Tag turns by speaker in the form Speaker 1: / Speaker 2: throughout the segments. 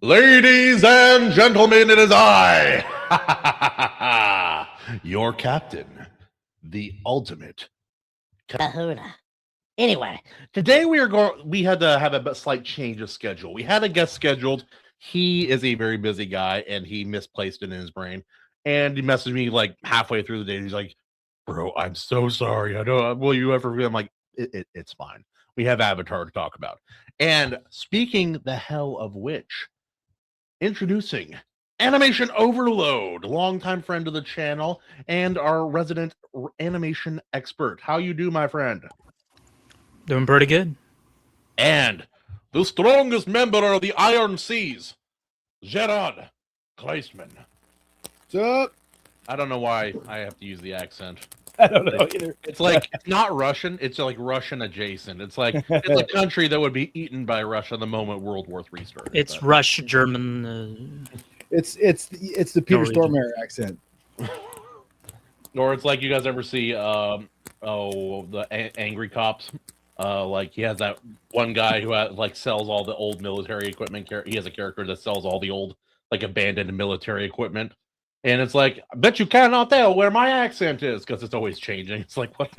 Speaker 1: Ladies and gentlemen, it is I, your captain, the ultimate
Speaker 2: Kahuna. Anyway,
Speaker 1: today we had to have a slight change of schedule. We had a guest scheduled. He is a very busy guy, and he misplaced it in his brain. And he messaged me like halfway through the day. He's like, "Bro, I'm so sorry. I know. Will you ever?" I'm like, "It's fine. We have Avatar to talk about." And speaking the hell of which, introducing Animation Overload, longtime friend of the channel and our resident animation expert. How you do, my friend?
Speaker 3: Doing pretty good.
Speaker 1: And the strongest member of the Iron Seas, Jarrod Christman.
Speaker 4: What's up?
Speaker 1: I don't know why I have to use the accent.
Speaker 4: I don't know either.
Speaker 1: It's like it's not Russian. It's like Russian adjacent. It's like it's a country that would be eaten by Russia the moment World War III started.
Speaker 3: It's
Speaker 1: but.
Speaker 3: Rush German.
Speaker 4: It's the Peter
Speaker 3: Norwegian.
Speaker 4: Stormare accent.
Speaker 1: Or it's like you guys ever see the Angry Cops. Like he has that one guy who like sells all the old military equipment. He has a character that sells all the old like abandoned military equipment. And it's like, I bet you cannot tell where my accent is because it's always changing. It's like, what?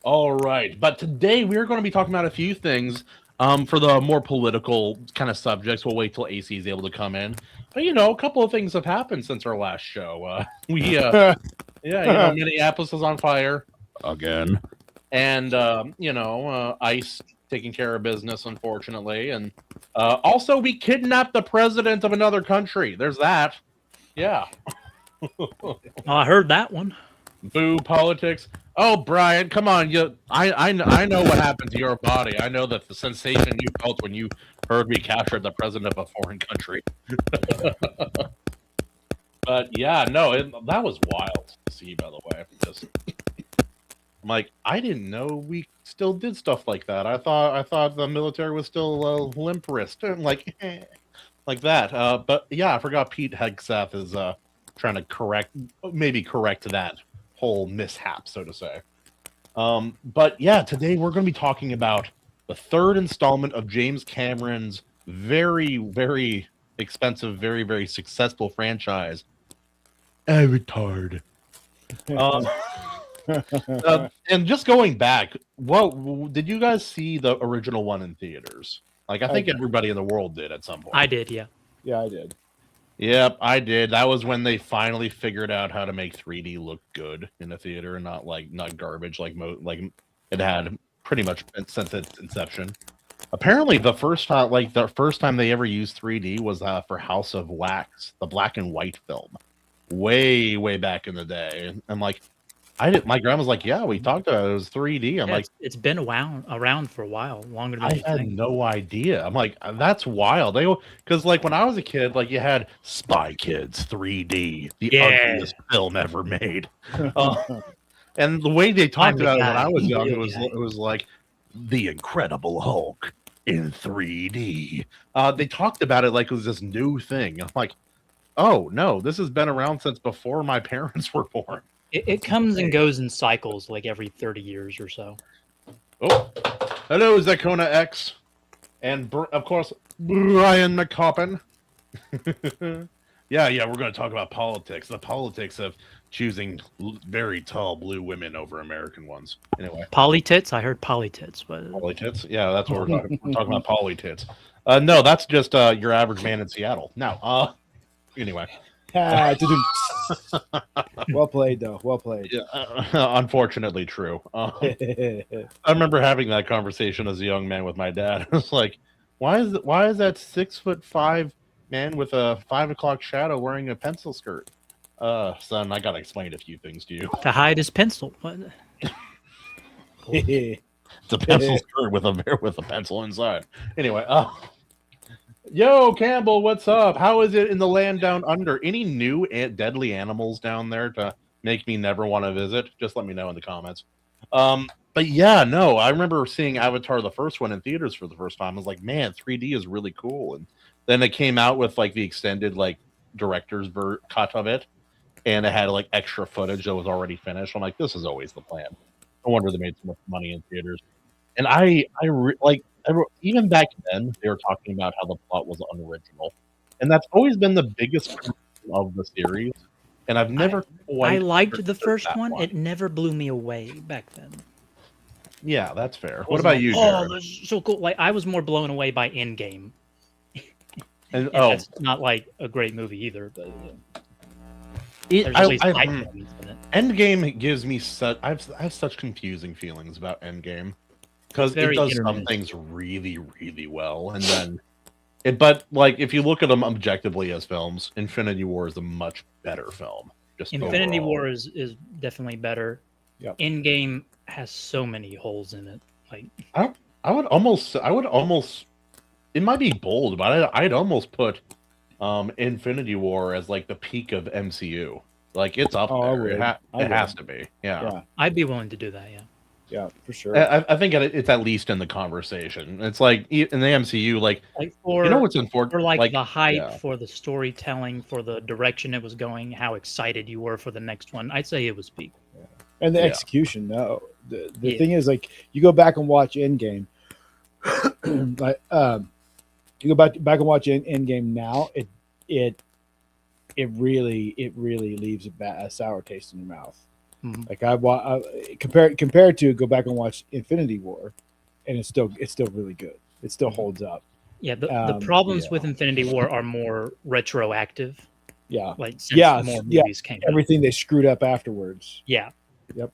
Speaker 1: All right. But today we're going to be talking about a few things for the more political kind of subjects. We'll wait till AC is able to come in. But, a couple of things have happened since our last show. Minneapolis is on fire again. And, ICE taking care of business, unfortunately. And also, we kidnapped the president of another country. There's that. Yeah.
Speaker 3: I heard that one.
Speaker 1: Boo politics. Oh, Brian, come on. I know what happened to your body. I know that the sensation you felt when you heard we captured the president of a foreign country. But yeah, no, that was wild to see, by the way. I'm like, I didn't know we still did stuff like that. I thought the military was still limp wrist, like that. But yeah, I forgot Pete Hegseth is trying to correct that whole mishap, so to say. But yeah, today we're going to be talking about the third installment of James Cameron's very, very expensive, very, very successful franchise, Avatar. And just going back, what did you guys see the original one in theaters? Like, I think everybody in the world did at some point.
Speaker 3: I did, yeah.
Speaker 4: Yeah, I did.
Speaker 1: Yep, I did. That was when they finally figured out how to make 3D look good in the theater and not garbage like it had pretty much since its inception. Apparently, the first time they ever used 3D was for House of Wax, the black and white film, way back in the day. And like, my grandma's like, yeah, we talked about it. It was 3D. I'm like,
Speaker 3: it's been around for a while, longer than
Speaker 1: I had no idea. I'm like, that's wild. Because like when I was a kid, like you had Spy Kids 3D, the ugliest film ever made. And the way they talked about it when I was young, it was like The Incredible Hulk in 3D. They talked about it like it was this new thing. I'm like, oh no, this has been around since before my parents were born.
Speaker 3: It comes and goes in cycles, like every 30 years or so.
Speaker 1: Oh, hello, Zakona X, and of course Brian McCoppin. yeah, we're going to talk about politics. The politics of choosing very tall blue women over American ones. Anyway,
Speaker 3: Polytits. I heard polytits, but
Speaker 1: polytits. Yeah, that's what we're talking. We're talking about polytits. No, that's just your average man in Seattle. Now, anyway.
Speaker 4: Well played, though. Well played.
Speaker 1: Yeah, unfortunately, true. I remember having that conversation as a young man with my dad. I was like, "Why is that 6'5" man with a 5 o'clock shadow wearing a pencil skirt?" Son, I gotta explain a few things to you.
Speaker 3: To hide his pencil.
Speaker 1: It's a pencil skirt with a pencil inside. Anyway, yo, Campbell, what's up? How is it in the land down under? Any new deadly animals down there to make me never want to visit? Just let me know in the comments. But yeah, no, I remember seeing Avatar, the first one, in theaters for the first time. I was like, man, 3D is really cool. And then it came out with like the extended like director's cut of it, and it had like extra footage that was already finished. I'm like, this is always the plan. No wonder they made so much money in theaters. And even back then, they were talking about how the plot was unoriginal, and that's always been the biggest criticism of the series. And I've never
Speaker 3: I
Speaker 1: quite
Speaker 3: liked the
Speaker 1: understood
Speaker 3: first
Speaker 1: that
Speaker 3: one. It never blew me away back then.
Speaker 1: Yeah, that's fair.
Speaker 3: I
Speaker 1: What
Speaker 3: wasn't
Speaker 1: about
Speaker 3: like,
Speaker 1: you,
Speaker 3: oh,
Speaker 1: Jarrod?
Speaker 3: this is so cool. Like I was more blown away by Endgame.
Speaker 1: And,
Speaker 3: And that's not like a great movie either, but there's at least high points in it.
Speaker 1: Endgame gives me such I have such confusing feelings about Endgame because it
Speaker 3: very
Speaker 1: does
Speaker 3: hit or
Speaker 1: some
Speaker 3: miss.
Speaker 1: things really, really well, and then but like if you look at them objectively as films, Infinity War is a much better film. Just
Speaker 3: Infinity
Speaker 1: overall.
Speaker 3: War is definitely better.
Speaker 4: Yep.
Speaker 3: Endgame has so many holes in it. Like
Speaker 1: I would almost it might be bold, but I'd almost put Infinity War as like the peak of MCU. Like it's up there. It has to be. Yeah.
Speaker 3: I'd be willing to do that. Yeah.
Speaker 4: Yeah, for sure.
Speaker 1: I think it's at least in the conversation. It's like in the MCU, like
Speaker 3: for
Speaker 1: you know what's unfortunate,
Speaker 3: for like the hype, for the storytelling, for the direction it was going, how excited you were for the next one. I'd say it was peak.
Speaker 4: Yeah. And the execution, no. The thing is, like, you go back and watch Endgame, like you go back and watch Endgame now, it really leaves a sour taste in your mouth.
Speaker 3: Mm-hmm.
Speaker 4: Like I compared to go back and watch Infinity War, and it's still really good. It still holds up.
Speaker 3: Yeah, the problems with Infinity War are more retroactive.
Speaker 4: Yeah,
Speaker 3: like since more movies came out.
Speaker 4: Everything they screwed up afterwards.
Speaker 3: Yeah.
Speaker 4: Yep.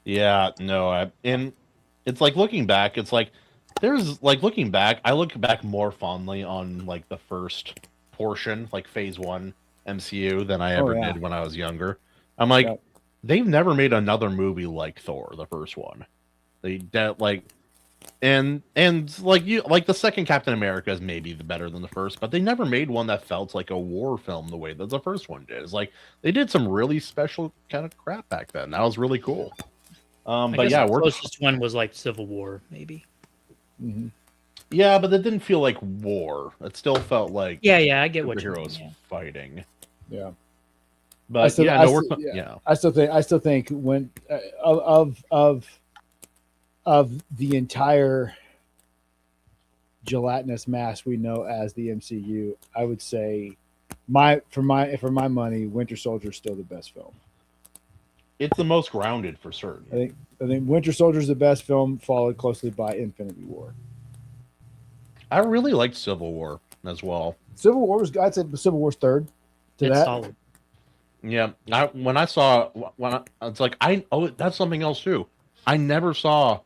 Speaker 1: Yeah, no, and it's like looking back, it's like there's like looking back, I look back more fondly on like the first portion, like phase 1 MCU than I ever did when I was younger. I'm like, they've never made another movie like Thor, the first one. And like the second Captain America is maybe better than the first, but they never made one that felt like a war film the way that the first one did. It's like they did some really special kind of crap back then. That was really cool. But yeah,
Speaker 3: the closest one was like Civil War, maybe.
Speaker 4: Mm-hmm.
Speaker 1: Yeah, but it didn't feel like war. It still felt like
Speaker 3: I get what you're
Speaker 1: heroes fighting.
Speaker 4: Yeah,
Speaker 1: but
Speaker 4: I still think when of the entire gelatinous mass we know as the MCU, I would say for my money, Winter Soldier is still the best film.
Speaker 1: It's the most grounded for certain.
Speaker 4: I think Winter Soldier is the best film, followed closely by Infinity War.
Speaker 1: I really liked Civil War as well.
Speaker 4: Civil War was, I'd say Civil War's third to
Speaker 3: it's
Speaker 4: that.
Speaker 3: Solid.
Speaker 1: Yeah, it's like that's something else too. I never saw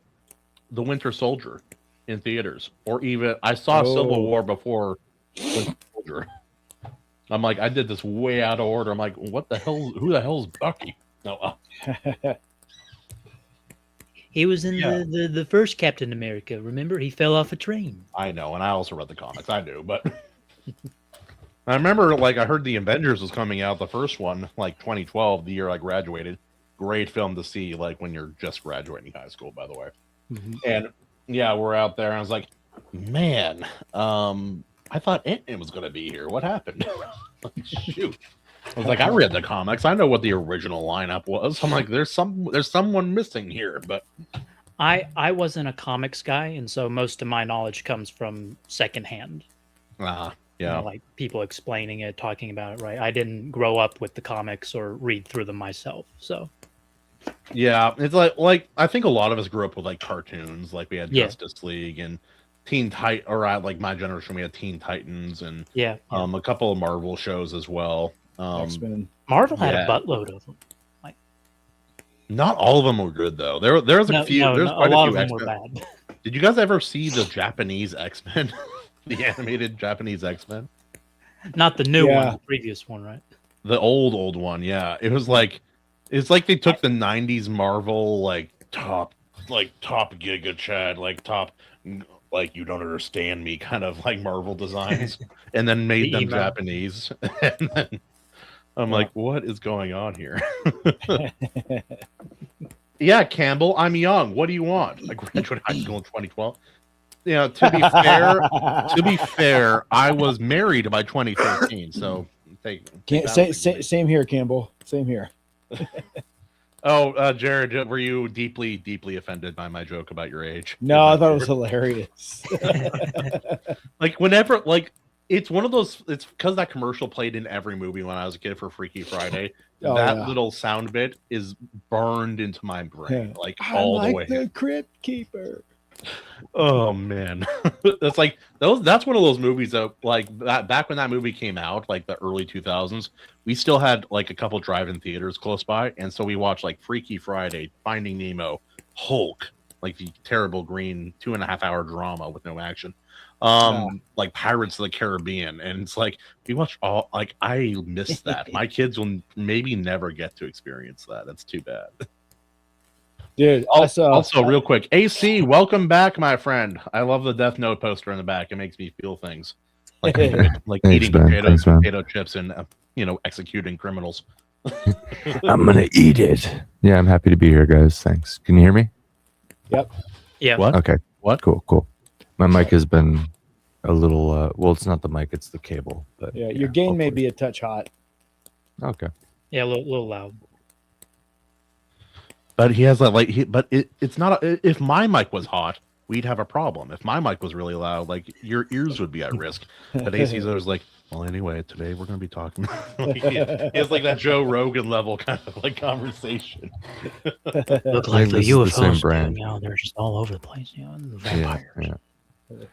Speaker 1: the Winter Soldier in theaters, or even I saw Civil War before Winter Soldier. I'm like, I did this way out of order. I'm like, what the hell? Who the hell is Bucky? No.
Speaker 3: He was in the first Captain America. Remember, he fell off a train.
Speaker 1: I know, and I also read the comics. I do, but I remember, like, I heard the Avengers was coming out, the first one, like 2012, the year I graduated. Great film to see, like, when you're just graduating high school, by the way.
Speaker 3: Mm-hmm.
Speaker 1: And yeah, we're out there, and I was like, man, I thought Ant-Man was going to be here. What happened? Shoot. I was like, I read the comics. I know what the original lineup was. I'm like, there's someone missing here, but
Speaker 3: I wasn't a comics guy, and so most of my knowledge comes from secondhand.
Speaker 1: Yeah.
Speaker 3: You know, like people explaining it, talking about it, right? I didn't grow up with the comics or read through them myself, so.
Speaker 1: Yeah, it's like I think a lot of us grew up with like cartoons, like we had Justice League and Teen Titan, or like my generation, we had Teen Titans and a couple of Marvel shows as well.
Speaker 4: X-Men.
Speaker 3: Marvel had a buttload of them. Like,
Speaker 1: not all of them were good though. There's a few. There's quite
Speaker 3: a lot
Speaker 1: of few
Speaker 3: of them were
Speaker 1: X-Men.
Speaker 3: bad.
Speaker 1: Did you guys ever see the Japanese X-Men? The animated Japanese X-Men?
Speaker 3: Not the new one, the previous one, right?
Speaker 1: The old one, yeah. It's like they took the 90s Marvel like top Giga Chad, like top like you don't understand me kind of like Marvel designs and then made them Japanese. And then I'm like, what is going on here? Yeah, Campbell, I'm young. What do you want? I graduated high school in 2012. Yeah, to be fair, I was married by 2013, so
Speaker 4: same here, Campbell. Same here.
Speaker 1: Oh, Jarrod, were you deeply, deeply offended by my joke about your age?
Speaker 4: No, I thought it was hilarious.
Speaker 1: Like whenever, like it's one of those. It's because that commercial played in every movie when I was a kid for Freaky Friday.
Speaker 4: Oh,
Speaker 1: that
Speaker 4: yeah.
Speaker 1: little sound bit is burned into my brain,
Speaker 4: Yeah.
Speaker 1: like
Speaker 4: I
Speaker 1: all
Speaker 4: like
Speaker 1: the way.
Speaker 4: the Crypt Keeper.
Speaker 1: Oh man, it's like those. That's one of those movies that, like, that back when that movie came out, like the early 2000s, we still had like a couple drive-in theaters close by, and so we watched like Freaky Friday, Finding Nemo, Hulk, like the terrible green 2.5-hour drama with no action, like Pirates of the Caribbean, and it's like we watched all. Like I missed that. My kids will maybe never get to experience that. That's too bad.
Speaker 4: Dude,
Speaker 1: Also, real quick, AC, welcome back, my friend. I love the Death Note poster in the back. It makes me feel things like like
Speaker 5: Thanks,
Speaker 1: eating
Speaker 5: man.
Speaker 1: potatoes,
Speaker 5: Thanks, man.
Speaker 1: potato chips, and executing criminals.
Speaker 5: I'm gonna eat it. Yeah, I'm happy to be here, guys. Thanks. Can you hear me?
Speaker 3: Yeah.
Speaker 1: What?
Speaker 5: Okay.
Speaker 1: What?
Speaker 5: Cool. My mic has been a little. Well, it's not the mic; it's the cable. But
Speaker 4: yeah, your gain may
Speaker 5: hopefully.
Speaker 4: be a touch hot.
Speaker 5: Okay.
Speaker 3: Yeah, a little loud.
Speaker 1: But he has that it's not. If my mic was hot, we'd have a problem. If my mic was really loud, like your ears would be at risk. But AC's always like, well, anyway, today we're going to be talking. He has like that Joe Rogan level kind of like conversation.
Speaker 3: Look
Speaker 5: like the UFOs,
Speaker 3: brand. They're just all over the place. The vampires.
Speaker 5: Yeah.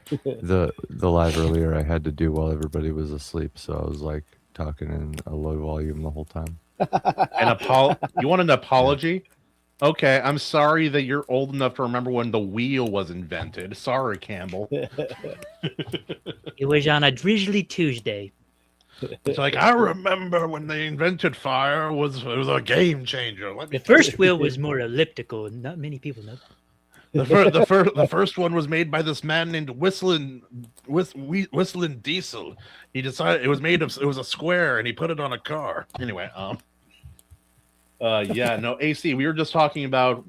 Speaker 5: The live earlier I had to do while everybody was asleep, so I was like talking in a low volume the whole time.
Speaker 1: You want an apology? Okay, I'm sorry that you're old enough to remember when the wheel was invented. Sorry, Campbell.
Speaker 3: It was on a drizzly Tuesday.
Speaker 1: It's like, I remember when they invented fire. It was a game changer.
Speaker 3: The first wheel was more elliptical, and not many people know.
Speaker 1: The first one was made by this man named Whistling Diesel. He decided it was a square, and he put it on a car. Anyway, AC, we were just talking about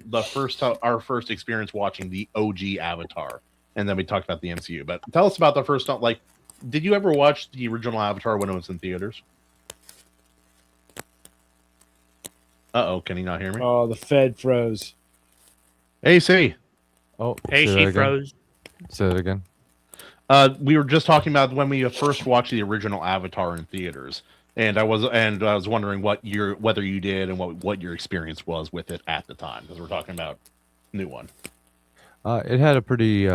Speaker 1: our first experience watching the OG Avatar, and then we talked about the MCU. But tell us about the first time. Like, did you ever watch the original Avatar when it was in theaters? Can he not hear me?
Speaker 4: Oh, the Fed froze.
Speaker 1: AC.
Speaker 5: Oh,
Speaker 3: Hey, she froze.
Speaker 5: Say that again.
Speaker 1: We were just talking about when we first watched the original Avatar in theaters. And I was wondering whether you did and what your experience was with it at the time, because we're talking about new one.
Speaker 5: It had a pretty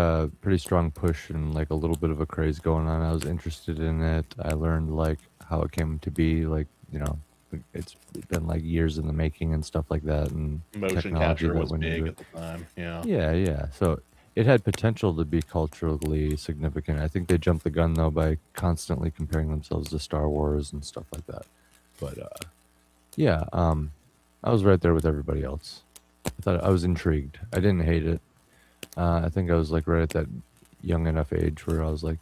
Speaker 5: strong push and like a little bit of a craze going on. I was interested in it. I learned like how it came to be. Like it's been like years in the making and stuff like that. And
Speaker 1: Motion capture was big at the time. Yeah.
Speaker 5: Yeah. So it had potential to be culturally significant. I think they jumped the gun though by constantly comparing themselves to Star Wars and stuff like that. But I was right there with everybody else. I thought I was intrigued. I didn't hate it. I think I was like right at that young enough age where I was like,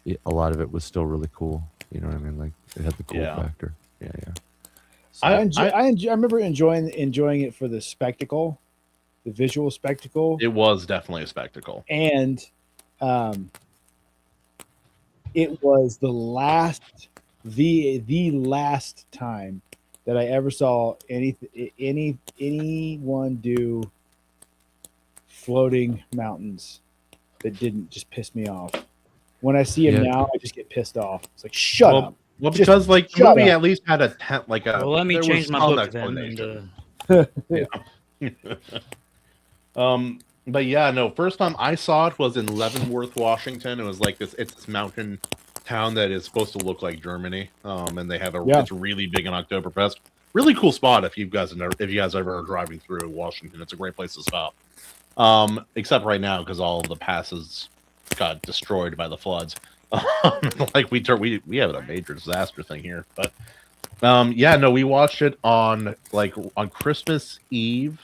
Speaker 5: a lot of it was still really cool. You know what I mean? Like it had the cool factor. Yeah. So,
Speaker 4: I remember enjoying it for the spectacle. The visual spectacle.
Speaker 1: It was definitely a spectacle.
Speaker 4: And it was the last time that I ever saw anyone do floating mountains that didn't just piss me off. When I see him now, I just get pissed off. It's like, shut up.
Speaker 1: Well, because like the movie at least had a tent, like a.
Speaker 3: Well, let me change my book
Speaker 1: then.
Speaker 3: And,
Speaker 1: But yeah, no. First time I saw it was in Leavenworth, Washington. It was like it's this mountain town that is supposed to look like Germany. And they have it's really big in Oktoberfest. Really cool spot if you guys ever are driving through Washington. It's a great place to stop. Except right now because all of the passes got destroyed by the floods. Like we have a major disaster thing here, but we watched it on Christmas Eve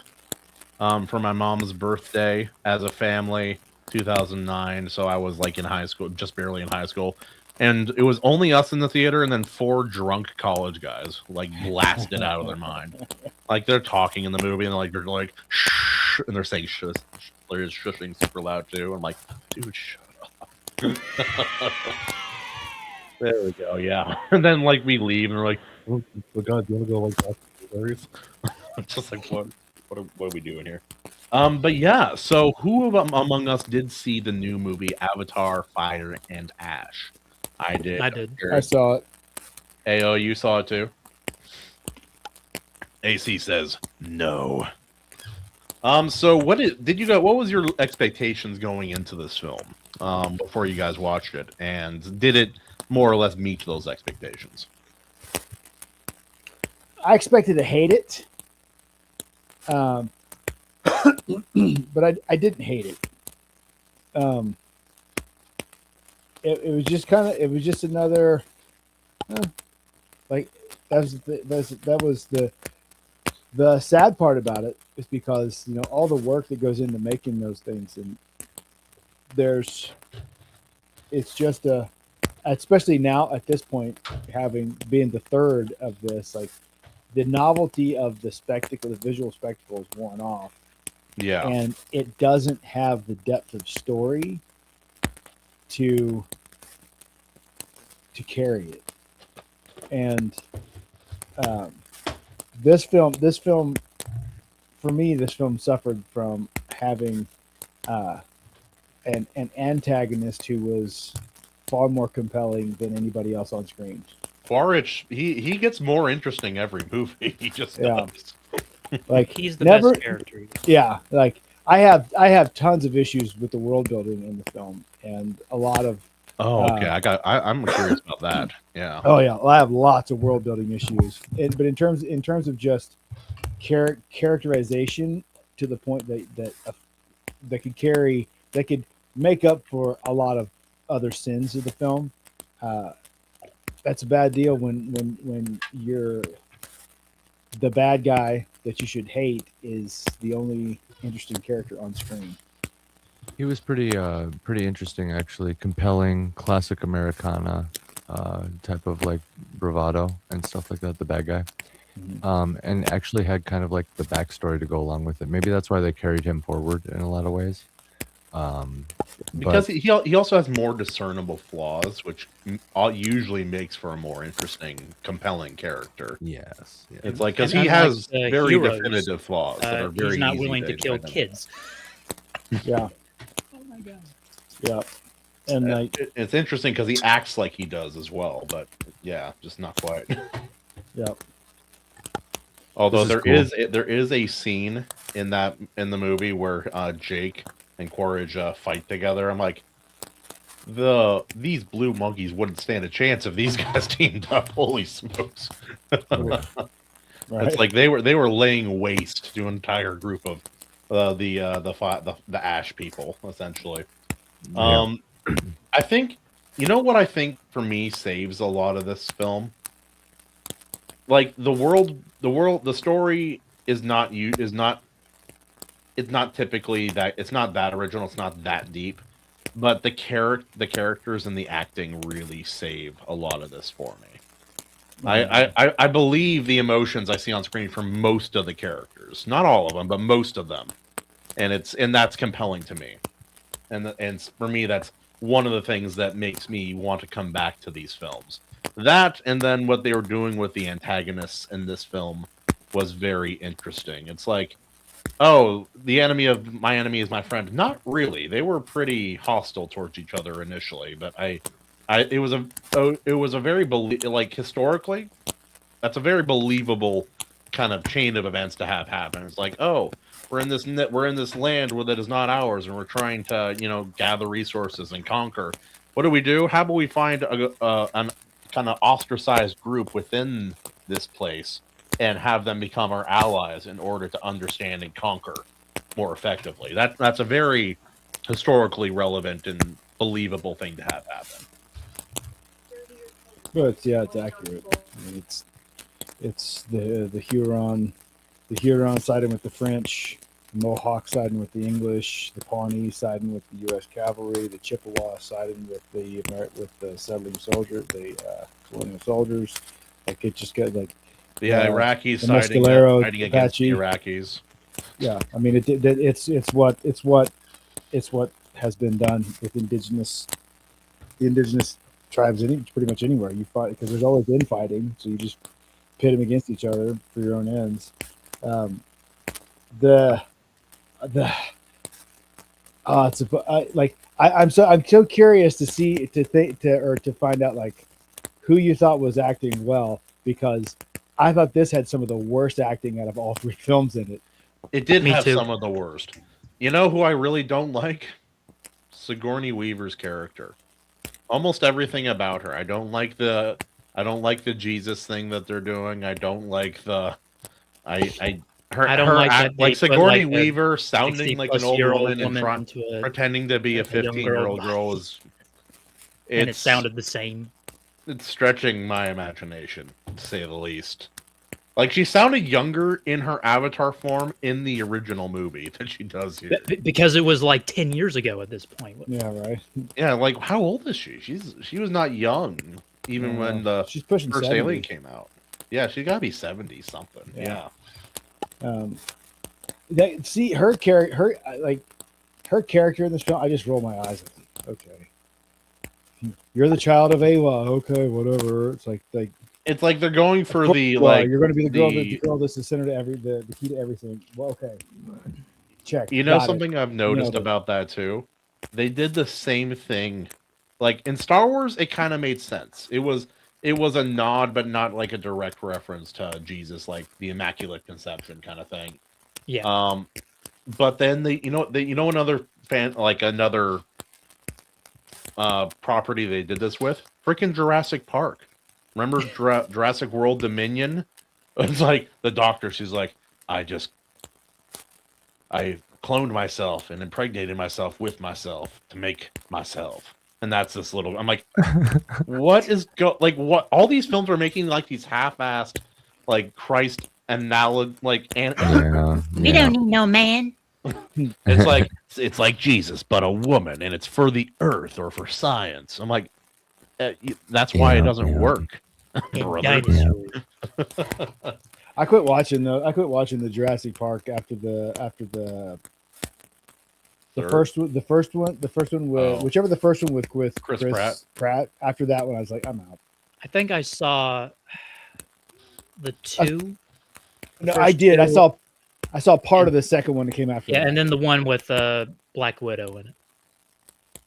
Speaker 1: for my mom's birthday as a family, 2009. So I was like in high school, just barely in high school, and it was only us in the theater, and then 4 drunk college guys like blasted out of their mind. Like they're talking in the movie, and they're like shh, and they're saying shush. They're just shushing super loud too. I'm like, dude, shut up. There we go. Yeah, and then like we leave, and we're like, oh my god, do you want to go like that? Just like what are we doing here? But yeah. So who among us did see the new movie Avatar: Fire and Ash? I did.
Speaker 3: I did.
Speaker 4: I saw it.
Speaker 1: Ao, you saw it too. AC says no. So what was your expectations going into this film before you guys watched it, and did it more or less meet those expectations?
Speaker 4: I expected to hate it, but I didn't hate it. It was just another like that was the sad part about it is because all the work that goes into making those things, and it's just especially now at this point, being the third of this, like the novelty of the spectacle, the visual spectacle is worn off.
Speaker 1: Yeah.
Speaker 4: And it doesn't have the depth of story to carry it. And this film for me, this film suffered from having an antagonist who was far more compelling than anybody else on screen.
Speaker 1: Quaritch, he gets more interesting every movie. He just does.
Speaker 4: Like
Speaker 3: He's the best character.
Speaker 4: Yeah, like I have tons of issues with the world building in the film, and a lot of.
Speaker 1: Oh, okay. I'm curious about that. Yeah.
Speaker 4: Oh yeah, well, I have lots of world building issues, but in terms of just characterization to the point that could make up for a lot of other sins of the film. That's a bad deal when you're the bad guy that you should hate is the only interesting character on screen.
Speaker 5: He was pretty interesting, actually. Compelling, classic Americana type of like bravado and stuff like that. The bad guy, and actually had kind of like the backstory to go along with it. Maybe that's why they carried him forward in a lot of ways.
Speaker 1: Because he also has more discernible flaws, which usually makes for a more interesting, compelling character.
Speaker 5: Yes,
Speaker 1: it's like because
Speaker 3: And
Speaker 1: he has
Speaker 3: unlike,
Speaker 1: very
Speaker 3: heroes,
Speaker 1: definitive flaws that are very
Speaker 3: he's not
Speaker 1: easy
Speaker 3: willing to kill
Speaker 1: identify.
Speaker 3: kids.
Speaker 4: Yeah.
Speaker 3: Oh my god.
Speaker 4: Yeah. And like
Speaker 1: it's interesting because he acts like he does as well, but yeah, just not quite.
Speaker 4: Yeah.
Speaker 1: Although
Speaker 5: This
Speaker 1: there is a scene in the movie where Jake and Quaritch fight together. I'm like, these blue monkeys wouldn't stand a chance if these guys teamed up. Holy smokes!
Speaker 4: Right.
Speaker 1: It's like they were laying waste to an entire group of the Ash people, essentially.
Speaker 5: Yeah.
Speaker 1: I think what I think for me saves a lot of this film. Like the story is not typically that, it's not that original, it's not that deep, but the characters and the acting really save a lot of this for me. I believe the emotions I see on screen for most of the characters, not all of them, but most of them, and that's compelling to me, and for me that's one of the things that makes me want to come back to these films. That, and then what they were doing with the antagonists in this film was very interesting. It's like, oh, the enemy of my enemy is my friend. Not really. They were pretty hostile towards each other initially, but it was a very historically, that's a very believable kind of chain of events to have happen. It's like, oh, we're in this land that is not ours, and we're trying to gather resources and conquer. What do? How about we find an kind of ostracized group within this place and have them become our allies in order to understand and conquer more effectively. That's a very historically relevant and believable thing to have happen.
Speaker 4: But it's accurate. I mean, it's the Huron siding with the French, the Mohawk siding with the English, the Pawnee siding with the U.S. cavalry, the Chippewa siding with the settling soldiers, the colonial soldiers. Like it just got like
Speaker 1: the Iraqis
Speaker 4: the
Speaker 1: siding against the Iraqis.
Speaker 4: Yeah, I mean it's what has been done with the indigenous tribes pretty much anywhere you fight, because there's always infighting, so you just pit them against each other for your own ends. The I'm so curious to see to find out like who you thought was acting well, because I thought this had some of the worst acting out of all 3 films in it.
Speaker 1: It did
Speaker 3: Me
Speaker 1: have
Speaker 3: too.
Speaker 1: some of the worst. You know who I really don't like? Sigourney Weaver's character. Almost everything about her. I don't like the Jesus thing that they're doing. I don't like the I don't
Speaker 3: like that they
Speaker 1: like
Speaker 3: put,
Speaker 1: Sigourney
Speaker 3: like, a
Speaker 1: Weaver sounding like an old
Speaker 3: 60-plus-year-old
Speaker 1: woman and
Speaker 3: woman into
Speaker 1: pretending to be a
Speaker 3: a young
Speaker 1: 15-year-old
Speaker 3: girl.
Speaker 1: girl is
Speaker 3: and it sounded the same.
Speaker 1: It's stretching my imagination, to say the least. Like, she sounded younger in her avatar form in the original movie than she does here.
Speaker 3: Because it was like 10 years ago at this point.
Speaker 4: Yeah, right.
Speaker 1: Yeah, like, how old is she? She was not young, even when the
Speaker 4: she's pushing
Speaker 1: first
Speaker 4: 70.
Speaker 1: Alien came out. Yeah, she got to be 70 something. Yeah.
Speaker 4: See her character, her character in this film. I just roll my eyes. Okay, you're the child of Ava. Okay, whatever. It's like
Speaker 1: it's like they're going for the
Speaker 4: you're going to be the girl that's the center to the key to everything. Well, okay, check.
Speaker 1: You know something I've noticed about that too? They did the same thing. Like in Star Wars, it kind of made sense. It was a nod, but not like a direct reference to Jesus, like the Immaculate Conception kind of thing.
Speaker 3: Yeah.
Speaker 1: But then another property they did this with, freaking Jurassic Park. Remember Jurassic World Dominion? It's like the doctor. She's like, I cloned myself and impregnated myself with myself to make myself. And that's this little. I'm like, what what? All these films are making like these half-assed, like Christ analog, like
Speaker 2: We don't need no man.
Speaker 1: It's like Jesus, but a woman, and it's for the earth or for science. I'm like, that's why it doesn't work.
Speaker 4: I quit watching the Jurassic Park after the first one with whichever the first one with Chris Pratt. After that one, I was like, I'm out.
Speaker 3: I think I saw the 2.
Speaker 4: No, I did. I saw part of the second one that came after.
Speaker 3: Yeah,
Speaker 4: that.
Speaker 3: and then the one with Black Widow in it.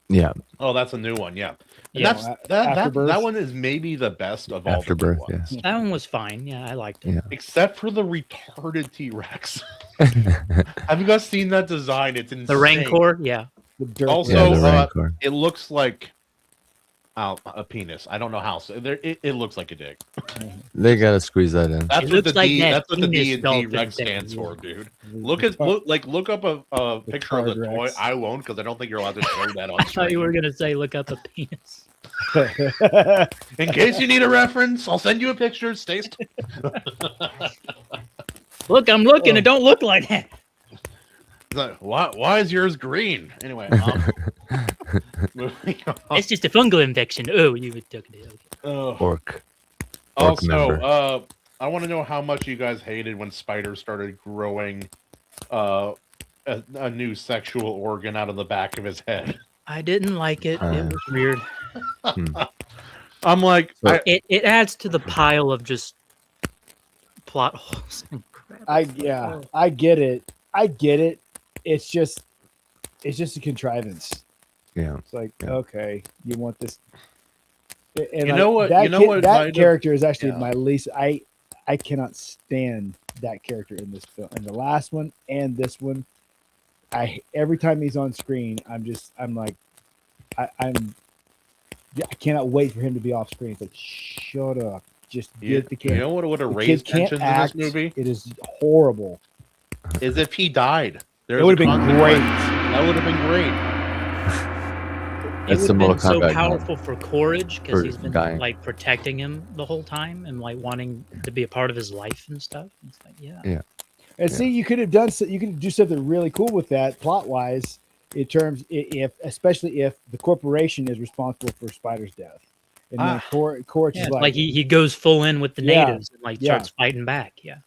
Speaker 5: Yeah.
Speaker 1: Oh, that's a new one. Yeah. And
Speaker 3: Yeah.
Speaker 1: that one is maybe the best of all the
Speaker 5: Afterbirth,
Speaker 1: ones.
Speaker 5: yes.
Speaker 3: That one was fine. Yeah, I liked it.
Speaker 5: Yeah.
Speaker 1: Except for the retarded T-Rex. Have you guys seen that design? It's insane.
Speaker 3: The Rancor, yeah.
Speaker 1: Also,
Speaker 5: the Rancor.
Speaker 1: it looks like a penis. I don't know how. So it looks like a dick.
Speaker 5: They gotta squeeze that in.
Speaker 1: That's
Speaker 3: It
Speaker 1: what
Speaker 3: looks like
Speaker 1: D.
Speaker 3: that
Speaker 1: That's what the D
Speaker 3: penis
Speaker 1: and
Speaker 3: dolphin
Speaker 1: T-Rex
Speaker 3: thing,
Speaker 1: stands
Speaker 3: yeah.
Speaker 1: for, dude. Look up a picture of the toy.
Speaker 4: Rex.
Speaker 1: I won't, because I don't think you're allowed to show that on
Speaker 3: I thought you
Speaker 1: screen.
Speaker 3: were gonna say look up a penis.
Speaker 1: In case you need a reference, I'll send you a picture. Stay.
Speaker 3: Look, I'm looking. It don't look like that.
Speaker 1: Why is yours green? Anyway, moving on.
Speaker 3: It's just a fungal infection. Oh, you took it. Okay.
Speaker 5: Orc.
Speaker 1: Also, I want to know how much you guys hated when spiders started growing a new sexual organ out of the back of his head.
Speaker 3: I didn't like it. It was weird.
Speaker 1: I'm like,
Speaker 5: So-
Speaker 3: It adds to the pile of just plot holes. and crap.
Speaker 4: I get it. It's just a contrivance.
Speaker 5: Yeah.
Speaker 4: It's like,
Speaker 5: Yeah.
Speaker 4: okay, you want this. And
Speaker 1: You know what-
Speaker 4: That,
Speaker 1: you know what
Speaker 4: that
Speaker 1: might have-
Speaker 4: character is actually
Speaker 1: yeah.
Speaker 4: my least. I cannot stand that character in this film. In the last one and this one, every time he's on screen, I cannot wait for him to be off screen. It's like, shut up. Just get the kid.
Speaker 1: You know what would have
Speaker 4: The
Speaker 1: raised
Speaker 4: kid can't
Speaker 1: tensions
Speaker 4: act.
Speaker 1: in this movie?
Speaker 4: It is horrible.
Speaker 1: Is if he died.
Speaker 4: It would have been great.
Speaker 1: That would have been great.
Speaker 3: It
Speaker 5: That's
Speaker 3: would
Speaker 5: the
Speaker 3: have
Speaker 5: Mortal
Speaker 3: been so
Speaker 5: Kombat
Speaker 3: powerful for Courage
Speaker 5: For
Speaker 3: because he's been
Speaker 5: dying.
Speaker 3: like protecting him the whole time and like wanting to be a part of his life and stuff. It's like, yeah.
Speaker 4: And see, you could do something really cool with that plot wise. Especially if the corporation is responsible for Spider's death, and then Courage
Speaker 3: Yeah,
Speaker 4: is
Speaker 3: it's
Speaker 4: like,
Speaker 3: like he goes full in with the
Speaker 4: Yeah.
Speaker 3: natives and like
Speaker 4: Yeah.
Speaker 3: starts fighting back. Yeah.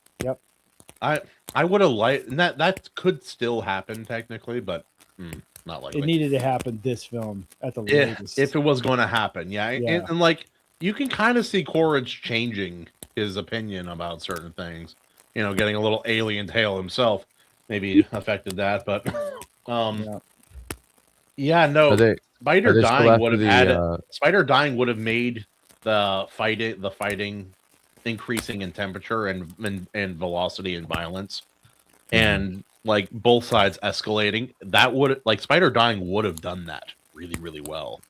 Speaker 1: I would have liked, and that could still happen technically, but not likely.
Speaker 4: it needed to happen this film at the
Speaker 1: Yeah,
Speaker 4: latest.
Speaker 1: if it was going to happen, yeah.
Speaker 4: Yeah.
Speaker 1: And like you can kind of see Courage changing his opinion about certain things. getting a little alien tail himself maybe affected that, but yeah, no. Spider
Speaker 5: they still
Speaker 1: dying
Speaker 5: after
Speaker 1: would have
Speaker 5: the,
Speaker 1: added. Spider dying would have made the fighting increasing in temperature and velocity and violence, and like both sides escalating. That would Spider dying would have done that really, really well.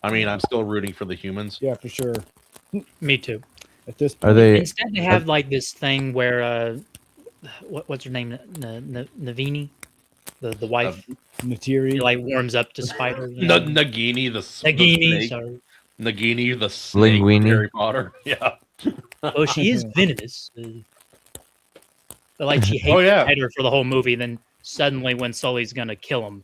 Speaker 1: I mean, I'm still rooting for the humans.
Speaker 4: Yeah, for sure.
Speaker 3: Me too.
Speaker 4: At this point,
Speaker 5: Are they?
Speaker 3: Instead, they have like this thing where what's her name? Navini, the wife.
Speaker 4: Natiri.
Speaker 3: She like warms up to Spider.
Speaker 1: Nagini the
Speaker 3: Nagini,
Speaker 1: snake.
Speaker 3: sorry.
Speaker 1: Nagini the snake.
Speaker 5: Linguini.
Speaker 1: Harry Potter. Yeah.
Speaker 3: Oh, she is venomous. But like she hates Spider for the whole movie. Then suddenly, when Sully's gonna kill him,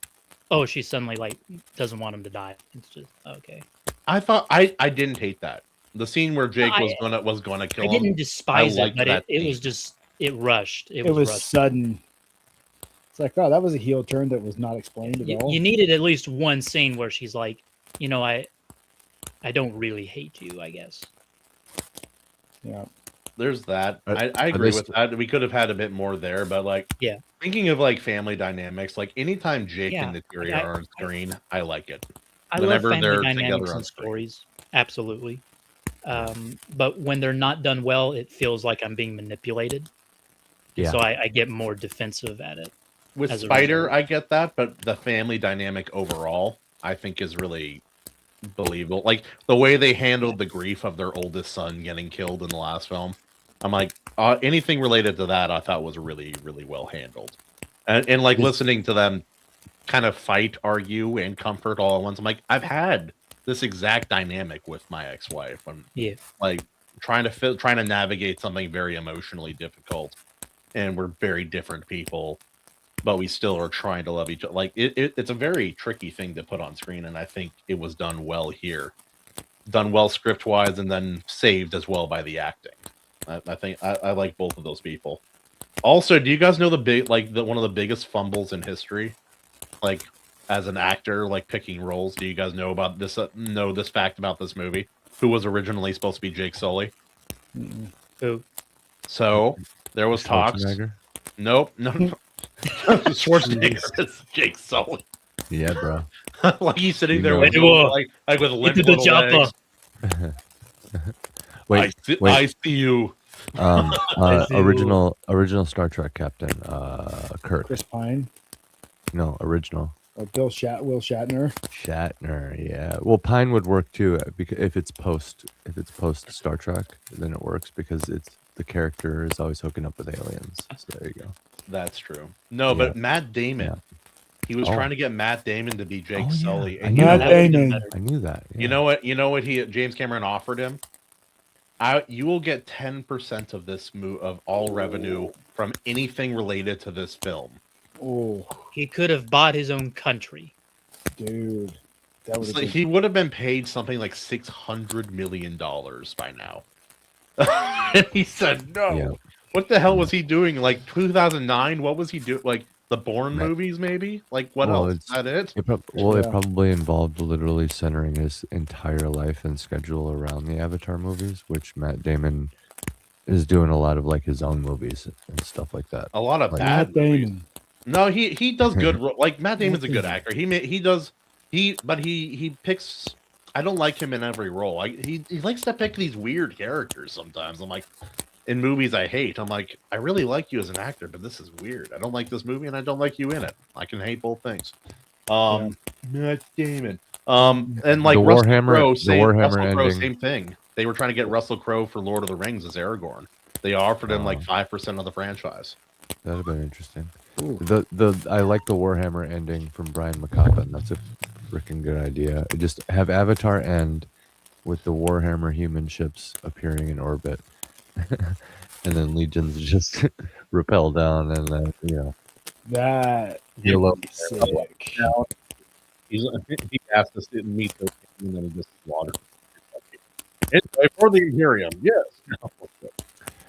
Speaker 3: she suddenly like doesn't want him to die. It's just okay.
Speaker 1: I thought I didn't hate that. The scene where Jake was gonna kill him.
Speaker 3: I didn't despise it, but it was just rushed. It was rushed.
Speaker 4: Sudden. It's like, oh, that was a heel turn that was not explained at all.
Speaker 3: You needed at least one scene where she's like, I don't really hate you, I guess.
Speaker 4: Yeah.
Speaker 1: There's that. I agree with that. We could have had a bit more there, but thinking of like family dynamics, like anytime Jake and Natiri are on screen, I like it.
Speaker 3: I love family dynamics and stories. Absolutely. But when they're not done well, it feels like I'm being manipulated. Yeah. So I get more defensive at it.
Speaker 1: With Spider, I get that, but the family dynamic overall, I think, is really believable. Like the way they handled the grief of their oldest son getting killed in the last film. I'm like, anything related to that, I thought was really, really well handled. And like listening to them kind of fight, argue, and comfort all at once. I'm like, I've had this exact dynamic with my ex-wife. I'm like trying to navigate something very emotionally difficult, and we're very different people, but we still are trying to love each other. Like it's a very tricky thing to put on screen, and I think it was done well here, done well script wise, and then saved as well by the acting. I think I like both of those people. Also, do you guys know one of the biggest fumbles in history, like as an actor, like picking roles? Do you guys know about this? Know this fact about this movie? Who was originally supposed to be Jake Sully?
Speaker 3: Who?
Speaker 1: So there was talks. Nope, no. Schwarzenegger is Jake Sully.
Speaker 5: Yeah, bro.
Speaker 1: Like he's sitting there with limp little legs. I see you.
Speaker 5: Original Star Trek captain, Kirk.
Speaker 4: Chris Pine.
Speaker 5: No, original.
Speaker 4: Will Shatner.
Speaker 5: Shatner, yeah. Well, Pine would work too, because if it's post Star Trek, then it works because the character is always hooking up with aliens. So there you go.
Speaker 1: That's true. No, but Matt Damon. Yeah. He was trying to get Matt Damon to be Jake Sully.
Speaker 5: And Matt Damon. I knew that. Yeah.
Speaker 1: You know what James Cameron offered him? You will get 10% of this of all revenue from anything related to this film.
Speaker 4: Oh,
Speaker 3: he could have bought his own country,
Speaker 4: dude. That was
Speaker 1: he would have been paid something like $600 million by now. And he said no. Yeah. What the hell was he doing? Like 2009? What was he doing? Like the Bourne movies, maybe? Like what else? Is that it?
Speaker 5: It probably involved literally centering his entire life and schedule around the Avatar movies, which Matt Damon is doing a lot of like his own movies and stuff like that.
Speaker 1: A lot of bad movies. No, he does good. Like Matt Damon's a good actor. He picks. I don't like him in every role. He likes to pick these weird characters sometimes. I'm like, in movies I hate. I'm like, I really like you as an actor, but this is weird. I don't like this movie, and I don't like you in it. I can hate both things. Matt Damon. And like Russell Crowe, same thing. They were trying to get Russell Crowe for Lord of the Rings as Aragorn. They offered him like 5% of the franchise.
Speaker 5: That'd have been interesting. Ooh. I like the Warhammer ending from Brian McCoppin. That's a freaking good idea. Just have Avatar end with the Warhammer human ships appearing in orbit, and then legions just rappel down, and then
Speaker 4: that
Speaker 5: yellow
Speaker 4: sick.
Speaker 1: He asked us to meet the and then he just slaughtered. For the Imperium, yes.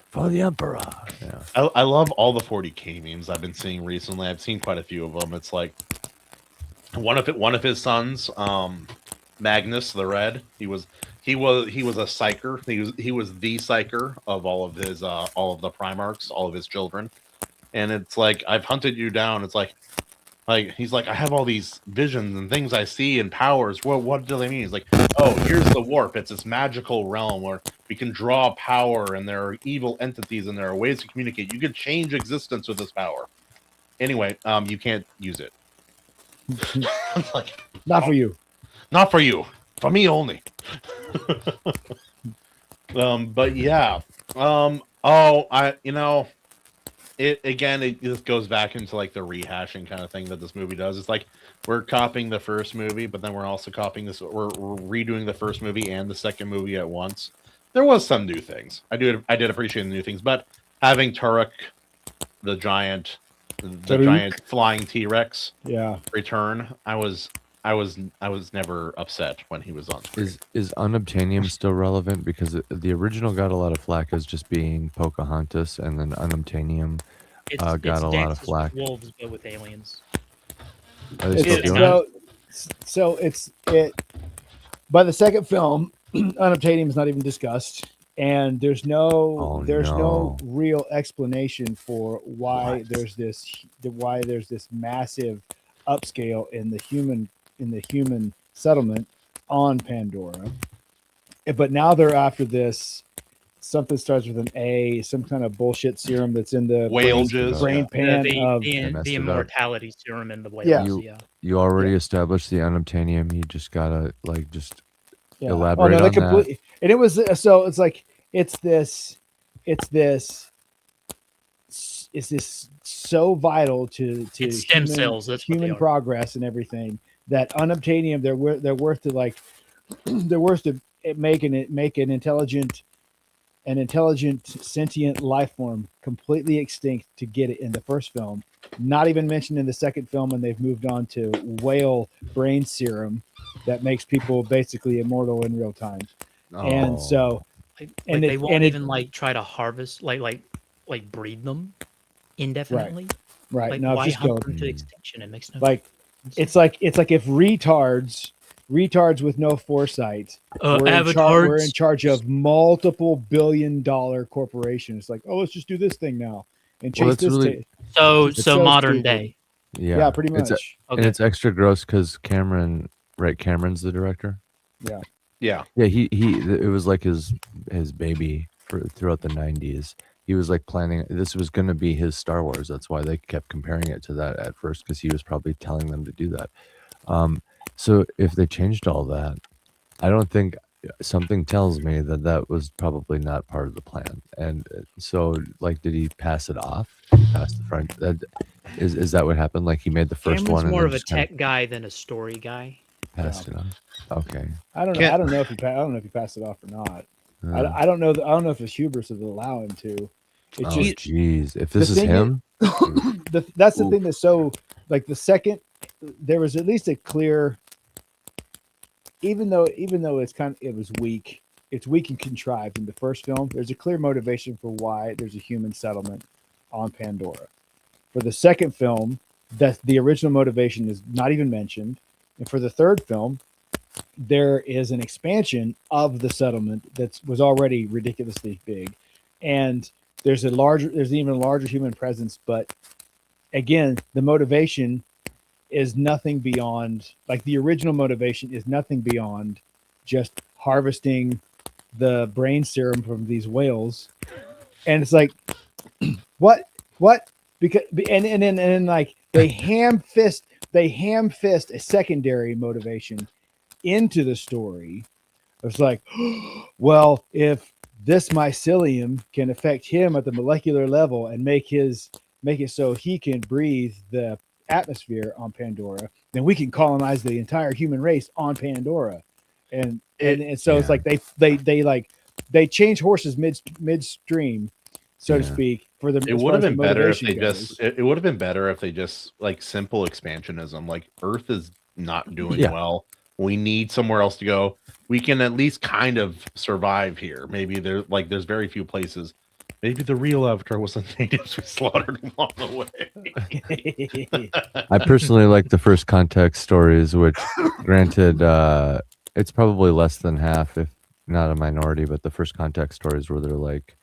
Speaker 5: For the Emperor. Yeah.
Speaker 1: I love all the 40K memes I've been seeing recently. I've seen quite a few of them. It's like one of his sons, Magnus the Red. He he was a psyker. He was the psyker of all of his all of the Primarchs, all of his children. And it's like, I've hunted you down. It's like he's like, I have all these visions and things I see and powers. Well, what do they mean? He's like, oh, here's the warp. It's this magical realm where we can draw power, and there are evil entities, and there are ways to communicate. You can change existence with this power. Anyway, you can't use it. Like,
Speaker 4: not for you.
Speaker 1: Not for you. For me only. But yeah. It just goes back into like the rehashing kind of thing that this movie does. It's like we're copying the first movie, but then we're also copying this. We're redoing the first movie and the second movie at once. There was some new things. I did appreciate the new things, but having Turok, the giant flying T-Rex, return, I was never upset when he was on screen.
Speaker 5: Is unobtainium still relevant? Because the original got a lot of flack as just being Pocahontas, and then unobtainium got a lot of flack.
Speaker 3: With wolves, but with aliens.
Speaker 4: So it's by the second film, unobtainium is not even discussed, and there's no real explanation for why there's this massive upscale in the human settlement on Pandora. But now they're after this. Something starts with an A, some kind of bullshit serum that's in the brain pan
Speaker 3: the immortality serum in the whales.
Speaker 5: You already established the unobtainium. You just gotta elaborate on that.
Speaker 4: And it was it's this so vital to
Speaker 3: stem cells. That's
Speaker 4: human progress and everything that unobtainium they're worth to make an intelligent sentient life form completely extinct to get it in the first film. Not even mentioned in the second film, and they've moved on to whale brain serum that makes people basically immortal in real time. And so,
Speaker 3: they won't even try to harvest like breed them indefinitely.
Speaker 4: Right.
Speaker 3: Like,
Speaker 4: No,
Speaker 3: why
Speaker 4: just
Speaker 3: hunt them to extinction? It makes no
Speaker 4: sense. It's like if retards with no foresight were in charge of multiple billion-dollar corporations. Like, let's just do this thing now and chase this.
Speaker 3: So modern day.
Speaker 4: Yeah, pretty much.
Speaker 5: And it's extra gross because Cameron's the director.
Speaker 1: Yeah.
Speaker 5: He it was like his baby throughout the 90s. He was like planning, this was going to be his Star Wars. That's why they kept comparing it to that at first, because he was probably telling them to do that. So if they changed all that, I don't think, something tells me that was probably not part of the plan. And so, did he pass it off? Pass the front? Is that what happened? Like, he made the first one.
Speaker 3: More of a tech guy than a story guy.
Speaker 5: Passed it off. Okay.
Speaker 4: I don't know if he passed it off or not. I don't know. I don't know if his hubris would allow him to.
Speaker 5: Jeez! If this is him,
Speaker 4: that's the thing that's so the second. There was at least a clear. Even though it was weak. It's weak and contrived in the first film. There's a clear motivation for why there's a human settlement on Pandora. For the second film, that the original motivation is not even mentioned, and for the third film, there is an expansion of the settlement that was already ridiculously big, and there's an even larger human presence. But again, the motivation is nothing beyond, the original motivation is nothing beyond just harvesting the brain serum from these whales, and it's like, what? Because and then they ham fist a secondary motivation into the story. It's like, well, if this mycelium can affect him at the molecular level and make it so he can breathe the atmosphere on Pandora, then we can colonize the entire human race on Pandora. And so it's like they change horses midstream, so to speak. For the
Speaker 1: it would have been better if it would have been better if they just simple expansionism. Like, Earth is not doing well. We need somewhere else to go. We can at least kind of survive here. Maybe there's very few places. Maybe the real Avatar was the natives we slaughtered along the way.
Speaker 5: I personally like the first context stories, which, granted, it's probably less than half, not a minority, but the first contact stories where they're like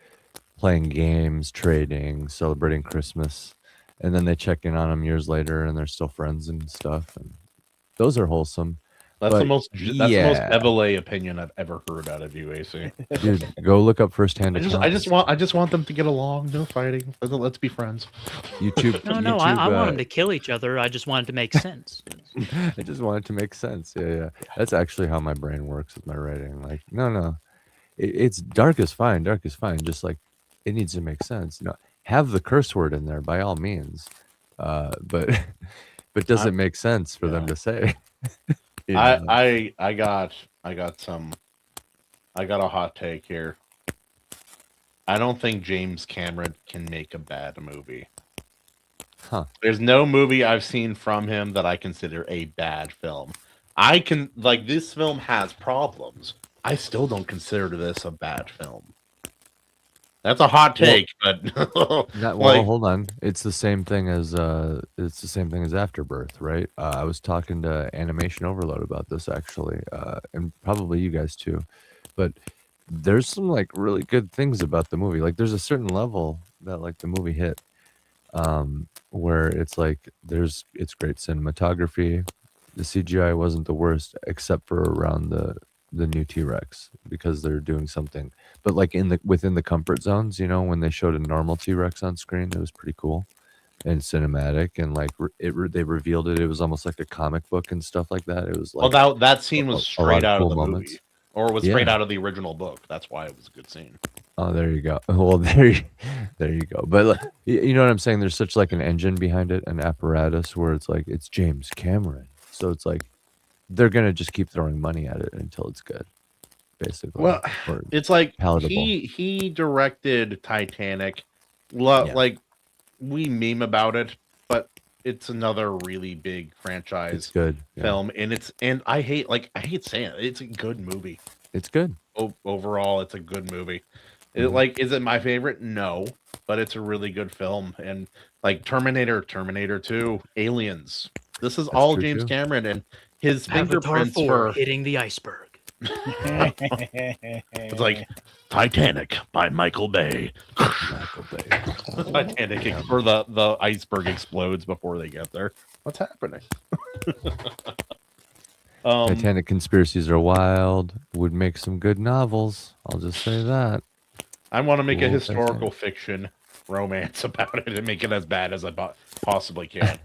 Speaker 5: playing games, trading, celebrating Christmas, and then they check in on them years later, and they're still friends and stuff. And those are wholesome.
Speaker 1: That's the
Speaker 5: But
Speaker 1: most
Speaker 5: yeah,
Speaker 1: Evaleighmusic opinion I've ever heard out of you, AC.
Speaker 5: dude, go look up firsthand accounts.
Speaker 1: I just want them to get along, no fighting. Let's be friends.
Speaker 5: YouTube.
Speaker 3: No, I want them to kill each other. I just want it to make sense.
Speaker 5: I just want it to make sense. Yeah. That's actually how my brain works with my writing. Like, no. It's dark is fine. Dark is fine. Just like it needs to make sense. Have the curse word in there by all means. But does it make sense for them to say?
Speaker 1: I got a hot take here. I don't think James Cameron can make a bad movie.
Speaker 5: Huh.
Speaker 1: There's no movie I've seen from him that I consider a bad film. This film has problems. I still don't consider this a bad film. That's a hot take, but
Speaker 5: hold on. It's the same thing as Afterbirth, right? I was talking to Animation Overload about this actually, and probably you guys too. But there's some like really good things about the movie. Like there's a certain level that like the movie hit, where it's like it's great cinematography. The CGI wasn't the worst, except for around the new T-Rex, because they're doing something. But like within the comfort zones, when they showed a normal T-Rex on screen, it was pretty cool and cinematic, and like they revealed it. It was almost like a comic book and stuff like that. It was like
Speaker 1: that scene was straight out of the
Speaker 5: moments.
Speaker 1: Movie, or was straight out of the original book. That's why it was a good scene.
Speaker 5: Oh, there you go. Well, there you go. But like, you know what I'm saying? There's such like an engine behind it, an apparatus where it's like it's James Cameron, so it's like they're gonna just keep throwing money at it until it's good, basically.
Speaker 1: Well, it's like
Speaker 5: palatable.
Speaker 1: He directed Titanic. Like we meme about it, but it's another really big franchise.
Speaker 5: It's good
Speaker 1: film, and I hate saying it. It's a good movie.
Speaker 5: It's good.
Speaker 1: Overall, it's a good movie. Is it my favorite? No, but it's a really good film. And like Terminator 2, Aliens. This is all James Cameron and his fingerprints for
Speaker 3: hitting the iceberg.
Speaker 1: It's like Titanic by Michael Bay. Titanic, or the iceberg explodes before they get there. What's happening?
Speaker 5: Titanic conspiracies are wild. Would make some good novels. I'll just say that.
Speaker 1: I want to make a historical fiction romance about it and make it as bad as I possibly can.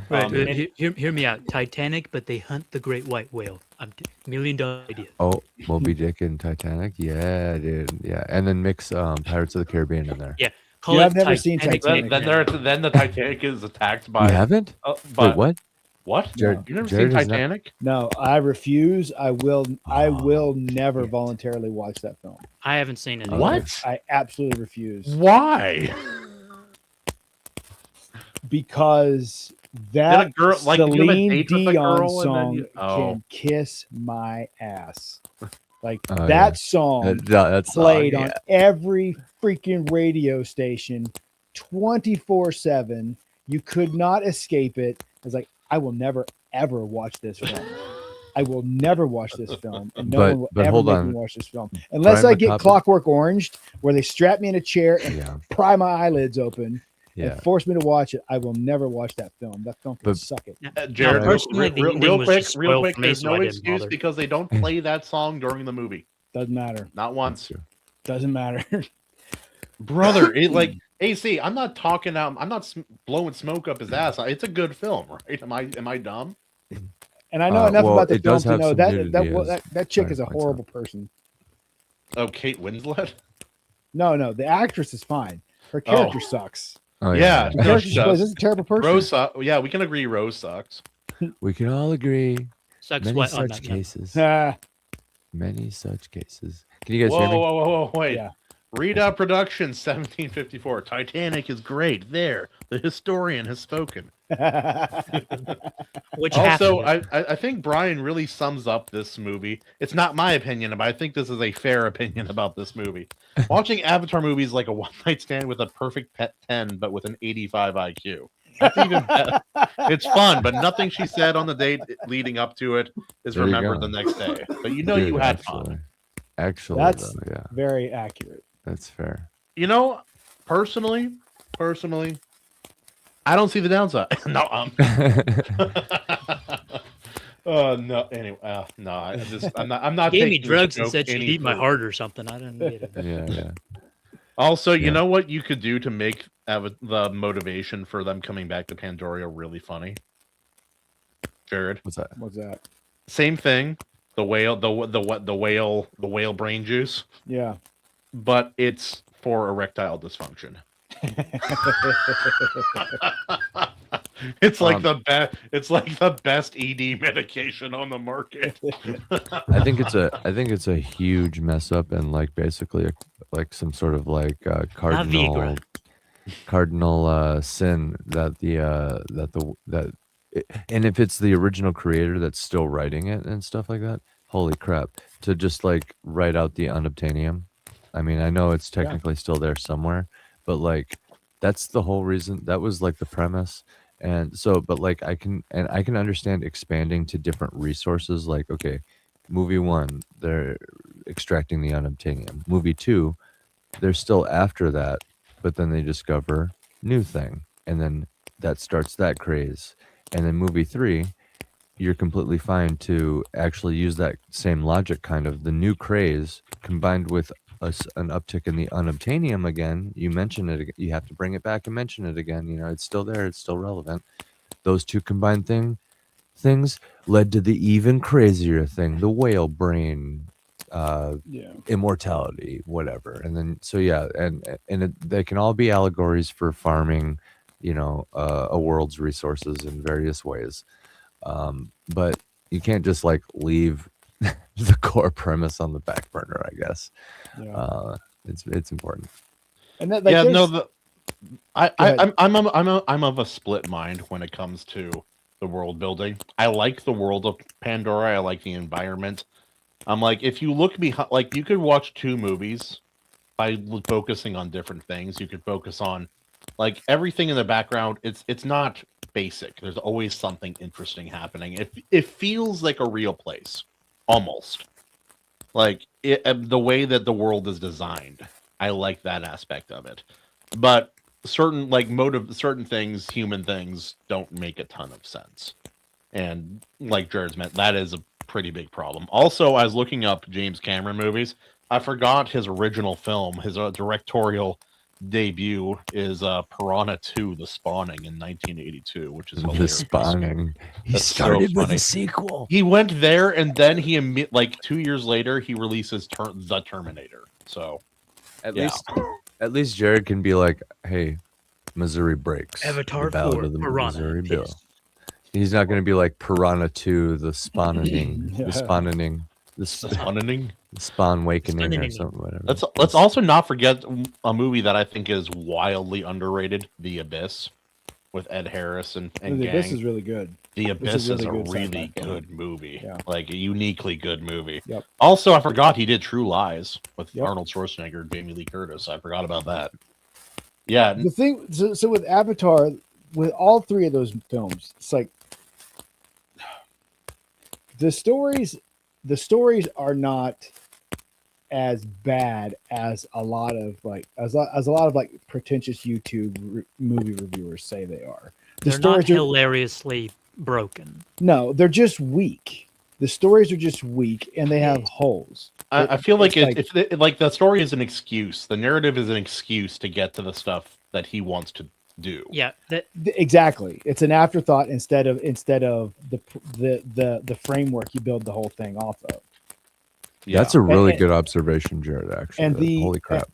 Speaker 3: Right, hear me out. Titanic, but they hunt the great white whale. $1 million idea.
Speaker 5: Oh, Moby Dick and Titanic? Yeah, dude. Yeah, and then mix Pirates of the Caribbean in there.
Speaker 3: Yeah.
Speaker 4: I've never seen Titanic.
Speaker 1: Then the Titanic is attacked by...
Speaker 5: You haven't?
Speaker 1: Wait,
Speaker 5: what?
Speaker 1: What?
Speaker 5: Jared,
Speaker 1: you never seen Titanic?
Speaker 4: No, I refuse. I will never voluntarily watch that film.
Speaker 3: I haven't seen it.
Speaker 1: What?
Speaker 4: I absolutely refuse.
Speaker 1: Why?
Speaker 4: Because that Celine Dion song can kiss my ass. Like that song played on every freaking radio station 24/7. You could not escape it. It's like, I will never ever watch this film. I will never watch this film, and no one will ever make me watch this film unless I get Clockwork Oranged, where they strap me in a chair and pry my eyelids open and force me to watch it. I will never watch that film. That film can suck it.
Speaker 1: Jared, real quick, there's no excuse because they don't play that song during the movie.
Speaker 4: Doesn't matter.
Speaker 1: Not once.
Speaker 4: Doesn't matter.
Speaker 1: Brother, AC, I'm not talking out. I'm not blowing smoke up his ass. It's a good film, right? Am I dumb?
Speaker 4: And I know enough about the film to know that chick is a horrible person.
Speaker 1: Oh, Kate Winslet?
Speaker 4: No, the actress is fine. Her character sucks.
Speaker 1: Oh, yeah.
Speaker 4: The character she plays is a terrible person.
Speaker 1: Rose we can agree Rose sucks.
Speaker 5: We can all agree.
Speaker 3: Sucks
Speaker 5: many
Speaker 3: what?
Speaker 5: such cases. Many such cases. Can you guys hear me?
Speaker 1: Whoa, wait. Yeah. Rita Productions, 1754. Titanic is great. There, the historian has spoken.
Speaker 3: Which
Speaker 1: also, I think Brian really sums up this movie. It's not my opinion, but I think this is a fair opinion about this movie. Watching Avatar movies like a one-night stand with a perfect pet 10, but with an 85 IQ. That's even better. It's fun, but nothing she said on the date leading up to it is remembered the next day. But you had fun.
Speaker 5: Actually,
Speaker 4: That's
Speaker 5: though, yeah,
Speaker 4: very accurate.
Speaker 5: that's fair.
Speaker 1: You know, personally, I don't see the downside. No, no. Anyway, no. I'm not
Speaker 3: She gave me
Speaker 1: taking this
Speaker 3: drugs and
Speaker 1: joke
Speaker 3: said she'd
Speaker 1: any
Speaker 3: eat my
Speaker 1: further.
Speaker 3: heart or something. I didn't get it.
Speaker 5: Yeah.
Speaker 1: Also, you
Speaker 5: Yeah.
Speaker 1: know what you could do to make the motivation for them coming back to Pandoria really funny? Jarrod,
Speaker 5: What's that?
Speaker 4: What's that?
Speaker 1: same thing. The whale, the whale brain juice,
Speaker 4: Yeah.
Speaker 1: but it's for erectile dysfunction. It's like the best. It's like the best ED medication on the market.
Speaker 5: I think it's a huge mess up and like basically like some sort of like cardinal sin and if it's the original creator that's still writing it and stuff like that, holy crap, to just like write out the unobtainium. I mean, I know it's technically still there somewhere, but like that's the whole reason. That was like the premise. And so, but like I can understand expanding to different resources. Like, okay, movie 1, they're extracting the unobtainium. Movie 2, they're still after that, but then they discover new thing, and then that starts that craze. And then movie 3, you're completely fine to actually use that same logic, kind of the new craze combined with an uptick in the unobtainium again. You mention it, you have to bring it back and mention it again. You know, it's still there, it's still relevant. Those two combined things led to the even crazier thing, the whale brain, immortality, whatever. And then they can all be allegories for farming, you know, a world's resources in various ways. But you can't just like leave the core premise on the back burner, I guess. It's important.
Speaker 4: And that, like,
Speaker 1: I'm of a split mind when it comes to the world building. I like the world of Pandora. I like the environment. I'm like, if you look behind, like you could watch 2 movies by focusing on different things. You could focus on like everything in the background. It's not basic. There's always something interesting happening. It feels like a real place, almost like the way that the world is designed. I like that aspect of it, but certain things, human things, don't make a ton of sense. And like Jared's meant, that is a pretty big problem. Also, I was looking up James Cameron movies. I forgot his original film, his directorial debut is Piranha 2: The Spawning in 1982, which is hilarious.
Speaker 5: The Spawning. He
Speaker 1: started
Speaker 5: with a sequel.
Speaker 1: He went there, and then like 2 years later, he releases The Terminator. So
Speaker 5: at least Jared can be like, "Hey, Missouri breaks."
Speaker 3: Avatar
Speaker 5: the Ballad
Speaker 3: 4,
Speaker 5: of the
Speaker 3: Piranha.
Speaker 5: Missouri Bill. He's not going to be like Piranha 2: The Spawning, the Spawning. The Spawn Awakening or something, whatever.
Speaker 1: Let's also not forget a movie that I think is wildly underrated, The Abyss, with Ed Harris and
Speaker 4: The
Speaker 1: gang.
Speaker 4: Abyss is really good.
Speaker 1: The Abyss is a really good movie.
Speaker 4: Yeah.
Speaker 1: Like a uniquely good movie.
Speaker 4: Yep.
Speaker 1: Also, I forgot he did True Lies with Arnold Schwarzenegger and Jamie Lee Curtis. I forgot about that. Yeah.
Speaker 4: The thing, so with Avatar, with all 3 of those films, it's like the stories are not as bad as a lot of like pretentious YouTube movie reviewers say they are.
Speaker 3: They're not hilariously broken.
Speaker 4: No, they're just weak. The stories are just weak, and they have holes.
Speaker 1: I feel like like the story is an excuse. The narrative is an excuse to get to the stuff that he wants to do.
Speaker 3: Yeah,
Speaker 4: exactly. It's an afterthought instead of the framework you build the whole thing off of.
Speaker 5: Yeah. That's a really good observation, Jared. Actually,
Speaker 4: and
Speaker 5: holy crap.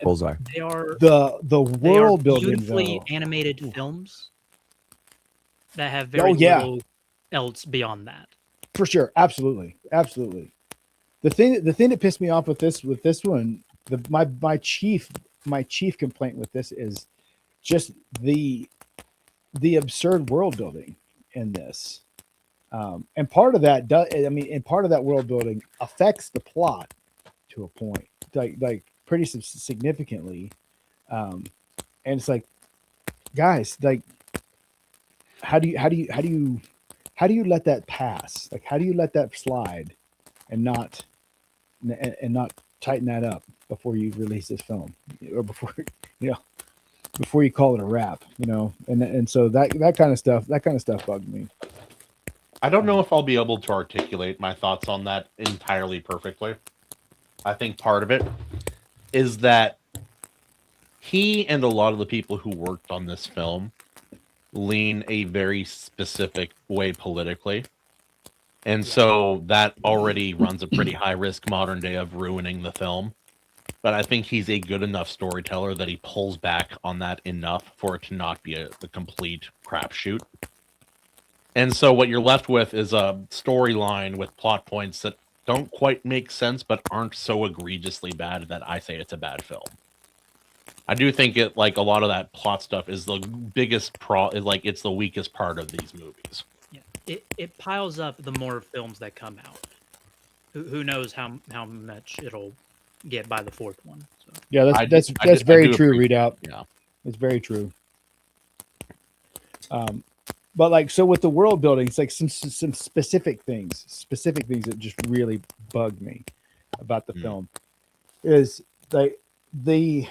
Speaker 4: Bullseye.
Speaker 3: They are
Speaker 4: the world building,
Speaker 3: beautifully animated films that have very little else beyond that.
Speaker 4: For sure, absolutely. The thing that pissed me off with this one, my chief complaint with this is just the absurd world building in this. And part of that part of that world building affects the plot to a point, like pretty significantly. And it's like, guys, like, how do you let that pass? Like, how do you let that slide and not and not tighten that up before you release this film, or before before you call it a wrap, and so that kind of stuff bugged me.
Speaker 1: I don't know if I'll be able to articulate my thoughts on that entirely perfectly. I think part of it is that he and a lot of the people who worked on this film lean a very specific way politically. And so that already runs a pretty high risk modern day of ruining the film. But I think he's a good enough storyteller that he pulls back on that enough for it to not be the complete crapshoot. And so what you're left with is a storyline with plot points that don't quite make sense, but aren't so egregiously bad that I say it's a bad film. I do think a lot of that plot stuff is the biggest it's the weakest part of these movies.
Speaker 3: Yeah, it piles up the more films that come out. Who knows how much it'll get by the fourth one. So.
Speaker 4: Yeah, that's very true. Readout. Yeah, it's very true. But so with the world building, it's like some specific things that just really bugged me about the film is like the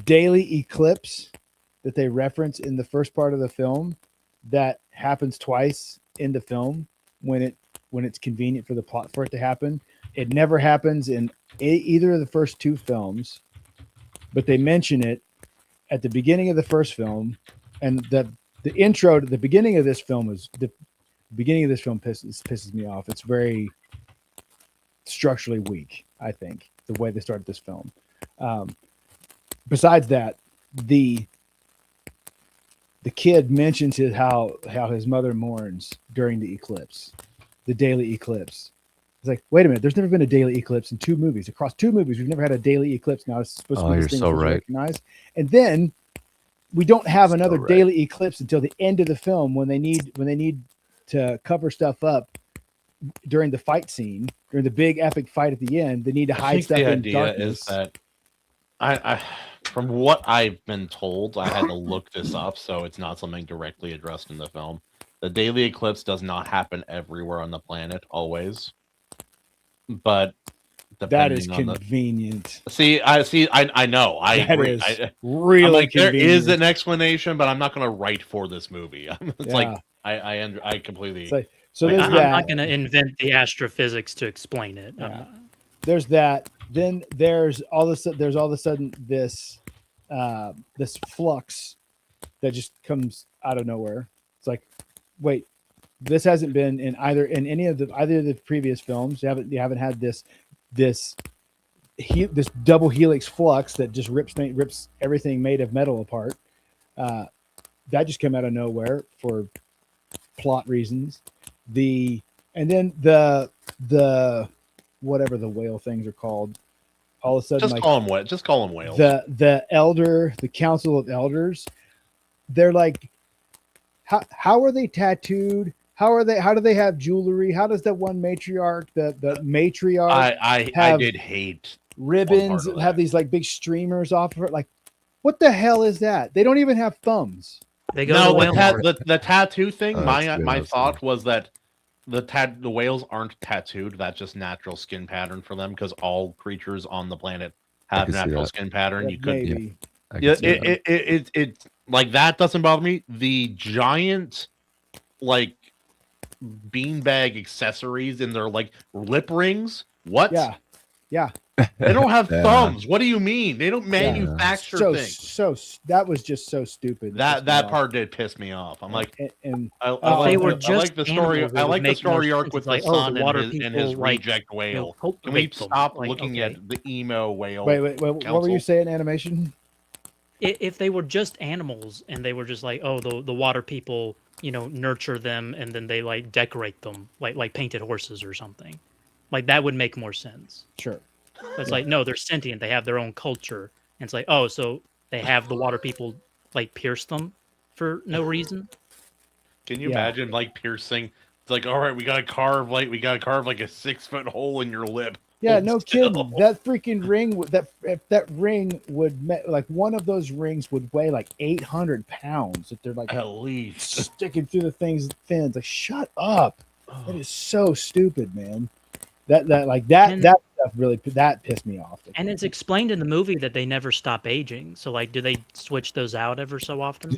Speaker 4: daily eclipse that they reference in the first part of the film that happens twice in the film when it's convenient for the plot for it to happen. It never happens in either of the first two films, but they mention it at the beginning of the first film. And the intro to the beginning of this film pisses me off. It's very structurally weak, I think, the way they started this film. Besides that, the kid mentions how his mother mourns during the eclipse, the daily eclipse. It's like, wait a minute, there's never been a daily eclipse in two movies. Across two movies, we've never had a daily eclipse. Now it's supposed to be this thing that's recognized. And then we don't have another daily eclipse until the end of the film when they need to cover stuff up during the fight scene, during the big epic fight at the end. They need to hide stuff in darkness. The idea is that
Speaker 1: I from what I've been told, I had to look this up, so it's not something directly addressed in the film. The daily eclipse does not happen everywhere on the planet always, but
Speaker 4: that is convenient.
Speaker 1: I know. I agree.
Speaker 4: Really
Speaker 1: convenient. There is an explanation, but I'm not going to write for this movie. I completely.
Speaker 4: So there's
Speaker 3: I'm not going to invent the astrophysics to explain it.
Speaker 4: Yeah. There's that. Then there's all of a sudden this this flux that just comes out of nowhere. It's like, wait, this hasn't been in either of the previous films. You haven't had this double helix flux that just rips everything made of metal apart. That just came out of nowhere for plot reasons. And then the whatever the whale things are called, all of a sudden
Speaker 1: just call them whales.
Speaker 4: The council of elders, they're like, how are they tattooed? How do they have jewelry? How does that one matriarch, the matriarch,
Speaker 1: I did hate
Speaker 4: ribbons, have these like big streamers off of it? Like, what the hell is that? They don't even have thumbs.
Speaker 3: They go
Speaker 1: the tattoo thing. My thought was that the whales aren't tattooed. That's just natural skin pattern for them because all creatures on the planet have natural skin pattern. You could, it like that doesn't bother me. The giant like beanbag accessories in their like lip rings. What?
Speaker 4: Yeah.
Speaker 1: They don't have thumbs. What do you mean? They don't manufacture things.
Speaker 4: So that was just so stupid.
Speaker 1: That part did piss me off. I'm like, I like the story arc with the son and his reject whale. Can we stop looking at the emo whale?
Speaker 4: Wait. What were you saying? Animation?
Speaker 3: If they were just animals and they were just like, the water people, nurture them and then they like decorate them like painted horses or something, like that would make more sense.
Speaker 4: Sure.
Speaker 3: But it's like, no, they're sentient. They have their own culture. And it's like, so they have the water people like pierce them for no reason.
Speaker 1: Can you imagine like piercing? It's like, all right, we gotta carve like a 6-foot hole in your lip.
Speaker 4: Yeah, no kidding. That freaking ring, that ring would like one of those rings would weigh like 800 pounds. That they're like
Speaker 1: at least
Speaker 4: sticking through the thing's fins. Like, shut up. That is so stupid, man. that stuff really pissed me off.
Speaker 3: And it's explained in the movie that they never stop aging. So like, do they switch those out ever so often?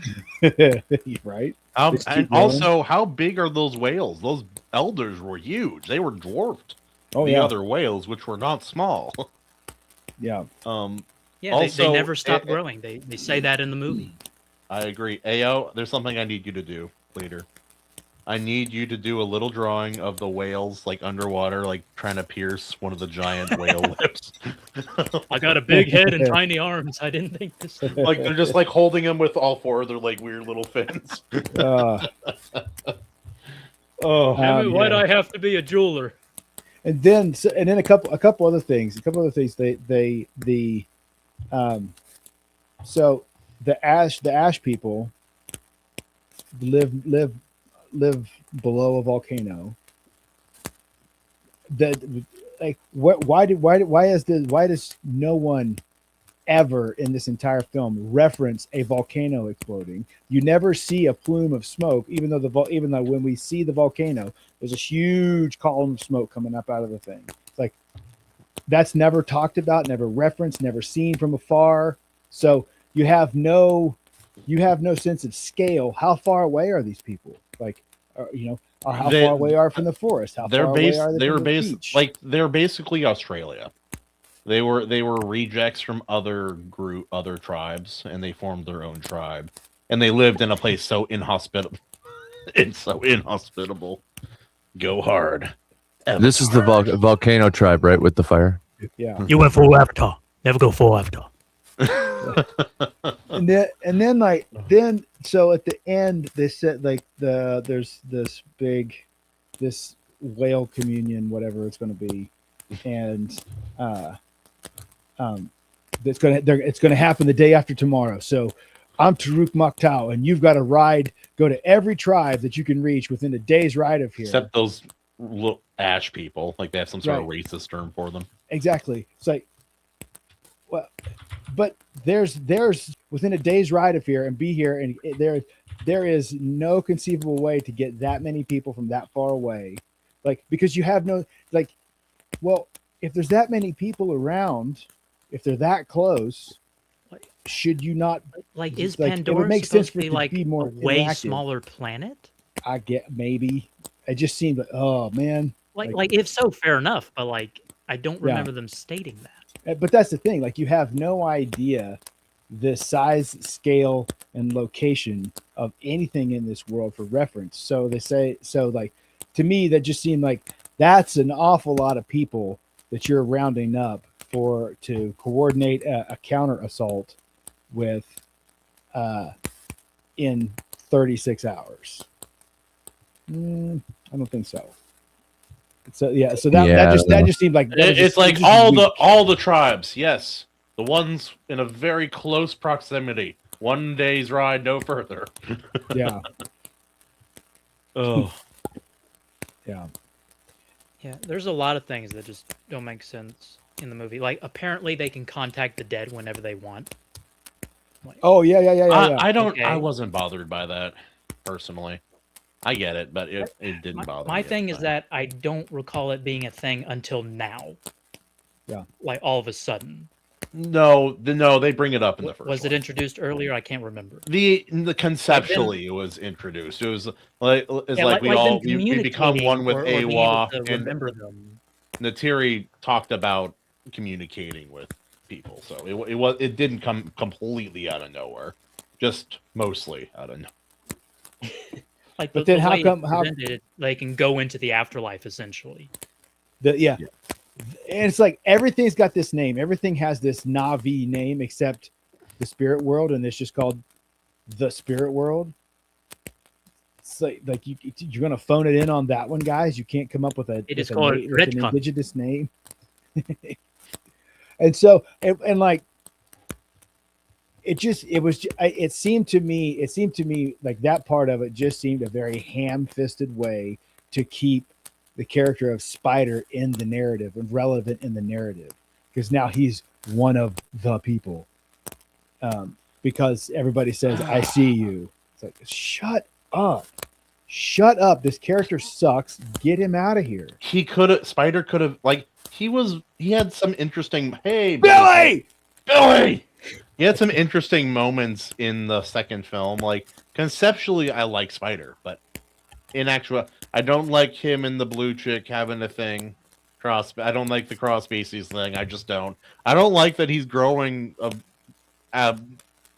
Speaker 4: Right.
Speaker 1: And also, how big are those whales? Those elders were huge. They were dwarfed other whales, which were not small.
Speaker 4: Yeah.
Speaker 3: Yeah, also, they never stop growing. They say that in the movie.
Speaker 1: I agree. Ao, there's something I need you to do later. I need you to do a little drawing of the whales, like underwater, like trying to pierce one of the giant whale lips.
Speaker 3: I got a big head and tiny arms. I didn't think this.
Speaker 1: Like they're just like holding them with all four of their like weird little fins.
Speaker 3: Why'd I have to be a jeweler?
Speaker 4: And then a couple other things. So the ash people live below a volcano. That like why does no one ever in this entire film reference a volcano exploding? You never see a plume of smoke, even though when we see the volcano, there's a huge column of smoke coming up out of the thing. It's like that's never talked about, never referenced, never seen from afar. So you have no sense of scale. How far away are these people? Like, or how far away are from the forest? How far away are they from the beach?
Speaker 1: Like they're basically Australia. They were rejects from other tribes, and they formed their own tribe, and they lived in a place so inhospitable. It's so inhospitable. Go hard.
Speaker 5: This is the volcano tribe, right? With the fire.
Speaker 4: Yeah.
Speaker 3: You went full Avatar. Never go full Avatar.
Speaker 4: and then so at the end they said like there's this whale communion, whatever it's going to be, and it's going to happen the day after tomorrow. So I'm Taruk Maktau, and you've got to go to every tribe that you can reach within a day's ride of here.
Speaker 1: Except those little ash people, like they have some sort of racist term for them.
Speaker 4: Exactly. It's like, well, but there's within a day's ride of here and be here, and there is no conceivable way to get that many people from that far away, like because you have no like, well, if there's that many people around, if they're that close, should you not
Speaker 3: like is Pandora supposed to be like a way smaller planet?
Speaker 4: I get maybe. It just seemed like, oh man,
Speaker 3: like if so, fair enough, but like I don't remember them stating that.
Speaker 4: But that's the thing, like you have no idea the size, scale, and location of anything in this world for reference. So they say, so like to me, that just seemed like that's an awful lot of people that you're rounding up to coordinate a counter assault with in 36 hours. I don't think so. So that just seemed like
Speaker 1: it's like all the tribes. Yes, the ones in a very close proximity. One day's ride, no further.
Speaker 4: Yeah.
Speaker 1: Oh.
Speaker 4: Yeah.
Speaker 3: Yeah. There's a lot of things that just don't make sense in the movie. Like apparently they can contact the dead whenever they want.
Speaker 4: Like, oh yeah.
Speaker 1: I don't. Okay. I wasn't bothered by that personally. I get it, but it didn't bother me.
Speaker 3: My thing is that I don't recall it being a thing until now.
Speaker 4: Yeah.
Speaker 3: Like all of a sudden.
Speaker 1: No, they bring it up in the first.
Speaker 3: Was it introduced earlier? I can't remember.
Speaker 1: The conceptually it was introduced. It was like we become one with Awa, and
Speaker 3: remember them.
Speaker 1: Natiri talked about communicating with people, so it didn't come completely out of nowhere, just mostly out of nowhere.
Speaker 4: But then how
Speaker 3: they can go into the afterlife essentially?
Speaker 4: And it's like everything's got this name. Everything has this Na'vi name except the spirit world, and it's just called the spirit world. It's like you're gonna phone it in on that one, guys. You can't come up with an indigenous name. And so and like it seemed to me like that part of it just seemed a very ham-fisted way to keep the character of Spider in the narrative and relevant in the narrative, because now he's one of the people, because everybody says I see you. It's like shut shut up. This character sucks. Get him out of here.
Speaker 1: Spider could have, like, he had some interesting, hey,
Speaker 4: Billy!
Speaker 1: He had some interesting moments in the second film. Like, conceptually, I like Spider, but in actual, I don't like him and the blue chick having a thing. I don't like the cross species thing. I just don't. I don't like that he's growing a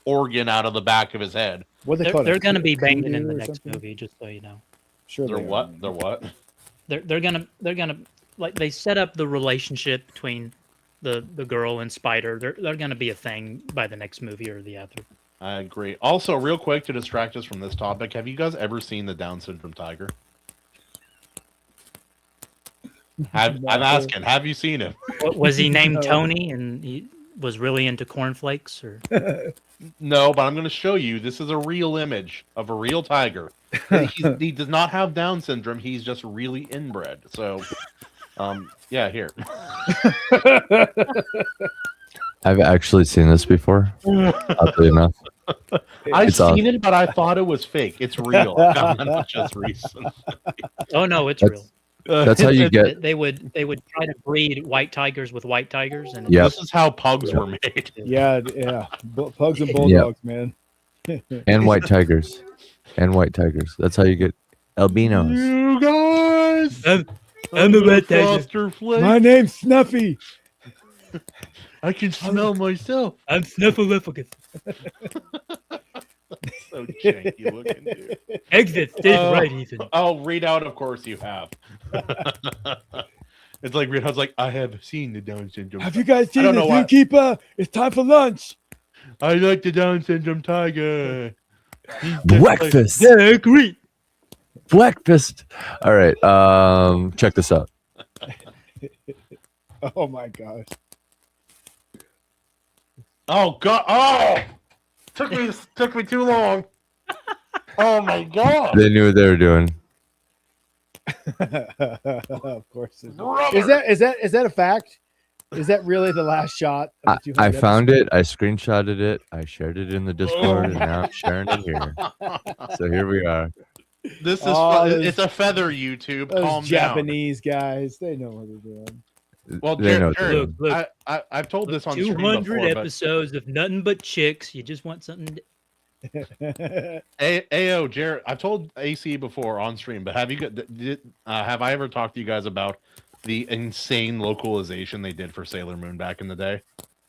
Speaker 1: organ out of the back of his head.
Speaker 3: They're going to be banging in the next movie, just so you know.
Speaker 4: Sure.
Speaker 1: They're what? They're what?
Speaker 3: They're gonna like, they set up the relationship between the girl and Spider. They're gonna be a thing by the next movie or the other.
Speaker 1: I agree. Also, real quick to distract us from this topic, have you guys ever seen the Down syndrome tiger? I'm asking, have you seen him?
Speaker 3: Was he named Tony and he was really into cornflakes, or?
Speaker 1: No, but I'm going to show you. This is a real image of a real tiger. He does not have Down syndrome. He's just really inbred. So, yeah, here.
Speaker 5: I've actually seen this before. Oddly enough.
Speaker 1: I've seen it, but I thought it was fake. It's real. Not just recent.
Speaker 3: Oh no, it's real.
Speaker 5: That's how you get.
Speaker 3: They would try to breed white tigers with white tigers, and
Speaker 1: this is how pugs were made.
Speaker 4: Yeah. Pugs and bulldogs, man.
Speaker 5: And white tigers. That's how you get albinos.
Speaker 1: You guys,
Speaker 3: I'm a red tiger.
Speaker 4: My name's Snuffy.
Speaker 1: I can smell myself.
Speaker 3: I'm Snuffleupagus.
Speaker 1: So janky looking, dude.
Speaker 3: Exit stage right, Ethan.
Speaker 1: Oh, read out. Of course you have. It's like read out's like, I have seen the Down syndrome.
Speaker 4: Have you guys seen the zookeeper? It's time for lunch.
Speaker 1: I like the Down syndrome tiger.
Speaker 5: Breakfast.
Speaker 3: Yeah, I agree.
Speaker 5: Breakfast. All right. Check this out.
Speaker 4: Oh my gosh.
Speaker 1: Oh god. Oh. Took me too long. Oh my god!
Speaker 5: They knew what they were doing.
Speaker 4: Of course. Is that a fact? Is that really the last shot?
Speaker 5: I found it. I screenshotted it. I shared it in the Discord, and now I'm sharing it here. So here we are.
Speaker 1: This is it's a feather, YouTube. Calm
Speaker 4: Japanese down. Guys, they know what they're doing.
Speaker 1: Well, Jarrod, look, I've told this on
Speaker 3: 200 episodes of nothing but chicks. You just want something.
Speaker 1: Ayo, Jarrod, I've told AC before on stream, but have I ever talked to you guys about the insane localization they did for Sailor Moon back in the day?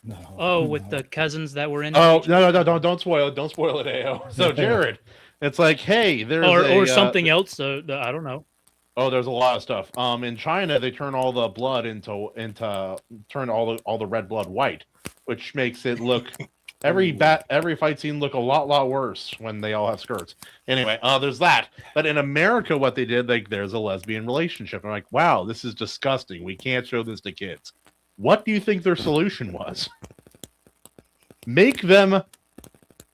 Speaker 3: No. Oh, with the cousins that were in.
Speaker 1: Oh no, don't spoil it. Don't spoil it, Ayo. So Jarrod, it's like, hey, there's
Speaker 3: or something else. I don't know.
Speaker 1: Oh, there's a lot of stuff. In China, they turn all the blood into turn all the red blood white, which makes it look every fight scene look a lot worse when they all have skirts. Anyway, there's that. But in America, what they did, like, there's a lesbian relationship. I'm like, wow, this is disgusting. We can't show this to kids. What do you think their solution was? Make them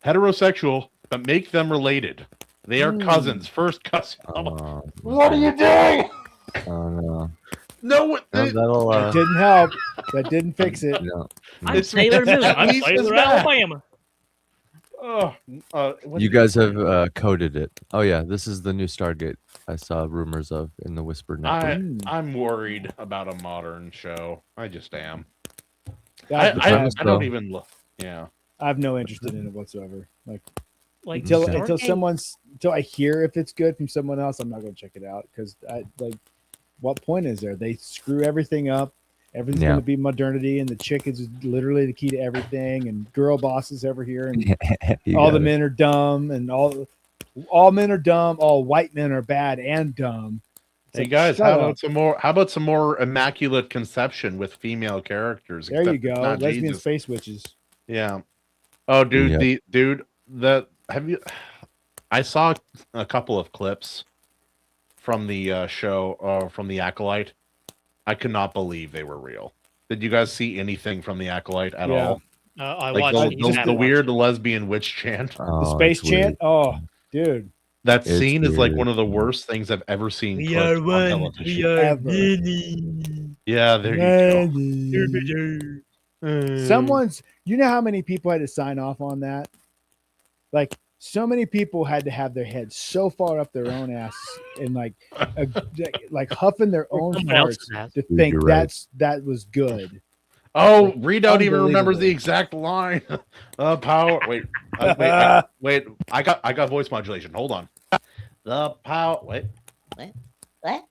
Speaker 1: heterosexual, but make them related. They are cousins, first cousin. What are you doing?
Speaker 5: Oh no!
Speaker 1: No,
Speaker 4: that didn't help. That didn't fix it.
Speaker 5: No.
Speaker 3: I'm Sailor Moon. I'm Sailor Alabama.
Speaker 5: You guys have coded it. Oh yeah, this is the new Stargate. I saw rumors of in the Whispered Network.
Speaker 1: I'm worried about a modern show. I just am.
Speaker 4: I
Speaker 1: don't even look. Yeah,
Speaker 4: I have no interest in it whatsoever. Until I hear if it's good from someone else, I'm not going to check it out because what point is there? They screw everything up. Everything's going to be modernity, and the chick is literally the key to everything. And girl bosses over here, and all the men are dumb, and all men are dumb. All white men are bad and dumb.
Speaker 1: Hey guys, how about some more immaculate conception with female characters?
Speaker 4: There you go, lesbian space witches.
Speaker 1: Yeah. Oh, dude, I saw a couple of clips from the show, from the Acolyte. I could not believe they were real. Did you guys see anything from the Acolyte at all?
Speaker 3: I watched
Speaker 1: the weird lesbian witch chant.
Speaker 4: The space chant? Oh, dude.
Speaker 1: That scene is like one of the worst things I've ever seen.
Speaker 3: We are one. We are many.
Speaker 1: Yeah, there you
Speaker 4: go. Someone's. You know how many people had to sign off on that? Like so many people had to have their heads so far up their own ass and like huffing their own farts to
Speaker 5: Dude,
Speaker 4: think
Speaker 5: right.
Speaker 4: that was good.
Speaker 1: Oh, Reed don't even remembers the exact line. Power. Wait, wait. I got voice modulation. Hold on. The power. Wait.
Speaker 2: What?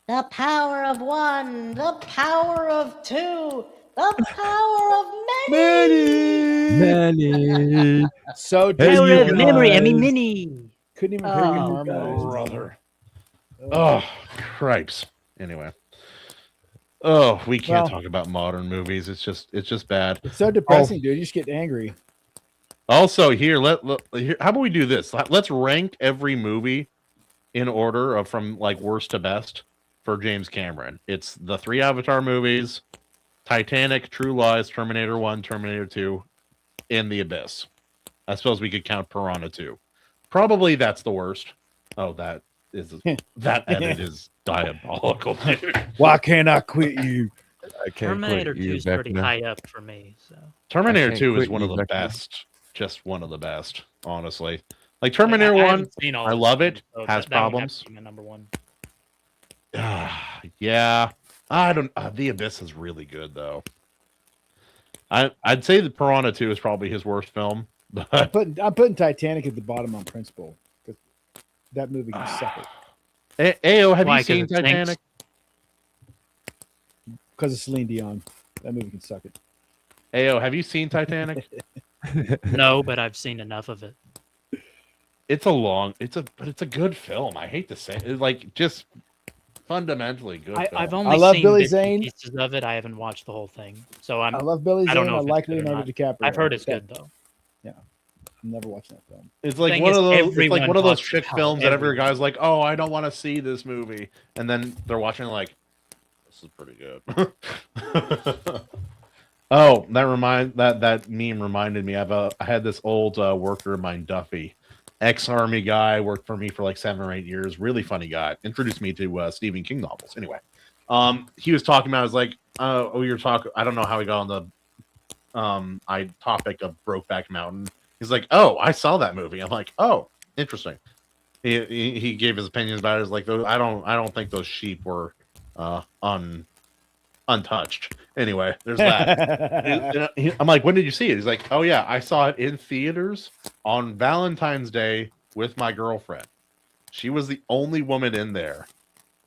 Speaker 2: The power of one, the power of two, the power of
Speaker 5: Many.
Speaker 4: So
Speaker 3: Power of memory. I mean,
Speaker 4: guys
Speaker 3: mini.
Speaker 4: couldn't even hear you harmonize,
Speaker 1: brother. Oh, cripes. Anyway. Oh, we can't talk about modern movies. It's just bad.
Speaker 4: It's so depressing, dude. You just get angry.
Speaker 1: Also, here, here, how about we do this? Let's rank every movie in order of from like worst to best for James Cameron. It's the 3 Avatar movies, Titanic, True Lies, Terminator 1, Terminator 2, and The Abyss. I suppose we could count Piranha 2. Probably that's the worst. Oh, that edit is diabolical, dude.
Speaker 4: Why can't I quit you?
Speaker 5: I can't
Speaker 3: Terminator
Speaker 5: quit
Speaker 3: 2
Speaker 5: you,
Speaker 3: is pretty
Speaker 5: Vecna.
Speaker 3: high up for me. So
Speaker 1: Terminator
Speaker 5: can't
Speaker 1: 2 is
Speaker 5: quit
Speaker 1: one
Speaker 5: you,
Speaker 1: of the
Speaker 5: Vecna.
Speaker 1: best. Just one of the best, honestly. Like Terminator
Speaker 3: I
Speaker 1: 1,
Speaker 3: haven't seen all
Speaker 1: I
Speaker 3: those
Speaker 1: love
Speaker 3: films,
Speaker 1: it.
Speaker 3: so
Speaker 1: Has
Speaker 3: that would have
Speaker 1: problems.
Speaker 3: to be my number one.
Speaker 1: Yeah. I don't. The Abyss is really good though. I'd say the Piranha 2 is probably his worst film.
Speaker 4: I'm
Speaker 1: But
Speaker 4: putting Titanic at the bottom on principle. That movie can suck it
Speaker 1: Ao, have
Speaker 3: Why,
Speaker 1: you
Speaker 3: 'cause
Speaker 1: seen
Speaker 3: it stinks?
Speaker 1: Titanic?
Speaker 4: because of Celine Dion. That movie can suck it.
Speaker 1: Ao, have you seen Titanic?
Speaker 3: No, but I've seen enough of it.
Speaker 1: It's a good film. I hate to say it. It's like just fundamentally good.
Speaker 3: I've
Speaker 1: film.
Speaker 3: only
Speaker 4: I love
Speaker 3: seen
Speaker 4: Billy
Speaker 3: bits and
Speaker 4: Zane.
Speaker 3: pieces of it. I haven't watched the whole thing, so
Speaker 4: I love Billy
Speaker 3: I
Speaker 4: Zane.
Speaker 3: don't know
Speaker 4: I
Speaker 3: if it's
Speaker 4: like
Speaker 3: good or
Speaker 4: Leonardo
Speaker 3: not.
Speaker 4: DiCaprio.
Speaker 3: I've heard it's good though.
Speaker 4: I'm never watching that film.
Speaker 1: It's like
Speaker 3: Thing
Speaker 1: one
Speaker 3: is,
Speaker 1: of those. It's like
Speaker 3: everyone
Speaker 1: one of those
Speaker 3: talks
Speaker 1: chick
Speaker 3: about
Speaker 1: films that every
Speaker 3: everyone.
Speaker 1: guy's like, "Oh, I don't want to see this movie," and then they're watching it like, "This is pretty good." Oh, that meme reminded me. I had this old worker of mine, Duffy, ex-army guy, worked for me for like 7 or 8 years. Really funny guy. Introduced me to Stephen King novels. Anyway, he was talking about. I was like, we were talking. I don't know how we got on the topic of Brokeback Mountain. He's like, "Oh, I saw that movie." I'm like, "Oh, interesting." He gave his opinions about it. It's like, I don't think those sheep were untouched. Anyway, there's that. I'm like, "When did you see it?" He's like, "Oh yeah, I saw it in theaters on Valentine's Day with my girlfriend. She was the only woman in there,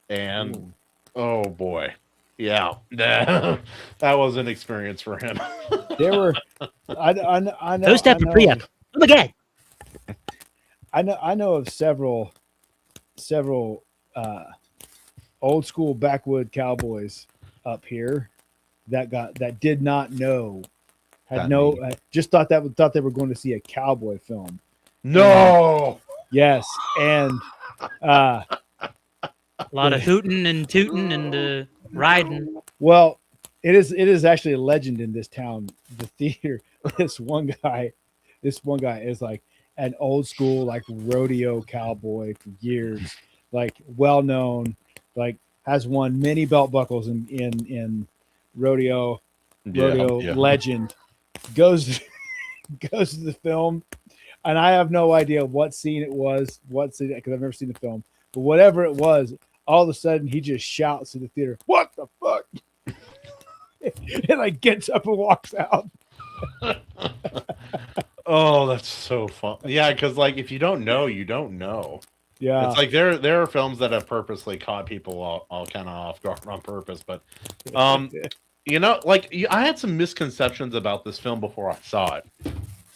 Speaker 1: and oh boy, yeah, that was an experience for him."
Speaker 4: There were, I know.
Speaker 3: Those type of pre-up. Oh my god!
Speaker 4: I know of several old school backwood cowboys up here that did not know, just thought they were going to see a cowboy film.
Speaker 1: No.
Speaker 4: Yes, and
Speaker 3: A lot of hooting and tooting and riding.
Speaker 4: well, it is actually a legend in this town. The theater. This one guy is like an old school like rodeo cowboy for years, like well known, like has won many belt buckles in rodeo legend. Goes to the film, and I have no idea what scene it was, because I've never seen the film. But whatever it was, all of a sudden he just shouts to the theater, "What the fuck!" and like gets up and walks out.
Speaker 1: Oh, that's so fun. Yeah, because like if you don't know, you don't know.
Speaker 4: Yeah,
Speaker 1: It's like there are films that have purposely caught people all kind of off guard on purpose, but you know, like I had some misconceptions about this film before I saw it.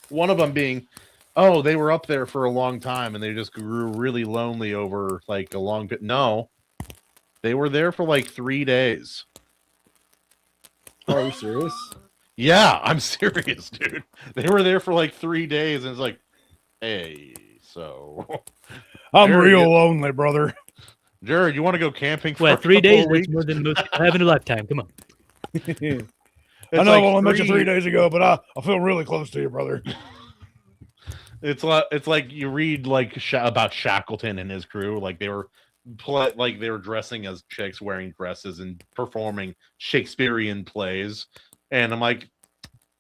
Speaker 1: One of them being, oh, they were up there for a long time and they just grew really lonely over like a long bit. No, they were there for like 3 days.
Speaker 4: Are you serious?
Speaker 1: Yeah, I'm serious, dude. They were there for like 3 days, and it's like, hey, so
Speaker 4: I'm
Speaker 1: Jarrod,
Speaker 4: real lonely, brother.
Speaker 1: Jarrod, you want to go camping for
Speaker 3: Well,
Speaker 1: a
Speaker 3: 3
Speaker 1: couple
Speaker 3: days
Speaker 1: of
Speaker 3: is
Speaker 1: weeks?
Speaker 3: more than most people have in a lifetime. Come on.
Speaker 4: I
Speaker 1: It's
Speaker 4: know
Speaker 1: like
Speaker 4: I only met you 3
Speaker 1: 3
Speaker 4: days ago, but I feel really close to you, brother.
Speaker 1: It's like you read like about Shackleton and his crew, like they were dressing as chicks, wearing dresses and performing Shakespearean plays, and I'm like,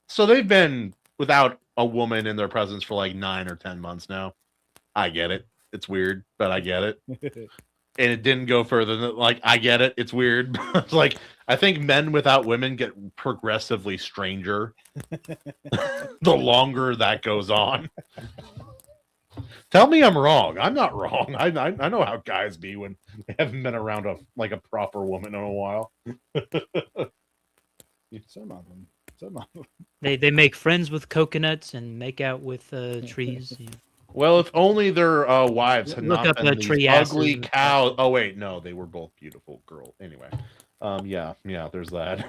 Speaker 1: so they've been without a woman in their presence for like 9 or 10 months now. I get it. It's weird, but I get it. And it didn't go further than like, I get it. It's weird. It's like, I think men without women get progressively stranger the longer that goes on. Tell me I'm wrong. I'm not wrong. I know how guys be when they haven't been around a proper woman in a while.
Speaker 4: Some of them. Some of them.
Speaker 3: They make friends with coconuts and make out with trees. Yeah.
Speaker 1: Well, if only their wives had
Speaker 3: Look
Speaker 1: not
Speaker 3: up
Speaker 1: been
Speaker 3: the
Speaker 1: these
Speaker 3: tree
Speaker 1: ugly
Speaker 3: asses.
Speaker 1: cows. Oh wait, no, they were both beautiful girls. Anyway, yeah, there's that.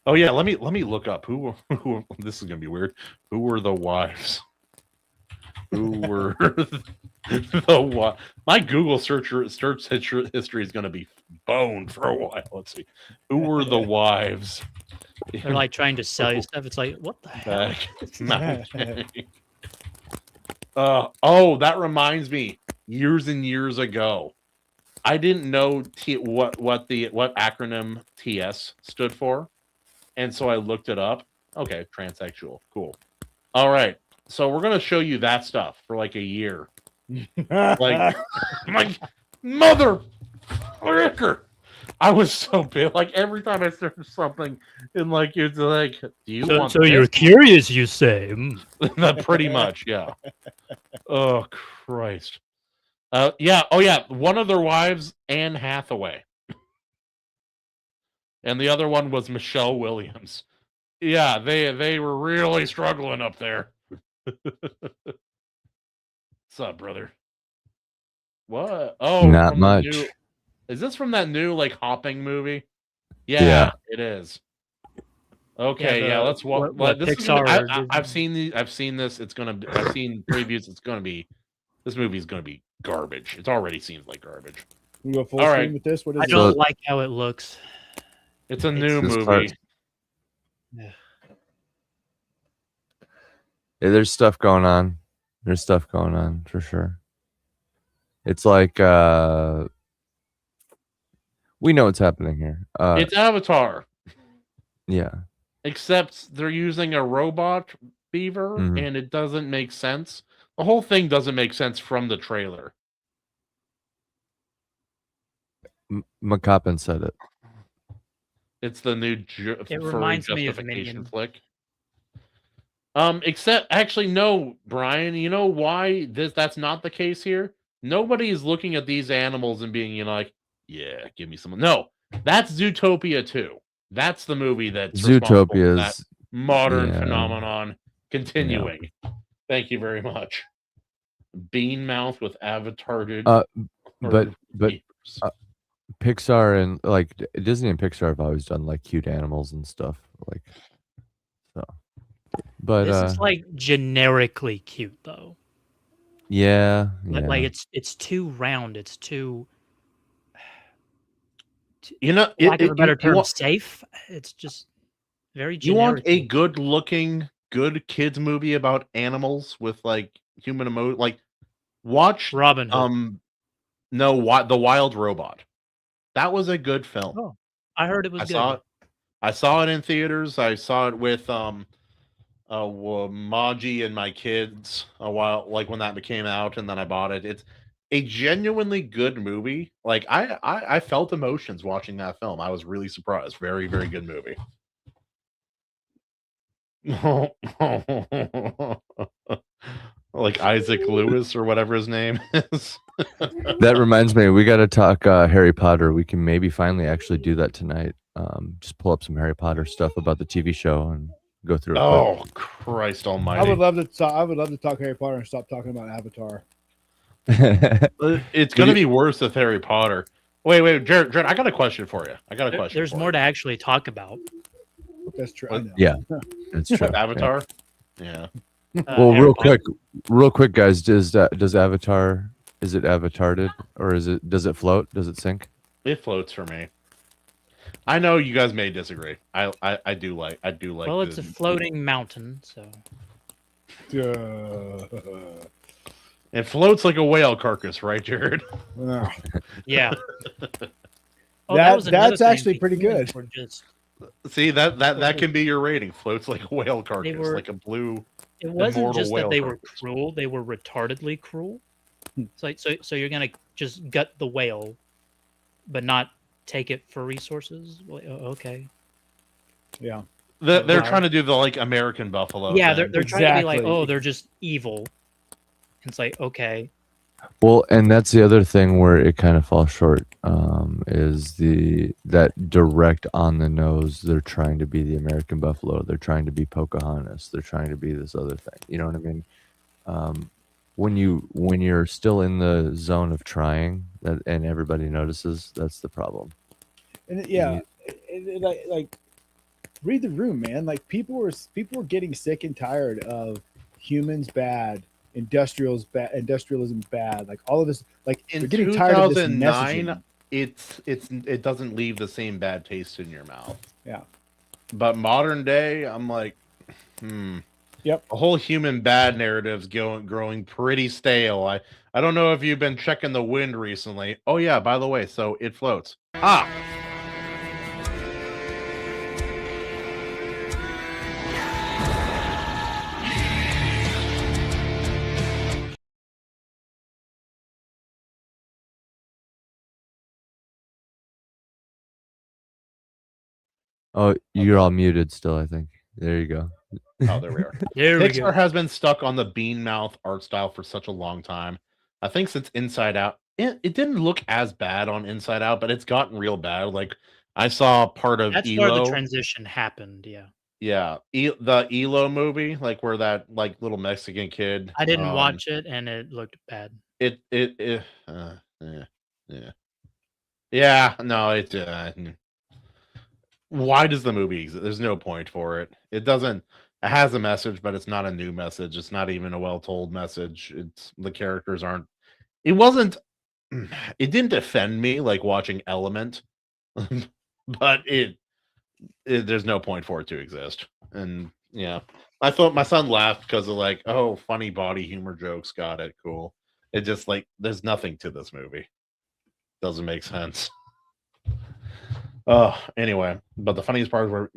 Speaker 1: Oh yeah, let me look up who this is gonna be weird. Who were the wives? Who were the what? My Google search history is gonna be boned for a while. Let's see. Who were the wives?
Speaker 3: They're like trying to sell you stuff. It's like, what the hell?
Speaker 1: Oh, that reminds me. Years and years ago, I didn't know what acronym TS stood for, and so I looked it up. Okay, transsexual, cool. All right, so we're gonna show you that stuff for like a year. Like, my mother fricker. I was so big. Like every time I search something, and like it's like, do you want?
Speaker 3: So you're curious, you say?
Speaker 1: Pretty much, yeah. Oh Christ. Yeah. Oh yeah. One of their wives, Anne Hathaway, and the other one was Michelle Williams. Yeah, they were really struggling up there. What's up, brother? What? Oh,
Speaker 5: not much.
Speaker 1: Is this from that new like hopping movie? Yeah. It is. Okay, yeah. Let's walk.
Speaker 3: What
Speaker 1: this
Speaker 3: Pixar?
Speaker 1: I've seen these. I've seen this. I've seen previews. It's gonna be. This movie's gonna be garbage. It already seems like garbage.
Speaker 4: We go full
Speaker 1: All
Speaker 4: screen
Speaker 1: right.
Speaker 4: with this. What is
Speaker 3: I don't like how it looks.
Speaker 1: It's a new movie.
Speaker 3: Yeah.
Speaker 5: Yeah, there's stuff going on. There's stuff going on for sure. It's like we know what's happening here.
Speaker 1: It's Avatar.
Speaker 5: Yeah.
Speaker 1: Except they're using a robot beaver, and it doesn't make sense. The whole thing doesn't make sense from the trailer.
Speaker 5: McCoppin said it.
Speaker 1: It's the new
Speaker 3: it reminds me of
Speaker 1: justification flick. Except actually, no, Brian. You know why that's not the case here? Nobody is looking at these animals and being, like, yeah, give me some. No, that's Zootopia 2. That's the movie that's
Speaker 5: Zootopia
Speaker 1: that modern phenomenon continuing. Yeah. Thank you very much. Bean mouth with avatarded.
Speaker 5: But Pixar and like Disney and Pixar have always done like cute animals and stuff, like so. But
Speaker 3: this is like generically cute though.
Speaker 5: Yeah.
Speaker 3: Like it's too round. It's too.
Speaker 1: Lack
Speaker 3: of a better term, safe. It's just very generic.
Speaker 1: You want a good-looking, good kids movie about animals with like human emotion? Like, watch
Speaker 3: Robin Hood.
Speaker 1: The Wild Robot. That was a good film.
Speaker 3: Oh, I heard it was good.
Speaker 1: I saw it in theaters. I saw it with Maji and my kids a while, like when that came out, and then I bought it. It's a genuinely good movie. Like I felt emotions watching that film. I was really surprised. Very, very good movie. Like Isaac Lewis or whatever his name is.
Speaker 5: That reminds me, we got to talk Harry Potter. We can maybe finally actually do that tonight. Just pull up some Harry Potter stuff about the TV show and go through it.
Speaker 1: Oh, Christ almighty.
Speaker 4: I would love to talk Harry Potter and stop talking about Avatar.
Speaker 1: It's going to be worse with Harry Potter. Wait, Jarrod, I got a question for you.
Speaker 3: There's more to actually talk about.
Speaker 4: That's true.
Speaker 5: Yeah, that's true.
Speaker 1: Avatar? Yeah.
Speaker 5: Well, real quick, guys. Does Avatar? Is it avatarded or does it float? Does it sink?
Speaker 1: It floats for me. I know you guys may disagree. I do like.
Speaker 3: Well, it's a floating mountain, so.
Speaker 1: It floats like a whale carcass, right, Jarrod?
Speaker 3: Yeah.
Speaker 4: That's actually pretty good.
Speaker 1: See that can be your rating. Floats like a whale carcass, like a blue.
Speaker 3: It wasn't just that they were
Speaker 1: carcass.
Speaker 3: cruel; they were retardedly cruel. It's like so you're gonna just gut the whale, but not take it for resources. Well, okay.
Speaker 4: Yeah.
Speaker 1: They're trying to do the like American buffalo.
Speaker 3: Yeah,
Speaker 1: thing.
Speaker 3: they're trying to be like, oh, they're just evil. It's like, okay.
Speaker 5: Well, and that's the other thing where it kind of falls short, is that direct on the nose. They're trying to be the American buffalo. They're trying to be Pocahontas. They're trying to be this other thing. You know what I mean? When you're still in the zone of trying that, and everybody notices, that's the problem.
Speaker 4: And like read the room, man. Like people were getting sick and tired of humans bad, industrialism bad, like all of this. Like
Speaker 1: in
Speaker 4: getting tired of this
Speaker 1: 2009,
Speaker 4: messaging.
Speaker 1: it doesn't leave the same bad taste in your mouth.
Speaker 4: Yeah.
Speaker 1: But modern day, I'm like,
Speaker 4: Yep.
Speaker 1: The whole human bad narrative's growing pretty stale. I don't know if you've been checking the wind recently. Oh yeah, by the way, so it floats. Ah.
Speaker 5: Oh, you're all muted still, I think. There you go.
Speaker 1: Oh, there we are. Pixar has been stuck on the bean mouth art style for such a long time. I think since Inside Out, it didn't look as bad on Inside Out, but it's gotten real bad. Like I saw part of
Speaker 3: that's
Speaker 1: ELO.
Speaker 3: Where the transition happened. Yeah.
Speaker 1: Yeah, the ELO movie, like where that like little Mexican kid.
Speaker 3: I didn't watch it, and it looked bad.
Speaker 1: Yeah. No, it. Why does the movie exist? There's no point for it. It doesn't. It has a message, but it's not a new message. It's not even a well-told message. It's the characters aren't. It wasn't. It didn't offend me like watching Element, but there's no point for it to exist. And yeah, I thought my son laughed because of like, oh, funny body humor jokes. Got it. Cool. It just like there's nothing to this movie. Doesn't make sense. Anyway, but the funniest part were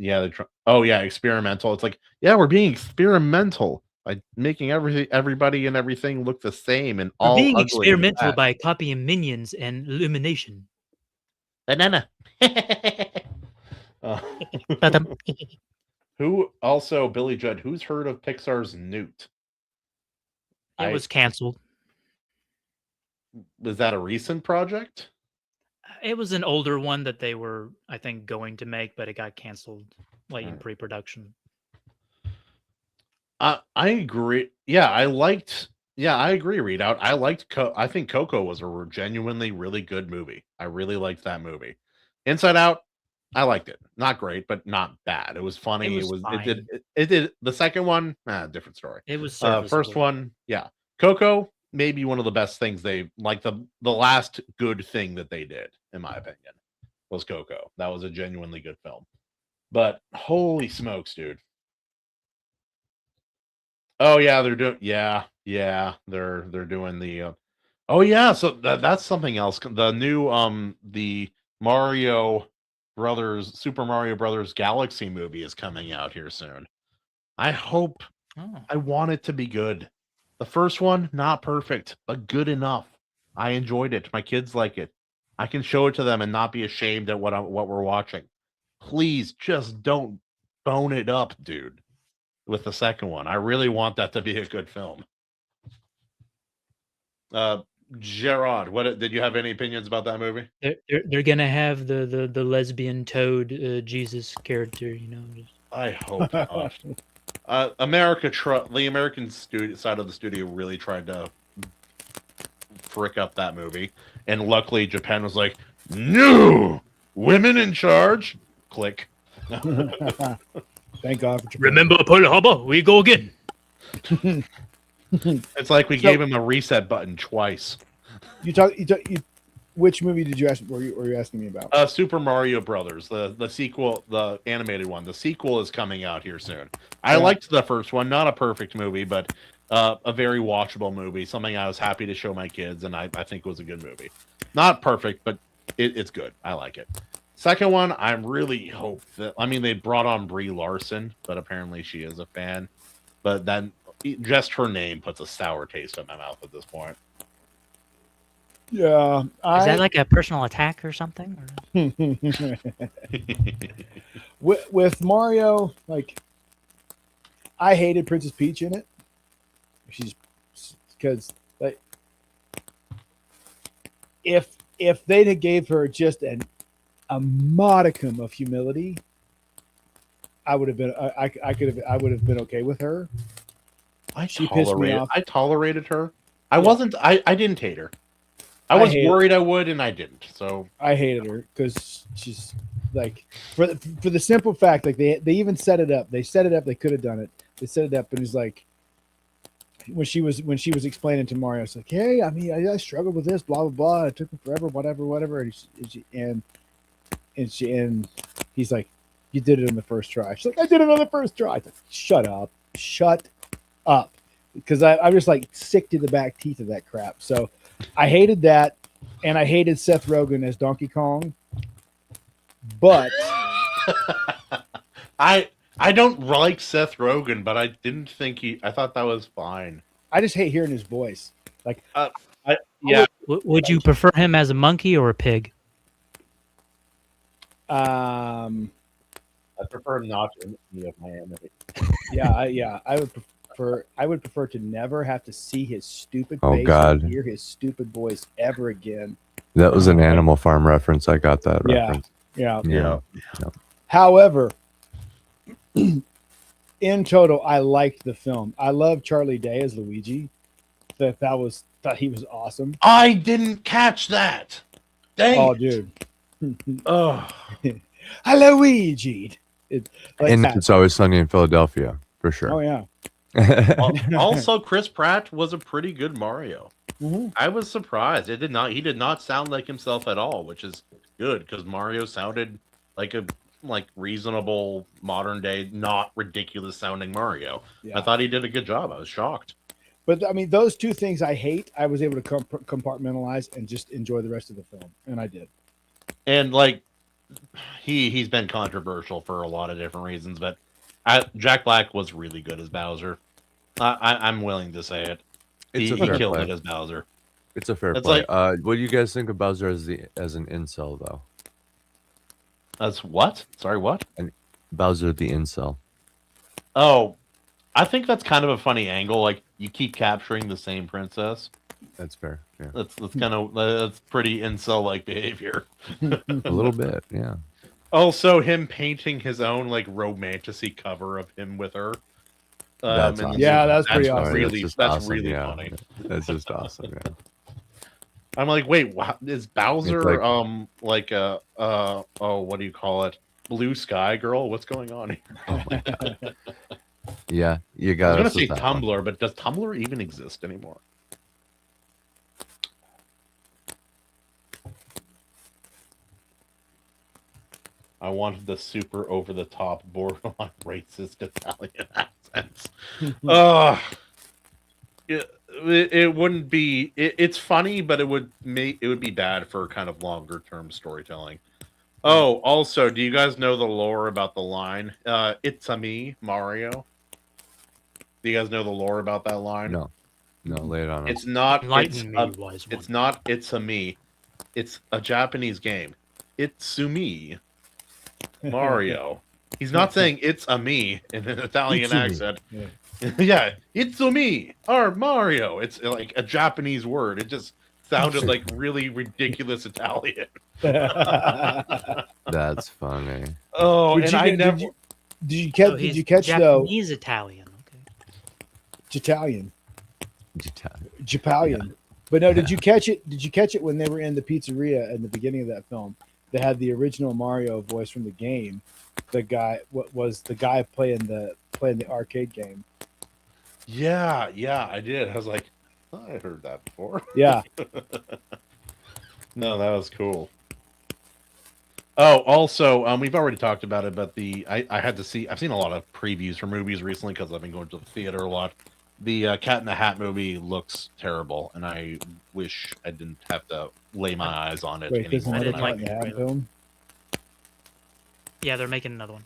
Speaker 1: experimental. It's like, yeah, we're being experimental by making everybody and everything look the same and all
Speaker 3: being
Speaker 1: ugly
Speaker 3: experimental by copying Minions and Illumination.
Speaker 1: Banana. Who also Billy Judd? Who's heard of Pixar's Newt?
Speaker 3: It was canceled.
Speaker 1: Was that a recent project?
Speaker 3: It was an older one that they were, I think, going to make, but it got canceled, like in pre-production.
Speaker 1: I agree. Yeah, I agree. Readout. I liked. I think Coco was a genuinely really good movie. I really liked that movie. Inside Out, I liked it. Not great, but not bad. It was funny. It did. The second one, different story.
Speaker 3: It was
Speaker 1: first one, yeah. Coco, maybe one of the best things they like. The last good thing that they did, in my opinion, was Coco. That was a genuinely good film. But holy smokes, dude. Oh yeah, they're doing they're doing the oh yeah, so that's something else. The new the Super Mario Brothers Galaxy movie is coming out here soon. I hope I want it to be good. The first one, not perfect, but good enough. I enjoyed it. My kids like it. I can show it to them and not be ashamed at what we're watching. Please just don't bone it up, dude. With the second one, I really want that to be a good film. Jarrod, what did you have any opinions about that movie?
Speaker 3: They're gonna have the lesbian Toad Jesus character, you know.
Speaker 1: I hope not. The American side of the studio really tried to frick up that movie, and luckily Japan was like, "No, women in charge." Click.
Speaker 4: Thank God for Japan.
Speaker 3: Remember Pearl Harbor? We go again.
Speaker 1: It's like we gave him a reset button twice.
Speaker 4: Which movie did you ask? Were you asking me about?
Speaker 1: Super Mario Brothers, the sequel, the animated one. The sequel is coming out here soon. I liked the first one, not a perfect movie, but a very watchable movie. Something I was happy to show my kids, and I think it was a good movie. Not perfect, but it's good. I like it. Second one, I really hope that. I mean, they brought on Brie Larson, but apparently she is a fan. But then just her name puts a sour taste in my mouth at this point.
Speaker 4: Yeah,
Speaker 3: Is that like a personal attack or something?
Speaker 4: with Mario, like I hated Princess Peach in it. She's because like if they'd have gave her just a modicum of humility, I would have been I would have been okay with her. She pissed me off.
Speaker 1: I tolerated her. I didn't hate her. I was worried I would, and I didn't. So
Speaker 4: I hated her because she's like for the simple fact, like they even set it up. They set it up. They could have done it. They set it up, and it's like when she was explaining to Mario, it's like, hey, I mean, I struggled with this, blah blah blah. It took me forever, whatever. And he's like, you did it on the first try. She's like, I did it on the first try. Like, shut up, because I'm just like sick to the back teeth of that crap. So I hated that, and I hated Seth Rogen as Donkey Kong. But
Speaker 1: I don't like Seth Rogen, but I didn't think I thought that was fine.
Speaker 4: I just hate hearing his voice. Like,
Speaker 1: yeah.
Speaker 3: Would you prefer him as a monkey or a pig?
Speaker 1: I prefer not to be of Miami.
Speaker 4: Yeah. I would prefer to never have to see his stupid face
Speaker 5: God.
Speaker 4: or hear his stupid voice ever again.
Speaker 5: That was an Animal Farm reference. I got that reference.
Speaker 4: Yeah. However, in total, I liked the film. I love Charlie Day as Luigi. Thought he was awesome.
Speaker 1: I didn't catch that. Dang.
Speaker 4: Oh, dude.
Speaker 1: Oh,
Speaker 4: Luigi.
Speaker 5: And It's Always Sunny in Philadelphia, for sure.
Speaker 4: Oh yeah.
Speaker 1: Also, Chris Pratt was a pretty good Mario.
Speaker 4: Mm-hmm.
Speaker 1: I was surprised. He did not sound like himself at all, which is good because Mario sounded like a reasonable modern day, not ridiculous sounding Mario.
Speaker 4: Yeah.
Speaker 1: I thought he did a good job. I was shocked.
Speaker 4: But I mean, those two things I hate, I was able to compartmentalize and just enjoy the rest of the film, and I did.
Speaker 1: And he's been controversial for a lot of different reasons, but Jack Black was really good as Bowser. I'm willing to say it. He killed it as Bowser.
Speaker 5: It's a fair play. What do you guys think of Bowser as an incel, though?
Speaker 1: As what? Sorry, what?
Speaker 5: And Bowser the incel.
Speaker 1: Oh, I think that's kind of a funny angle. Like, you keep capturing the same princess.
Speaker 5: That's fair. Yeah.
Speaker 1: That's pretty incel-like behavior.
Speaker 5: A little bit, yeah.
Speaker 1: Also, him painting his own romantic cover of him with her.
Speaker 5: That's awesome.
Speaker 4: Yeah, that's pretty awesome.
Speaker 1: That's really funny.
Speaker 5: That's just awesome. Yeah.
Speaker 1: I'm like, wait, is Bowser what do you call it? Blue Sky Girl? What's going on here?
Speaker 5: Yeah, you got.
Speaker 1: I was gonna say Tumblr, but does Tumblr even exist anymore? I wanted the super over-the-top, borderline racist Italian accents. It wouldn't be. It's funny, but it would be bad for kind of longer-term storytelling. Oh, also, do you guys know the lore about the line? It's a me, Mario. Do you guys know the lore about that line?
Speaker 5: No, lay it on us.
Speaker 1: It's not.
Speaker 3: It's
Speaker 1: not. It's a me. It's a Japanese game. It's me. Mario. He's not saying it's a me in an Italian accent. Yeah, it's a me or Mario. It's like a Japanese word. It just sounded like really ridiculous Italian.
Speaker 5: That's funny.
Speaker 1: Oh,
Speaker 4: did you catch
Speaker 3: Japanese Italian?
Speaker 4: Okay. Japalian. But no, did you catch it? Did you catch it when they were in the pizzeria in the beginning of that film? They had the original Mario voice from the game. The guy was the guy playing the arcade game.
Speaker 1: Yeah, I did. I was like, I heard that before.
Speaker 4: Yeah.
Speaker 1: No, that was cool. Oh, also, we've already talked about it, but I've seen a lot of previews for movies recently because I've been going to the theater a lot. The Cat in the Hat movie looks terrible, and I wish I didn't have to lay my eyes on it
Speaker 4: Wait, there's
Speaker 1: anymore.
Speaker 4: another Cat in the Hat film?
Speaker 3: Yeah, they're making another one.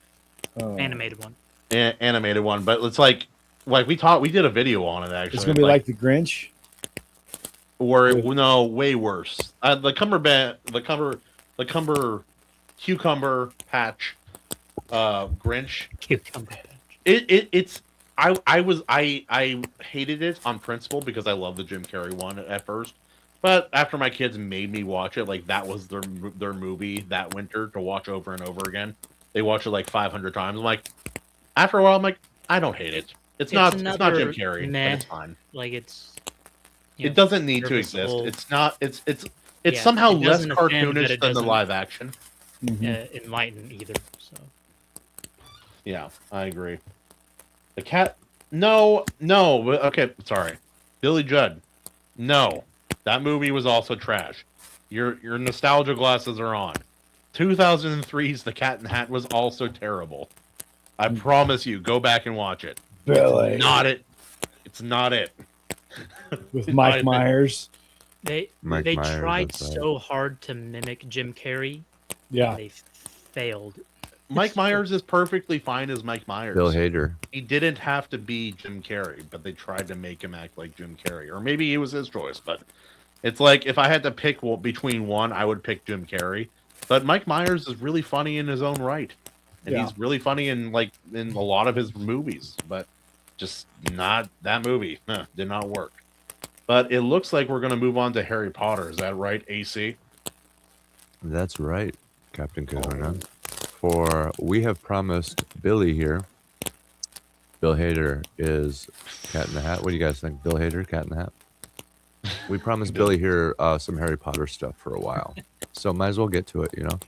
Speaker 3: Animated one.
Speaker 1: Animated one, but it's like we did a video on it actually.
Speaker 4: It's gonna be like the Grinch.
Speaker 1: Or no, way worse. The cucumber patch, Grinch.
Speaker 3: Cucumber patch.
Speaker 1: I hated it on principle because I love the Jim Carrey one at first, but after my kids made me watch it, like that was their movie that winter to watch over and over again. They watched it like 500 times. I'm like, after a while, I'm like, I don't hate it. It's not Jim Carrey, but it's fine.
Speaker 3: Like
Speaker 1: it doesn't need to exist. It's not. It's somehow less cartoonish than the live action.
Speaker 3: Enlighten either. So.
Speaker 1: Yeah, I agree. The cat. No. Okay, sorry. Billy Judd. No, that movie was also trash. Your nostalgia glasses are on. 2003's The Cat in the Hat was also terrible. I promise you, go back and watch it.
Speaker 4: Billy.
Speaker 1: It's not it. It's not it.
Speaker 4: With Mike Myers.
Speaker 3: They tried so hard to mimic Jim Carrey.
Speaker 4: Yeah.
Speaker 3: They failed.
Speaker 1: Mike Myers is perfectly fine as Mike Myers.
Speaker 5: Bill Hader.
Speaker 1: He didn't have to be Jim Carrey, but they tried to make him act like Jim Carrey. Or maybe it was his choice, but it's like if I had to pick between one, I would pick Jim Carrey. But Mike Myers is really funny in his own right. And he's really funny in a lot of his movies, but just not that movie. Did not work. But it looks like we're going to move on to Harry Potter. Is that right, AC?
Speaker 5: That's right, Captain Kahuna. For we have promised Billy here. Bill Hader is Cat in the Hat. What do you guys think? Bill Hader, Cat in the Hat? We promised Billy here some Harry Potter stuff for a while. So might as well get to it, you know?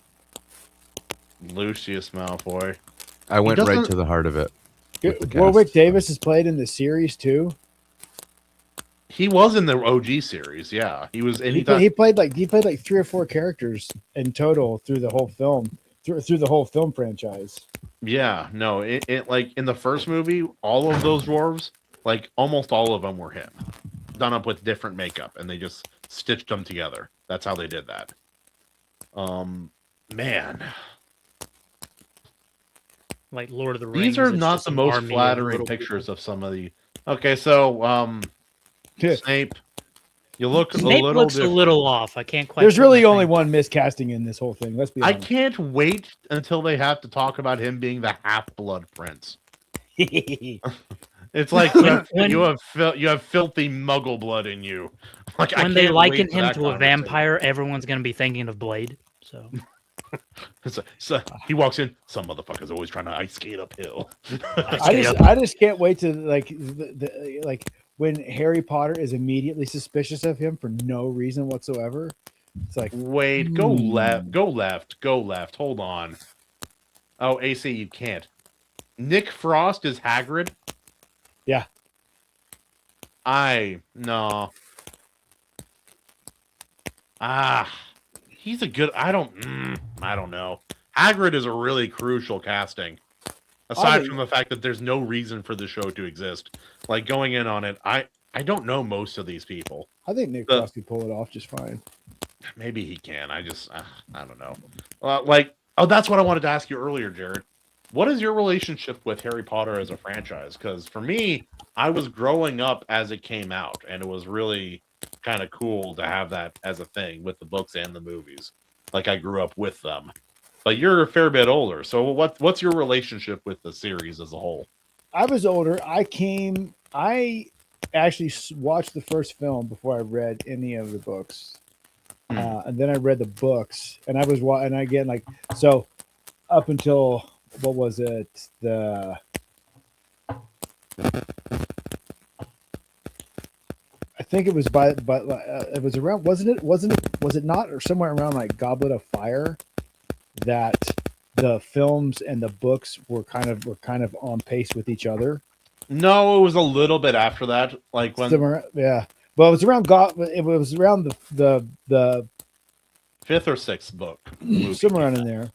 Speaker 1: Lucius Malfoy.
Speaker 5: I went right to the heart of it.
Speaker 4: Warwick Davis has played in the series too.
Speaker 1: He was in the OG series, yeah. He was. And
Speaker 4: he played like 3 or 4 characters in total through the whole film, through the whole film franchise.
Speaker 1: Yeah, no, it like in the first movie, all of those dwarves, like almost all of them were him, done up with different makeup, and they just stitched them together. That's how they did that. Man.
Speaker 3: Like Lord of the Rings.
Speaker 1: These are not the most flattering pictures of some of the. Okay, so Snape, you look
Speaker 3: Snape
Speaker 1: a little.
Speaker 3: Looks a little off. I can't quite.
Speaker 4: There's really only one miscasting in this whole thing. Let's be honest.
Speaker 1: I can't wait until they have to talk about him being the Half-Blood Prince. It's like you have filthy Muggle blood in you. Like
Speaker 3: when they liken him to a vampire, everyone's gonna be thinking of Blade. So.
Speaker 1: So he walks in. Some motherfucker's always trying to ice skate uphill.
Speaker 4: I just can't wait to like when Harry Potter is immediately suspicious of him for no reason whatsoever. It's like,
Speaker 1: wait, go left. Hold on. Oh, AC, you can't. Nick Frost is Hagrid.
Speaker 4: Yeah.
Speaker 1: No. He's a good. I don't know. Hagrid is a really crucial casting. Aside from the fact that there's no reason for the show to exist, like going in on it, I don't know most of these people.
Speaker 4: I think Nick Frost could pull it off just fine.
Speaker 1: Maybe he can. I don't know. That's what I wanted to ask you earlier, Jarrod. What is your relationship with Harry Potter as a franchise? Because for me, I was growing up as it came out, and it was really kind of cool to have that as a thing with the books and the movies. Like I grew up with them. But you're a fair bit older. So what's your relationship with the series as a whole?
Speaker 4: I was older. I actually watched the first film before I read any of the books. And then I read the books, and I was so up until what was it? I think it was it was around, was it not, or somewhere around like Goblet of Fire, that the films and the books were kind of on pace with each other.
Speaker 1: No, it was a little bit after that, like when
Speaker 4: yeah. Well, it was around it was around the
Speaker 1: 5th or 6th book,
Speaker 4: somewhere around in there.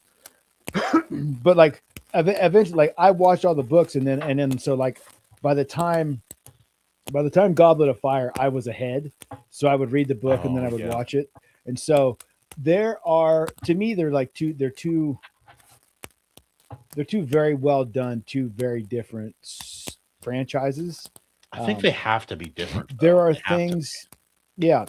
Speaker 4: But like eventually, like I watched all the books, and then so like by the time Goblet of Fire, I was ahead, so I would read the book and then I would watch it. And so there are, to me, they're two they're two very well done, two very different franchises.
Speaker 1: I think they have to be different.
Speaker 4: There are things, yeah,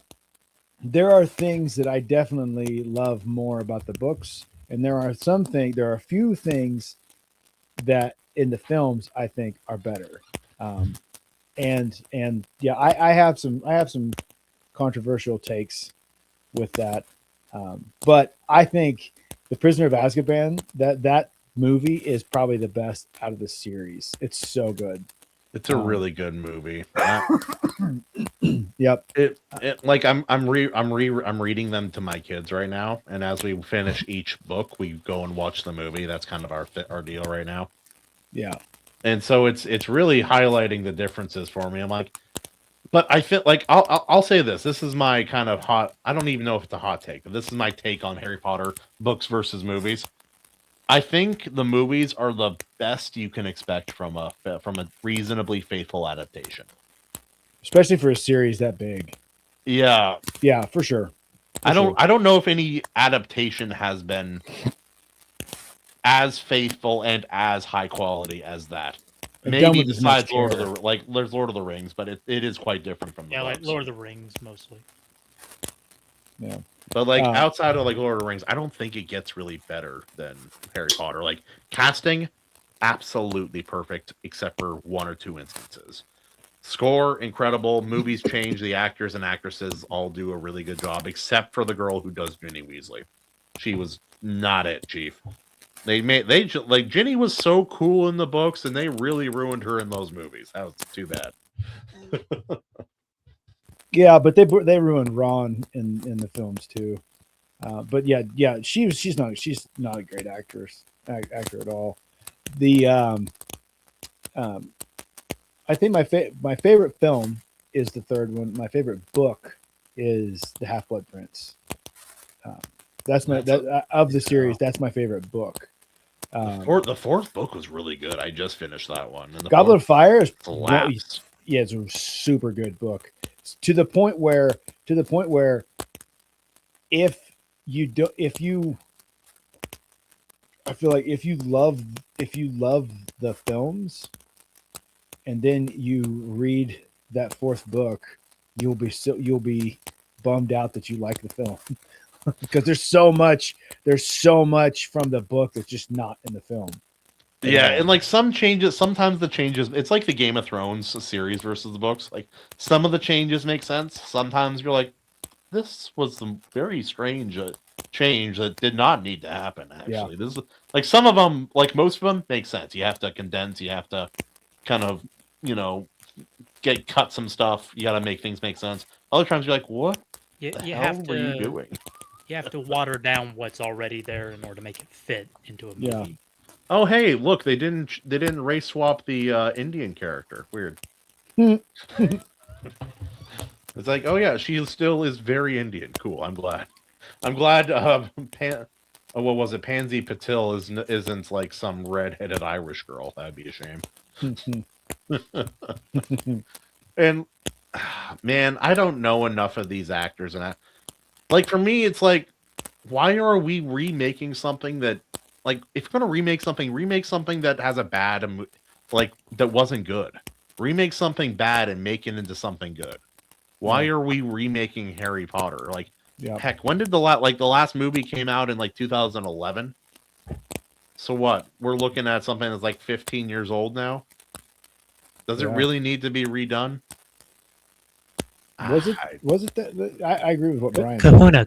Speaker 4: there are things that I definitely love more about the books, and there are a few things that in the films I think are better. And yeah, I have some controversial takes with that, but I think The Prisoner of Azkaban, that movie is probably the best out of the series. It's so good.
Speaker 1: It's a really good movie.
Speaker 4: Yep.
Speaker 1: Like I'm reading them to my kids right now, and as we finish each book, we go and watch the movie. That's kind of our deal right now.
Speaker 4: Yeah.
Speaker 1: And so it's really highlighting the differences for me. I'm like, but I feel like I'll say this. This is my kind of hot. I don't even know if it's a hot take, but this is my take on Harry Potter books versus movies. I think the movies are the best you can expect from a reasonably faithful adaptation,
Speaker 4: especially for a series that big.
Speaker 1: Yeah,
Speaker 4: for sure.
Speaker 1: I don't know if any adaptation has been as faithful and as high quality as that. Maybe besides Lord of the Rings, but it is quite different from the books.
Speaker 3: Like Lord of the Rings mostly.
Speaker 4: Yeah.
Speaker 1: But like outside of like Lord of the Rings, I don't think it gets really better than Harry Potter. Like casting, absolutely perfect, except for one or two instances. Score, incredible. Movies change. The actors and actresses all do a really good job, except for the girl who does Ginny Weasley. She was not it, Chief. Ginny was so cool in the books, and they really ruined her in those movies. That was too bad.
Speaker 4: Yeah, but they ruined Ron in the films too. But yeah, she's not a great actor at all. The I think my favorite film is the third one. My favorite book is The Half-Blood Prince. That's of the series. That's my favorite book.
Speaker 1: The fourth book was really good. I just finished that one. And
Speaker 4: Goblet of Fire is
Speaker 1: collapsed.
Speaker 4: Yeah, it's a super good book. To the point where I feel like if you love the films and then you read that fourth book, you'll be bummed out that you like the film because there's so much from the book that's just not in the film.
Speaker 1: Yeah, and like sometimes the changes, it's like the Game of Thrones series versus the books. Like some of the changes make sense. Sometimes you're like, this was some very strange change that did not need to happen. Actually, This is like some of them, like most of them, make sense. You have to condense. You have to kind of, cut some stuff. You got to make things make sense. Other times you're like, what?
Speaker 3: You
Speaker 1: hell
Speaker 3: have
Speaker 1: were you doing?
Speaker 3: You have to water down what's already there in order to make it fit into a movie.
Speaker 4: Yeah.
Speaker 1: Oh, hey, look, they didn't race swap the Indian character. Weird.
Speaker 4: Hmm.
Speaker 1: It's like, oh yeah, she still is very Indian. Cool. I'm glad. What was it? Pansy Patil isn't like some redheaded Irish girl. That'd be a shame. And man, I don't know enough of these actors, and like for me, it's like, why are we remaking something that? Like, if you're gonna remake something that has a bad, that wasn't good. Remake something bad and make it into something good. Why are we remaking Harry Potter? Like, heck, when did the last movie came out in like 2011? So what? We're looking at something that's like 15 years old now. Does it really need to be redone?
Speaker 4: Was it that? I agree with what Brian.
Speaker 3: Kahuna,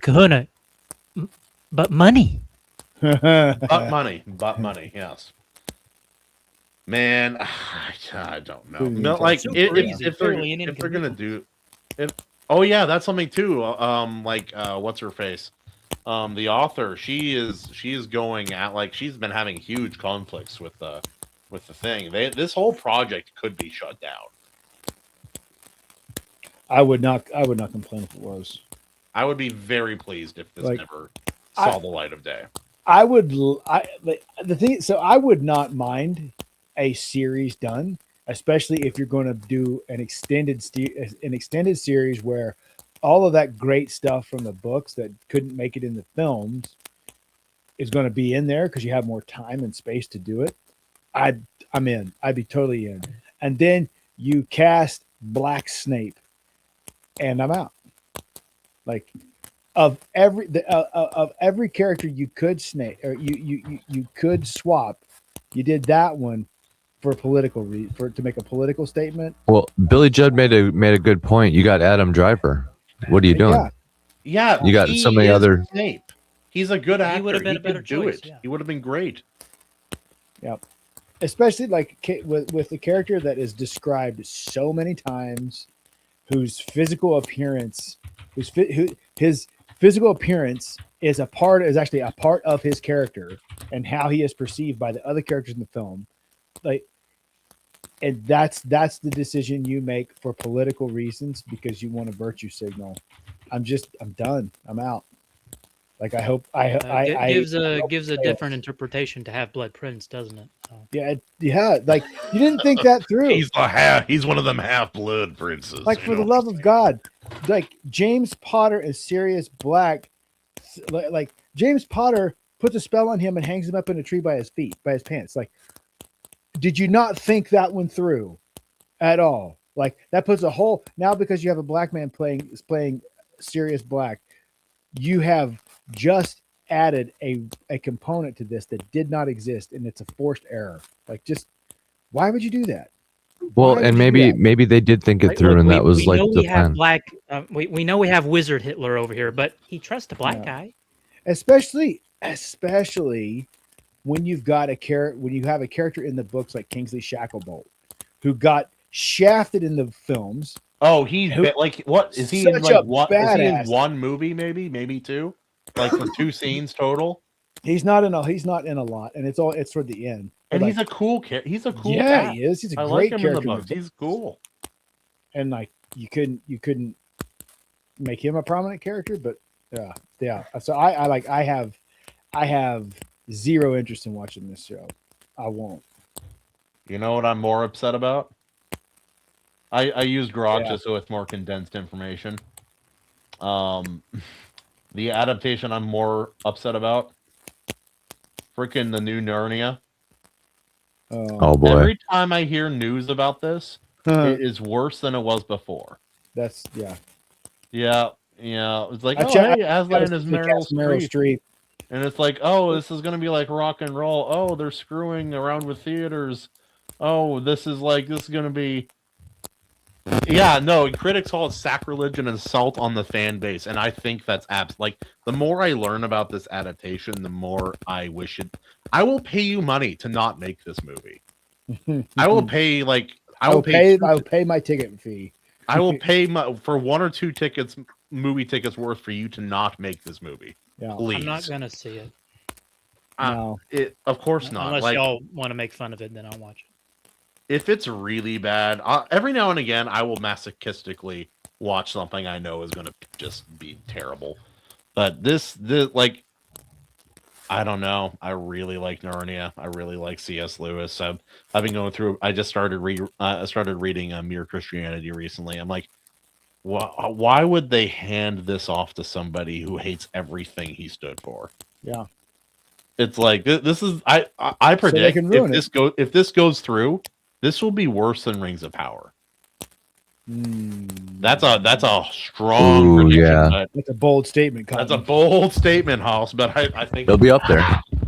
Speaker 3: but money.
Speaker 1: But money, yes. Man, I don't know. No, like if they're gonna do, oh yeah, that's something too. What's her face? The author, she is going at like she's been having huge conflicts with the thing. This whole project could be shut down.
Speaker 4: I would not complain if it was.
Speaker 1: I would be very pleased if this never saw the light of day.
Speaker 4: I would not mind a series done, especially if you're going to do an extended series where all of that great stuff from the books that couldn't make it in the films is going to be in there because you have more time and space to do it, I'm in. I'd be totally in. And then you cast Black Snape, and I'm out. Like of every character you could snake or you could swap, you did that one for political to make a political statement.
Speaker 5: Well, Billy Judd made a good point. You got Adam Driver. What are you doing?
Speaker 1: Yeah,
Speaker 5: you got so many other.
Speaker 1: Snape. He's a good actor.
Speaker 3: He would have been a better choice.
Speaker 1: Yeah. He would have been great.
Speaker 4: Yep. Especially like with the character that is described so many times, whose physical appearance, his physical appearance is actually a part of his character and how he is perceived by the other characters in the film. Like, and that's the decision you make for political reasons because you want a virtue signal. I'm done. I'm out. Like I hope
Speaker 3: gives a different interpretation to Half-Blood Prince, doesn't it? So.
Speaker 4: Yeah. Like you didn't think that through.
Speaker 1: He's one of them half-blood princes.
Speaker 4: Like for the love of God, like James Potter is Sirius Black. Like James Potter puts a spell on him and hangs him up in a tree by his feet, by his pants. Like, did you not think that one through at all? Like that puts a whole now because you have a black man playing Sirius Black, you have just added a component to this that did not exist, and it's a forced error. Like, just why would you do that?
Speaker 5: Well, and maybe they did think it through, and that was like the plan.
Speaker 3: We know we have Wizard Hitler over here, but he trusts a black guy,
Speaker 4: especially when you've got when you have a character in the books like Kingsley Shacklebolt, who got shafted in the films.
Speaker 1: Oh, what is he in? Like what? Is he in one movie? Maybe two. Like for 2 scenes total.
Speaker 4: He's not in a lot, and it's toward the end.
Speaker 1: And he's a cool kid. He's a cool.
Speaker 4: Yeah,
Speaker 1: cat.
Speaker 4: he is. He's a
Speaker 1: I
Speaker 4: great
Speaker 1: like him
Speaker 4: character.
Speaker 1: In the books. He's cool.
Speaker 4: And like you couldn't make him a prominent character, but yeah. So I have zero interest in watching this show. I won't.
Speaker 1: You know what I'm more upset about? I used Grok just with more condensed information. The adaptation I'm more upset about. Freaking the new Narnia.
Speaker 5: Oh boy!
Speaker 1: Every time I hear news about this, it is worse than it was before.
Speaker 4: That's
Speaker 1: yeah. It's like Aslan is Meryl Streep. And it's like, oh, this is gonna be like rock and roll. Oh, they're screwing around with theaters. Oh, this is gonna be. Yeah, no, critics call it sacrilege and assault on the fan base, and I think that's like the more I learn about this adaptation, the more I wish it. I will pay you money to not make this movie. I will pay I will
Speaker 4: pay my ticket fee.
Speaker 1: I will pay for 1 or 2 movie tickets worth for you to not make this movie.
Speaker 4: Yeah,
Speaker 1: please.
Speaker 3: I'm not gonna see it.
Speaker 4: No,
Speaker 1: of course not.
Speaker 3: Unless y'all want to make fun of it, then I'll watch it.
Speaker 1: If it's really bad, every now and again, I will masochistically watch something I know is going to just be terrible. But this, I don't know. I really like Narnia. I really like C.S. Lewis. I've been going through. I just started reading Mere Christianity recently. I'm like, why would they hand this off to somebody who hates everything he stood for?
Speaker 4: Yeah,
Speaker 1: it's like this is. I predict if this goes through. This will be worse than Rings of Power. That's a strong prediction.
Speaker 5: Yeah.
Speaker 4: That's a bold statement.
Speaker 1: That's a bold statement, House. But I think
Speaker 5: he'll be up there.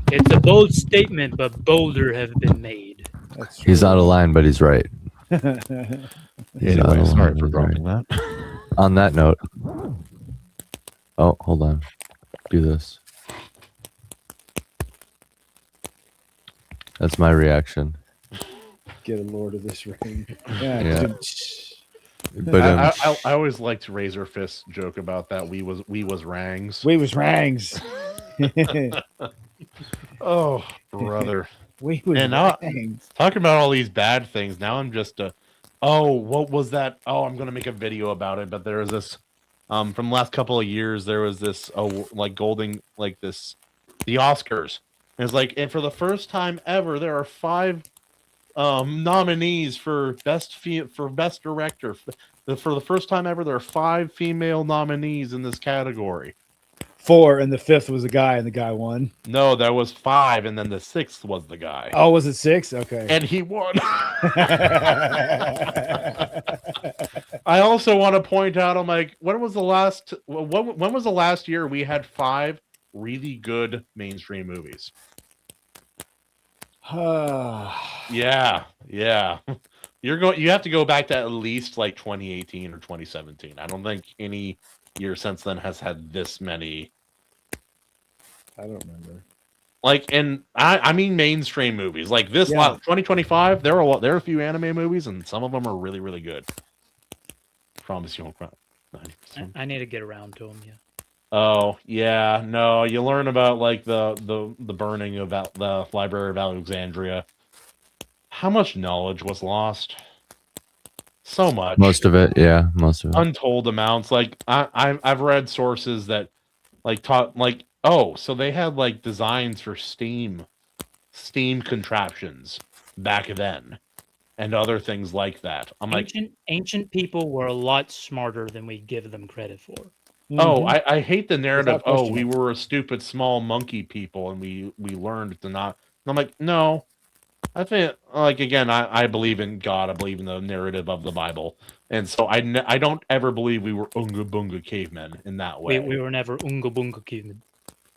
Speaker 3: It's a bold statement, but bolder have been made.
Speaker 5: He's out of line, but he's right.
Speaker 1: Anyway, sorry for dropping that.
Speaker 5: On that note, hold on. Do this. That's my reaction.
Speaker 4: Get a Lord of this ring.
Speaker 5: Yeah.
Speaker 1: But I always liked Razor Fist's joke about that. We was Rangs.
Speaker 4: We was Rangs.
Speaker 1: Oh, brother.
Speaker 4: We was Rangs.
Speaker 1: Talking about all these bad things. Now I'm just what was that? Oh, I'm gonna make a video about it. But there was this from the last couple of years. There was this the Oscars. And it's like, and for the first time ever, there are 5 nominees for best director. For the first time ever, there are 5 female nominees in this category.
Speaker 4: 4, and the 5th was a guy, and the guy won.
Speaker 1: No, there was 5, and then the 6th was the guy.
Speaker 4: Oh, was it 6? Okay.
Speaker 1: And he won. I also want to point out, I'm like, when was the last year we had 5 really good mainstream movies? Yeah. You have to go back to at least like 2018 or 2017. I don't think any year since then has had this many.
Speaker 4: I don't remember.
Speaker 1: Like, and I mean mainstream movies like this. 2025, there are a few anime movies, and some of them are really, really good. Promise you won't cry.
Speaker 3: I need to get around to them. Yeah.
Speaker 1: Oh yeah, no. You learn about like the burning of the Library of Alexandria. How much knowledge was lost? So much.
Speaker 5: Most of it, yeah, most of it.
Speaker 1: Untold amounts. Like I've read sources that like taught like, oh, so they had like designs for steam contraptions back then, and other things like that. I'm
Speaker 3: ancient people were a lot smarter than we give them credit for.
Speaker 1: Oh, I hate the narrative. Oh, we were a stupid small monkey people, and we learned to not. And I'm like, no. I think, like, again, I believe in God. I believe in the narrative of the Bible, and so I don't ever believe we were Unga Bunga cavemen in that way.
Speaker 3: We were never Unga Bunga cavemen.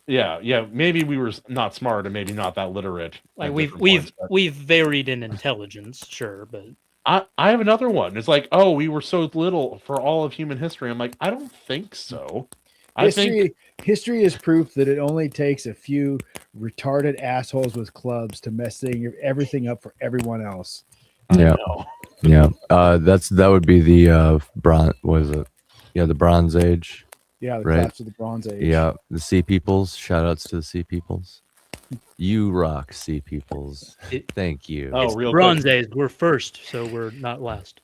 Speaker 1: Yeah. Maybe we were not smart, and maybe not that literate.
Speaker 3: Like we've varied in intelligence, sure, but
Speaker 1: I have another one. It's like, oh, we were so little for all of human history. I'm like, I don't think so.
Speaker 4: History is proof that it only takes a few retarded assholes with clubs to mess everything up for everyone else.
Speaker 5: Yeah, that would be the bronze. Was it? Yeah, the Bronze Age.
Speaker 4: Yeah, the collapse of the Bronze Age.
Speaker 5: Yeah, the Sea Peoples. Shout outs to the Sea Peoples. You rock, Sea Peoples. Thank you.
Speaker 3: Oh, real Bronze Age. We're first, so we're not last.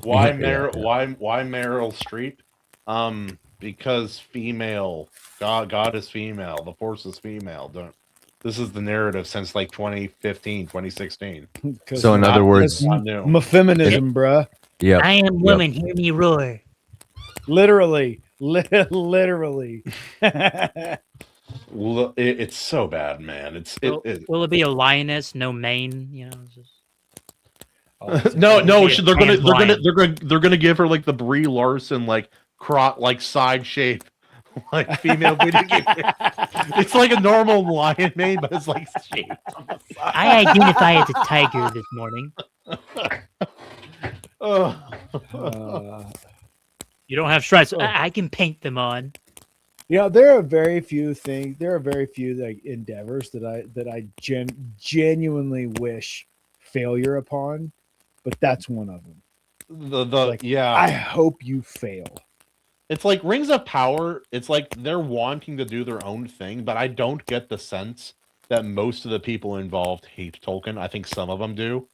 Speaker 1: Why Meryl Streep? Because female. God is female. The Force is female. This is the narrative since like 2015, 2016.
Speaker 5: So in other words,
Speaker 4: feminism, bruh.
Speaker 5: Yeah.
Speaker 2: I am woman. Hear me roar.
Speaker 4: Literally.
Speaker 1: It's so bad, man.
Speaker 3: Will it be a lioness, no mane? You know.
Speaker 1: They're gonna give her like the Brie Larson like side shape, like female bleeding. It's like a normal lion mane, but it's like shaped on the side.
Speaker 2: I identify as a tiger this morning.
Speaker 3: You don't have stripes. I can paint them on.
Speaker 4: Yeah, there are very few things. There are very few like endeavors that I genuinely wish failure upon, but that's one of them. I hope you fail.
Speaker 1: It's like Rings of Power. It's like they're wanting to do their own thing, but I don't get the sense that most of the people involved hate Tolkien. I think some of them do,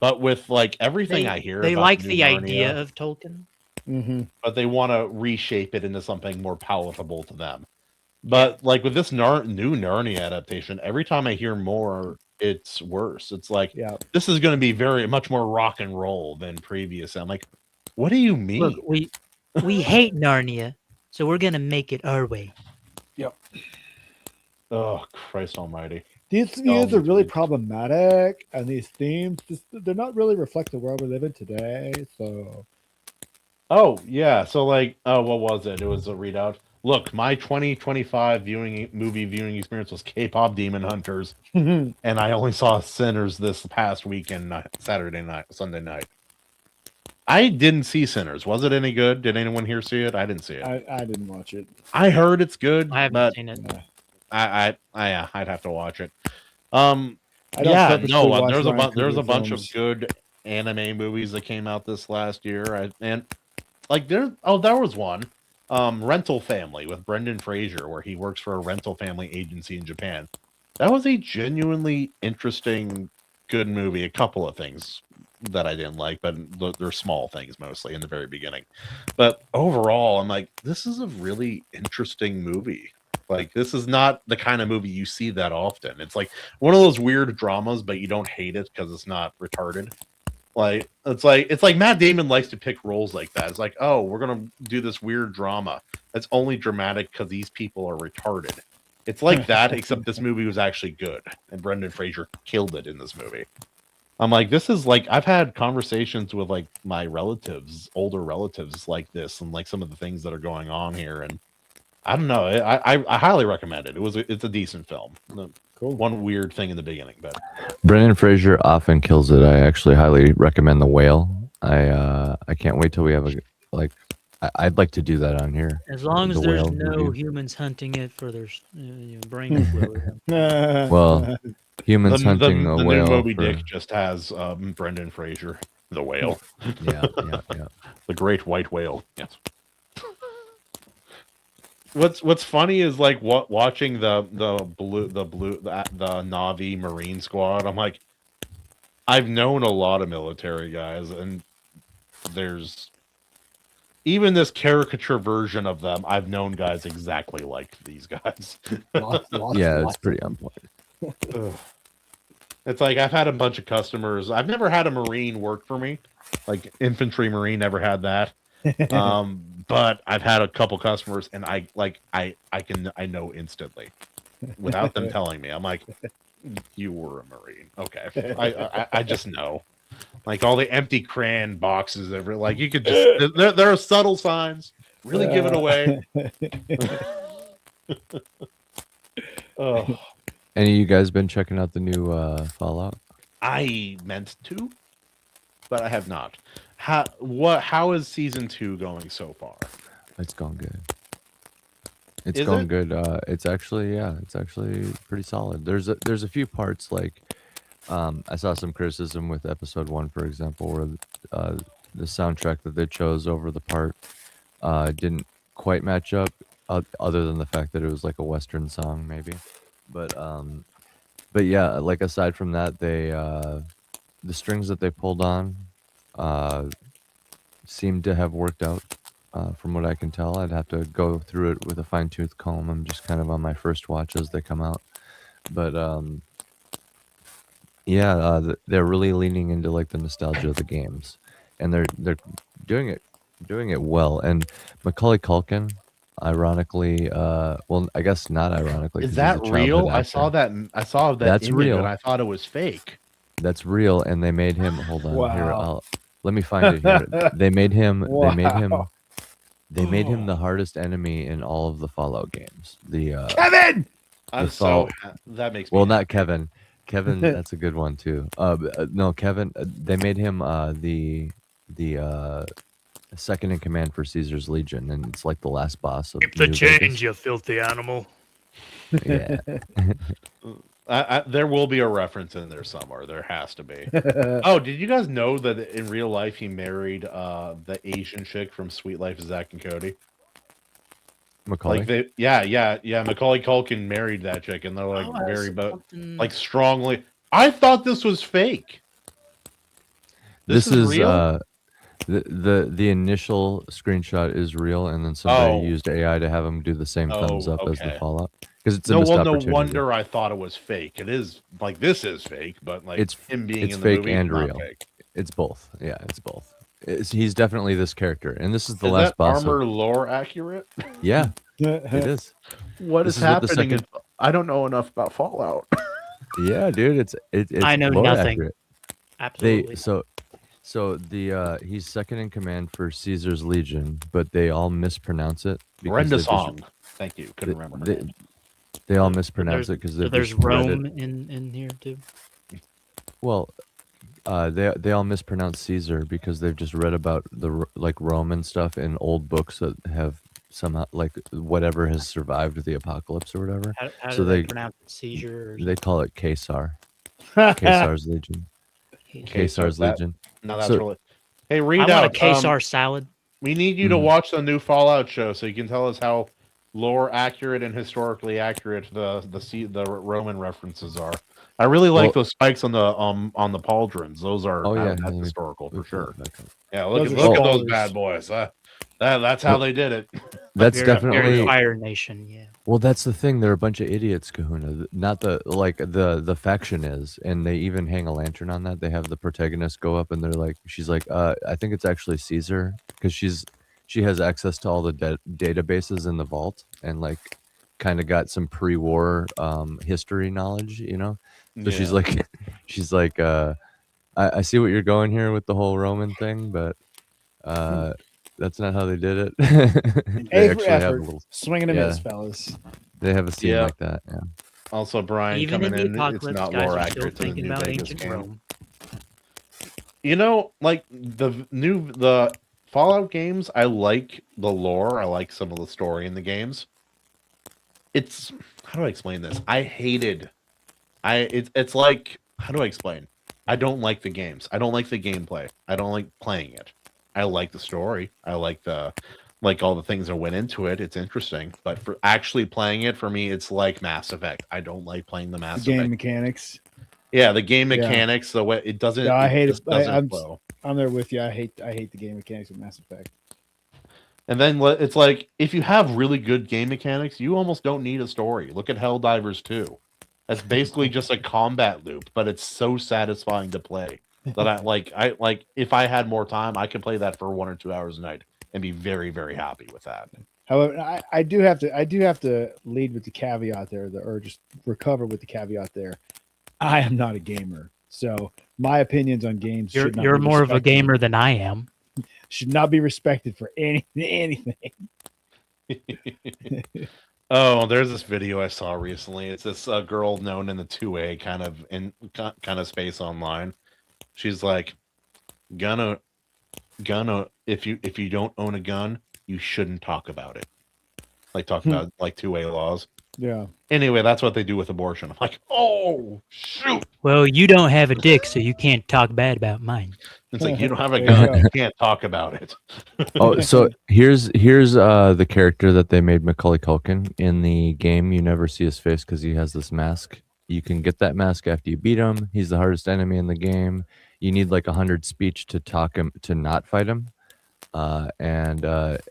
Speaker 1: but with like everything I hear,
Speaker 3: they
Speaker 1: about
Speaker 3: like the
Speaker 1: Narnia,
Speaker 3: idea of Tolkien.
Speaker 4: Mm-hmm.
Speaker 1: But they want to reshape it into something more palatable to them. But like with this new Narnia adaptation, every time I hear more, it's worse. It's like, this is going to be very much more rock and roll than previous. I'm like, what do you mean?
Speaker 2: Look, we hate Narnia, so we're gonna make it our way.
Speaker 4: Yep.
Speaker 1: Oh, Christ Almighty!
Speaker 4: These themes are really problematic, and these themes they're not really reflect the world we live in today. So.
Speaker 1: Oh, yeah. So, like, what was it? It was a readout. Look, my 2025 movie viewing experience was K-pop Demon Hunters, and I only saw Sinners this past weekend, Sunday night. I didn't see Sinners. Was it any good? Did anyone here see it? I didn't see it.
Speaker 4: I didn't watch it.
Speaker 1: I heard it's good.
Speaker 3: I haven't seen it.
Speaker 1: I'd have to watch it. There's a bunch of good anime movies that came out this last year, there was one, Rental Family with Brendan Fraser, where he works for a rental family agency in Japan. That was a genuinely interesting, good movie. A couple of things that I didn't like, but they're small things mostly in the very beginning. But overall, I'm like, this is a really interesting movie. Like, this is not the kind of movie you see that often. It's like one of those weird dramas, but you don't hate it because it's not retarded. Like it's like Matt Damon likes to pick roles like that. It's like, oh, we're gonna do this weird drama that's only dramatic because these people are retarded. It's like that, except this movie was actually good, and Brendan Fraser killed it in this movie. I'm like, this is like, I've had conversations with like my relatives, older relatives, like this, and like some of the things that are going on here, and I don't know. I highly recommend it. It's a decent film. Cool. One weird thing in the beginning, but
Speaker 5: Brendan Fraser often kills it. I actually highly recommend The Whale. I can't wait till we have I'd like to do that on here.
Speaker 3: As long as there's no humans hunting it for their brain fluid.
Speaker 5: Well, humans hunting a whale.
Speaker 1: The new Moby Dick just has Brendan Fraser, the whale.
Speaker 5: Yeah.
Speaker 1: The great white whale. Yes. What's funny is like watching the Na'vi Marine Squad. I'm like, I've known a lot of military guys, and there's even this caricature version of them. I've known guys exactly like these guys.
Speaker 5: Yeah, it's pretty on point.
Speaker 1: It's like I've had a bunch of customers. I've never had a Marine work for me, like infantry Marine. Never had that. But I've had a couple customers, and I know instantly without them telling me. I'm like, you were a Marine, okay? I just know, like all the empty crayon boxes. Like you could just there are subtle signs. Really give it away. Oh.
Speaker 5: Any of you guys been checking out the new Fallout?
Speaker 1: I meant to, but I have not. How is season 2 going so far?
Speaker 5: It's going good. It's going good. It's actually pretty solid. There's a few parts like I saw some criticism with episode 1, for example, where the soundtrack that they chose over the part didn't quite match up, other than the fact that it was like a Western song, maybe. But yeah, like aside from that, they the strings that they pulled on seem to have worked out. From what I can tell, I'd have to go through it with a fine-tooth comb. I'm just kind of on my first watch as they come out. But yeah, they're really leaning into like the nostalgia of the games, and they're doing it well. And Macaulay Culkin, ironically, well, I guess not ironically.
Speaker 1: Is that real? I saw that.
Speaker 5: That's
Speaker 1: image,
Speaker 5: real.
Speaker 1: and I thought it was fake.
Speaker 5: That's real, and they made him. Hold on, here. Let me find it here. They made him. Wow. They made him the hardest enemy in all of the Fallout games.
Speaker 4: Kevin.
Speaker 1: That makes me
Speaker 5: not Kevin. Kevin, that's a good one too. No, Kevin. They made him the second in command for Caesar's Legion, and it's like the last boss of.
Speaker 3: Keep the change, you filthy animal.
Speaker 5: Yeah.
Speaker 1: There will be a reference in there somewhere. There has to be. Oh, did you guys know that in real life he married the Asian chick from Sweet Life of Zack and Cody?
Speaker 5: Macaulay?
Speaker 1: Yeah. Macaulay Culkin married that chick, and they're like like strongly. I thought this was fake.
Speaker 5: This is
Speaker 1: real?
Speaker 5: The initial screenshot is real, and then somebody used AI to have him do the same thumbs up as the Fallout. Because it's
Speaker 1: no wonder I thought it was fake. It is like this is fake, but like
Speaker 5: it's
Speaker 1: him being
Speaker 5: it's
Speaker 1: in
Speaker 5: fake
Speaker 1: the movie
Speaker 5: and
Speaker 1: is
Speaker 5: real.
Speaker 1: Fake.
Speaker 5: It's both. Yeah, it's both. He's definitely this character, and this is the
Speaker 1: is
Speaker 5: last
Speaker 1: that
Speaker 5: boss.
Speaker 1: Armor lore accurate?
Speaker 5: Yeah, it is.
Speaker 1: What is happening? I don't know enough about Fallout.
Speaker 5: Yeah, dude, it's
Speaker 3: I know nothing.
Speaker 5: Accurate.
Speaker 3: Absolutely.
Speaker 5: So the he's second in command for Caesar's Legion, but they all mispronounce it.
Speaker 1: Brenda Song. Thank you. Couldn't remember.
Speaker 5: They all mispronounce it because
Speaker 3: there's Rome in here too.
Speaker 5: Well, they all mispronounce Caesar because they've just read about the like Roman stuff in old books that have somehow like whatever has survived the apocalypse or whatever.
Speaker 3: How do they pronounce it? Caesar?
Speaker 5: They call it Caesar. Caesar's Legion. Caesar's Legion.
Speaker 1: No, that's really. Hey, read
Speaker 3: I
Speaker 1: out
Speaker 3: want a Caesar salad.
Speaker 1: We need you to watch the new Fallout show so you can tell us how lore accurate and historically accurate the Roman references are. I really like those spikes on the pauldrons. Those are that's historical for sure. Yeah, look at those bad boys. That's how they did it.
Speaker 5: That's definitely
Speaker 3: Fire Nation. Yeah.
Speaker 5: Well, that's the thing. They're a bunch of idiots, Kahuna. Not the faction is, and they even hang a lantern on that. They have the protagonist go up, and they're like, she's like, I think it's actually Caesar, because she has access to all the databases in the vault, and like, kind of got some pre-war history knowledge, you know. So she's like, I see what you're going here with the whole Roman thing, but that's not how they did it. They
Speaker 4: A for
Speaker 5: actually have a
Speaker 4: effort.
Speaker 5: little
Speaker 4: Swing and a miss, fellas.
Speaker 5: They have a scene like that. Yeah.
Speaker 1: Also, Brian
Speaker 3: Even
Speaker 1: coming
Speaker 3: in the
Speaker 1: in, it's
Speaker 3: apocalypse,
Speaker 1: not
Speaker 3: guys
Speaker 1: lore
Speaker 3: are still
Speaker 1: accurate to the
Speaker 3: thinking
Speaker 1: new
Speaker 3: about
Speaker 1: Vegas
Speaker 3: ancient
Speaker 1: game.
Speaker 3: Rome.
Speaker 1: You know, like the Fallout games, I like the lore. I like some of the story in the games. It's, how do I explain this? It's like, how do I explain? I don't like the games. I don't like the gameplay. I don't like playing it. I like the story. I like all the things that went into it. It's interesting, but for actually playing it, for me, it's like Mass Effect. I don't like playing the Mass
Speaker 4: Game
Speaker 1: Effect
Speaker 4: mechanics.
Speaker 1: Yeah, the game mechanics, the way it doesn't.
Speaker 4: No, I hate
Speaker 1: it. Doesn't flow.
Speaker 4: I'm there with you. I hate the game mechanics of Mass Effect.
Speaker 1: And then it's like, if you have really good game mechanics, you almost don't need a story. Look at Helldivers 2. That's basically just a combat loop, but it's so satisfying to play that I like. If I had more time, I could play that for 1 or 2 hours a night and be very, very happy with that.
Speaker 4: However, I do have to lead with the caveat there, or just recover with the caveat there. I am not a gamer, so my opinions on games.
Speaker 3: You're more of a gamer than I am.
Speaker 4: Should not be respected for anything.
Speaker 1: Oh, there's this video I saw recently. It's this girl known in the 2A kind of space online. She's like, gonna if you don't own a gun, you shouldn't talk about it. Like talk about like 2A laws.
Speaker 4: Yeah.
Speaker 1: Anyway, that's what they do with abortion. I'm like, oh shoot.
Speaker 3: Well, you don't have a dick, so you can't talk bad about mine.
Speaker 1: It's like, you don't have a gun, you can't talk about it.
Speaker 5: Oh, so here's the character that they made Macaulay Culkin in the game. You never see his face because he has this mask. You can get that mask after you beat him. He's the hardest enemy in the game. You need like 100 speech to talk him to not fight him. And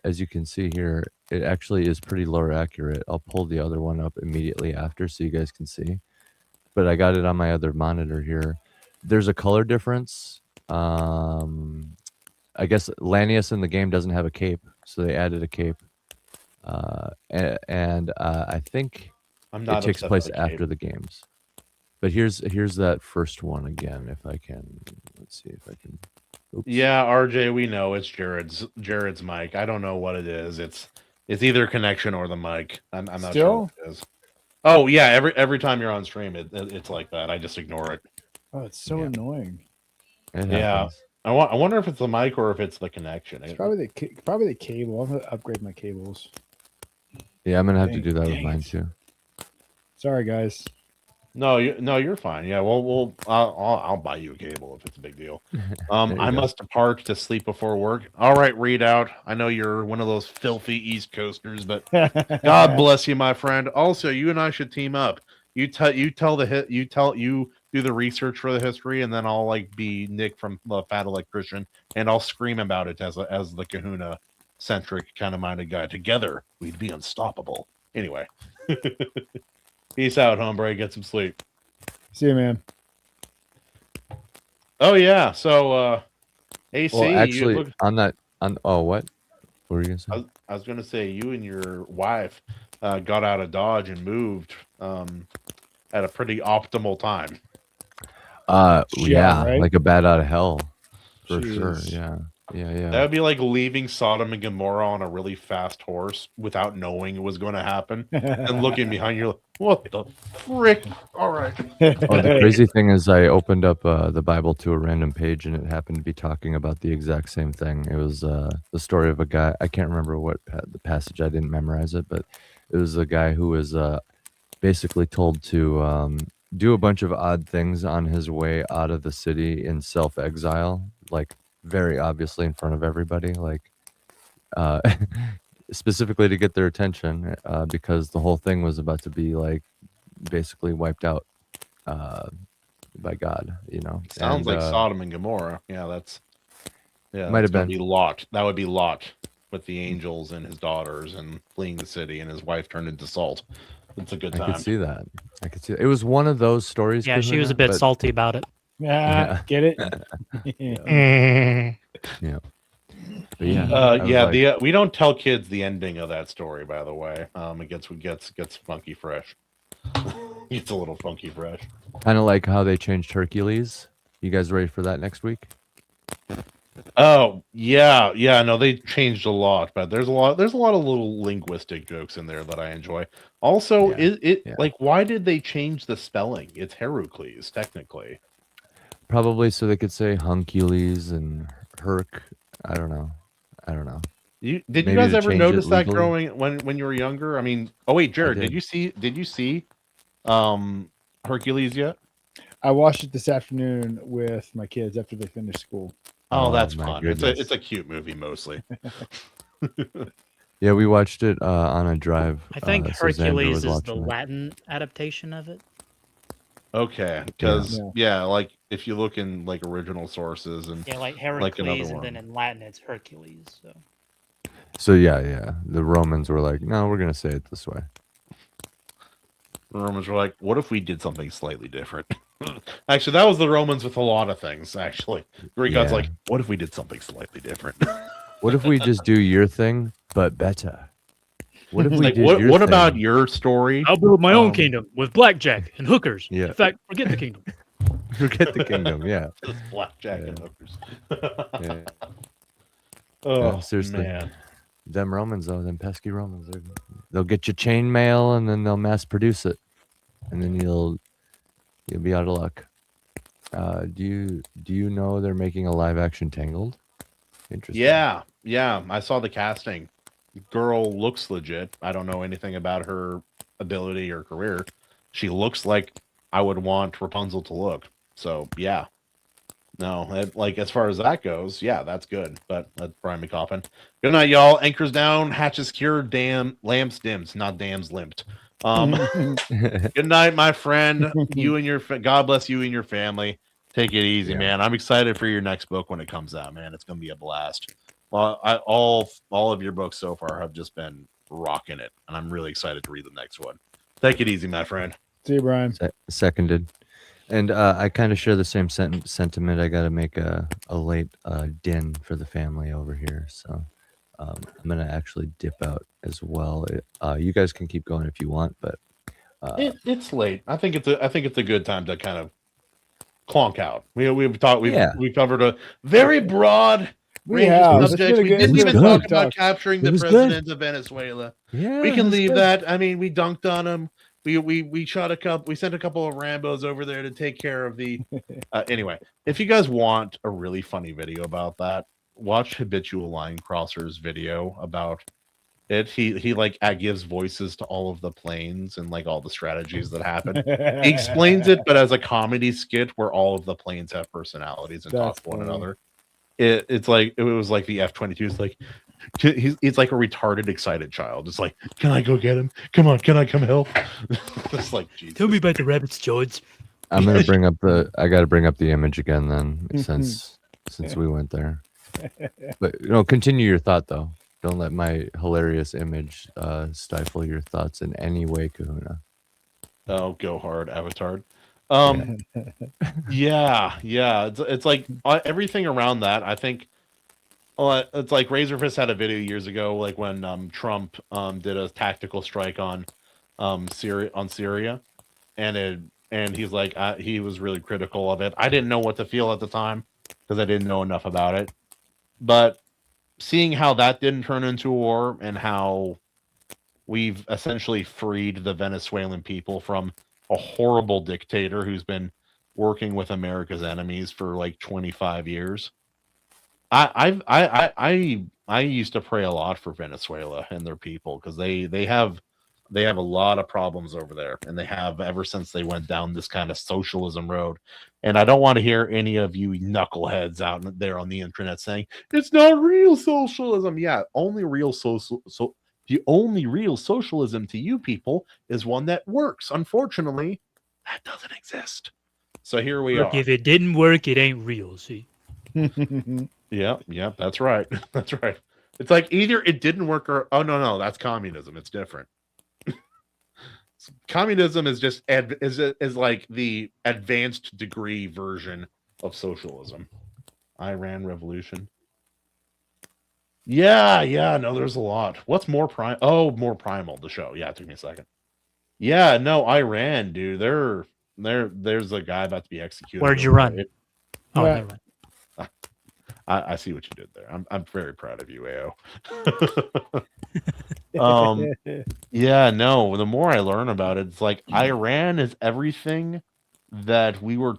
Speaker 5: as you can see here, it actually is pretty lore accurate. I'll pull the other one up immediately after so you guys can see. But I got it on my other monitor here. There's a color difference. I guess Lanius in the game doesn't have a cape, so they added a cape. And I think it takes place after the games. But here's that first one again, if I can. Let's see if I can. Oops.
Speaker 1: Yeah, RJ, we know it's Jarrod's mic. I don't know what it is. It's either connection or the mic. I'm not sure what it is. Oh yeah, every time you're on stream, it's like that. I just ignore it.
Speaker 4: Oh, it's so annoying.
Speaker 1: Yeah, I wonder if it's the mic or if it's the connection.
Speaker 4: It's probably the cable. I'm gonna upgrade my cables.
Speaker 5: Yeah, I'm gonna have to do that with mine too.
Speaker 4: Sorry, guys.
Speaker 1: No, you're fine. Yeah, well, I'll buy you a cable if it's a big deal. I must depart to sleep before work. All right, Readout. I know you're one of those filthy East Coasters, but God bless you, my friend. Also, you and I should team up. You do the research for the history, and then I'll like be Nick from the Fat Electrician, and I'll scream about it as the Kahuna centric kind of minded guy. Together, we'd be unstoppable. Anyway. Peace out, hombre. Get some sleep.
Speaker 4: See you, man.
Speaker 1: Oh yeah. So, AC.
Speaker 5: Well, actually, what were you gonna say?
Speaker 1: I was gonna say you and your wife got out of Dodge and moved at a pretty optimal time.
Speaker 5: Yeah,
Speaker 4: right?
Speaker 5: like a bat out of hell, for sure. Yeah.
Speaker 1: That would be like leaving Sodom and Gomorrah on a really fast horse without knowing it was going to happen, and looking behind you, like, what the frick? All right.
Speaker 5: Oh, the crazy thing is, I opened up the Bible to a random page, and it happened to be talking about the exact same thing. It was the story of a guy. I can't remember what the passage. I didn't memorize it, but it was a guy who was basically told to do a bunch of odd things on his way out of the city in self-exile, like very obviously in front of everybody, like specifically to get their attention, because the whole thing was about to be like basically wiped out by God, you know.
Speaker 1: Sounds like Sodom and Gomorrah. Yeah, might
Speaker 5: have been
Speaker 1: Lot. That would be Lot. with the angels and his daughters and fleeing the city, and his wife turned into salt. It's a good time.
Speaker 5: I could see that. I could see that. It was one of those stories.
Speaker 3: Yeah, she was a
Speaker 5: Kahuna,
Speaker 3: bit salty about it.
Speaker 4: Yeah, get it?
Speaker 5: Yeah. But yeah.
Speaker 1: We don't tell kids the ending of that story, by the way. It gets funky fresh. It's a little funky fresh.
Speaker 5: Kind of like how they changed Hercules. You guys ready for that next week?
Speaker 1: Oh yeah. No, they changed a lot, but there's a lot of little linguistic jokes in there that I enjoy. Also, like, why did they change the spelling? It's Heracles, technically.
Speaker 5: Probably so they could say Huncules and Herc. I don't know.
Speaker 1: Did you guys ever notice that growing when you were younger? I mean, oh wait, Jared, did you see Hercules yet?
Speaker 4: I watched it this afternoon with my kids after they finished school.
Speaker 1: Oh, that's fun.
Speaker 5: Goodness.
Speaker 1: It's a cute movie mostly.
Speaker 5: Yeah, we watched it on a drive.
Speaker 3: I think Hercules is the Latin adaptation of it.
Speaker 1: Okay, because like if you look in like original sources and
Speaker 3: like Heracles, and then in Latin it's Hercules.
Speaker 5: So yeah, the Romans were like, no, we're gonna say it this way.
Speaker 1: The Romans were like, what if we did something slightly different? Actually, that was the Romans with a lot of things. Actually, Greek gods like, what if we did something slightly different?
Speaker 5: What if we just do your thing but better? What if we did your
Speaker 1: what
Speaker 5: thing?
Speaker 1: about your story?
Speaker 3: I'll build my own kingdom with blackjack and hookers.
Speaker 5: Yeah.
Speaker 3: In fact, forget the kingdom.
Speaker 5: Forget the kingdom. Yeah.
Speaker 1: Just blackjack and hookers.
Speaker 5: Yeah.
Speaker 1: Oh,
Speaker 5: seriously.
Speaker 1: man.
Speaker 5: Them Romans, though, them pesky Romans, they'll get you chain mail and then they'll mass produce it, and then you'll be out of luck. Do you know they're making a live action Tangled? Interesting.
Speaker 1: Yeah. I saw the casting. Girl looks legit. I don't know anything about her ability or career. She looks like I would want Rapunzel to look. So yeah. No, like as far as that goes, yeah, that's good. But that's Brian McCoffin. Good night, y'all. Anchors down, hatches cured, lamps dimmed, not dams limped. Good night, my friend. You and your God bless you and your family. Take it easy, man. I'm excited for your next book when it comes out, man. It's gonna be a blast. Well, all of your books so far have just been rocking it, and I'm really excited to read the next one. Take it easy, my friend.
Speaker 4: See you, Brian.
Speaker 5: Seconded. And I kind of share the same sentiment. I got to make a late din for the family over here, so I'm gonna actually dip out as well. You guys can keep going if you want, but
Speaker 1: it's late. I think it's a good time to kind of clonk out. We've covered a very broad range of subjects. We didn't even talk about capturing the president of Venezuela.
Speaker 5: Yeah,
Speaker 1: we can leave that. I mean, we dunked on him. We shot a couple. We sent a couple of Rambos over there to take care of the. Anyway, if you guys want a really funny video about that, watch Habitual Line Crosser's video about it. He like gives voices to all of the planes and like all the strategies that happen. He explains it, but as a comedy skit where all of the planes have personalities and talk to one another. It's like it was like the F-22. It's like he's like a retarded, excited child. It's like, can I go get him? Come on, can I come help? It's like, Jesus.
Speaker 3: Tell me about the rabbits, George.
Speaker 5: I'm gonna bring up I got to bring up the image again then, since we went there. But continue your thought though. Don't let my hilarious image stifle your thoughts in any way, Kahuna.
Speaker 1: Oh, go hard, Avatar. Yeah. It's like everything around that. I think it's like Razorfist had a video years ago, like when Trump did a tactical strike on Syria, and he's like he was really critical of it. I didn't know what to feel at the time because I didn't know enough about it, but seeing how that didn't turn into a war and how we've essentially freed the Venezuelan people from a horrible dictator who's been working with America's enemies for like 25 years. I used to pray a lot for Venezuela and their people because they have a lot of problems over there, and they have ever since they went down this kind of socialism road. And I don't want to hear any of you knuckleheads out there on the internet saying it's not real socialism. Yeah, only real the only real socialism to you people is one that works. Unfortunately, that doesn't exist. So here we are.
Speaker 3: If it didn't work, it ain't real. See.
Speaker 1: Yeah, that's right. That's right. It's like either it didn't work or no, that's communism. It's different. Communism is just is like the advanced degree version of socialism. Iran revolution. Yeah, no, there's a lot. What's more more Primal, the show. Yeah, it took me a second. Yeah, no, Iran, dude. There's a guy about to be executed.
Speaker 3: Where'd you run? Never mind.
Speaker 1: I see what you did there. I'm very proud of you, AO. Yeah, no, the more I learn about it, it's like Iran is everything that we were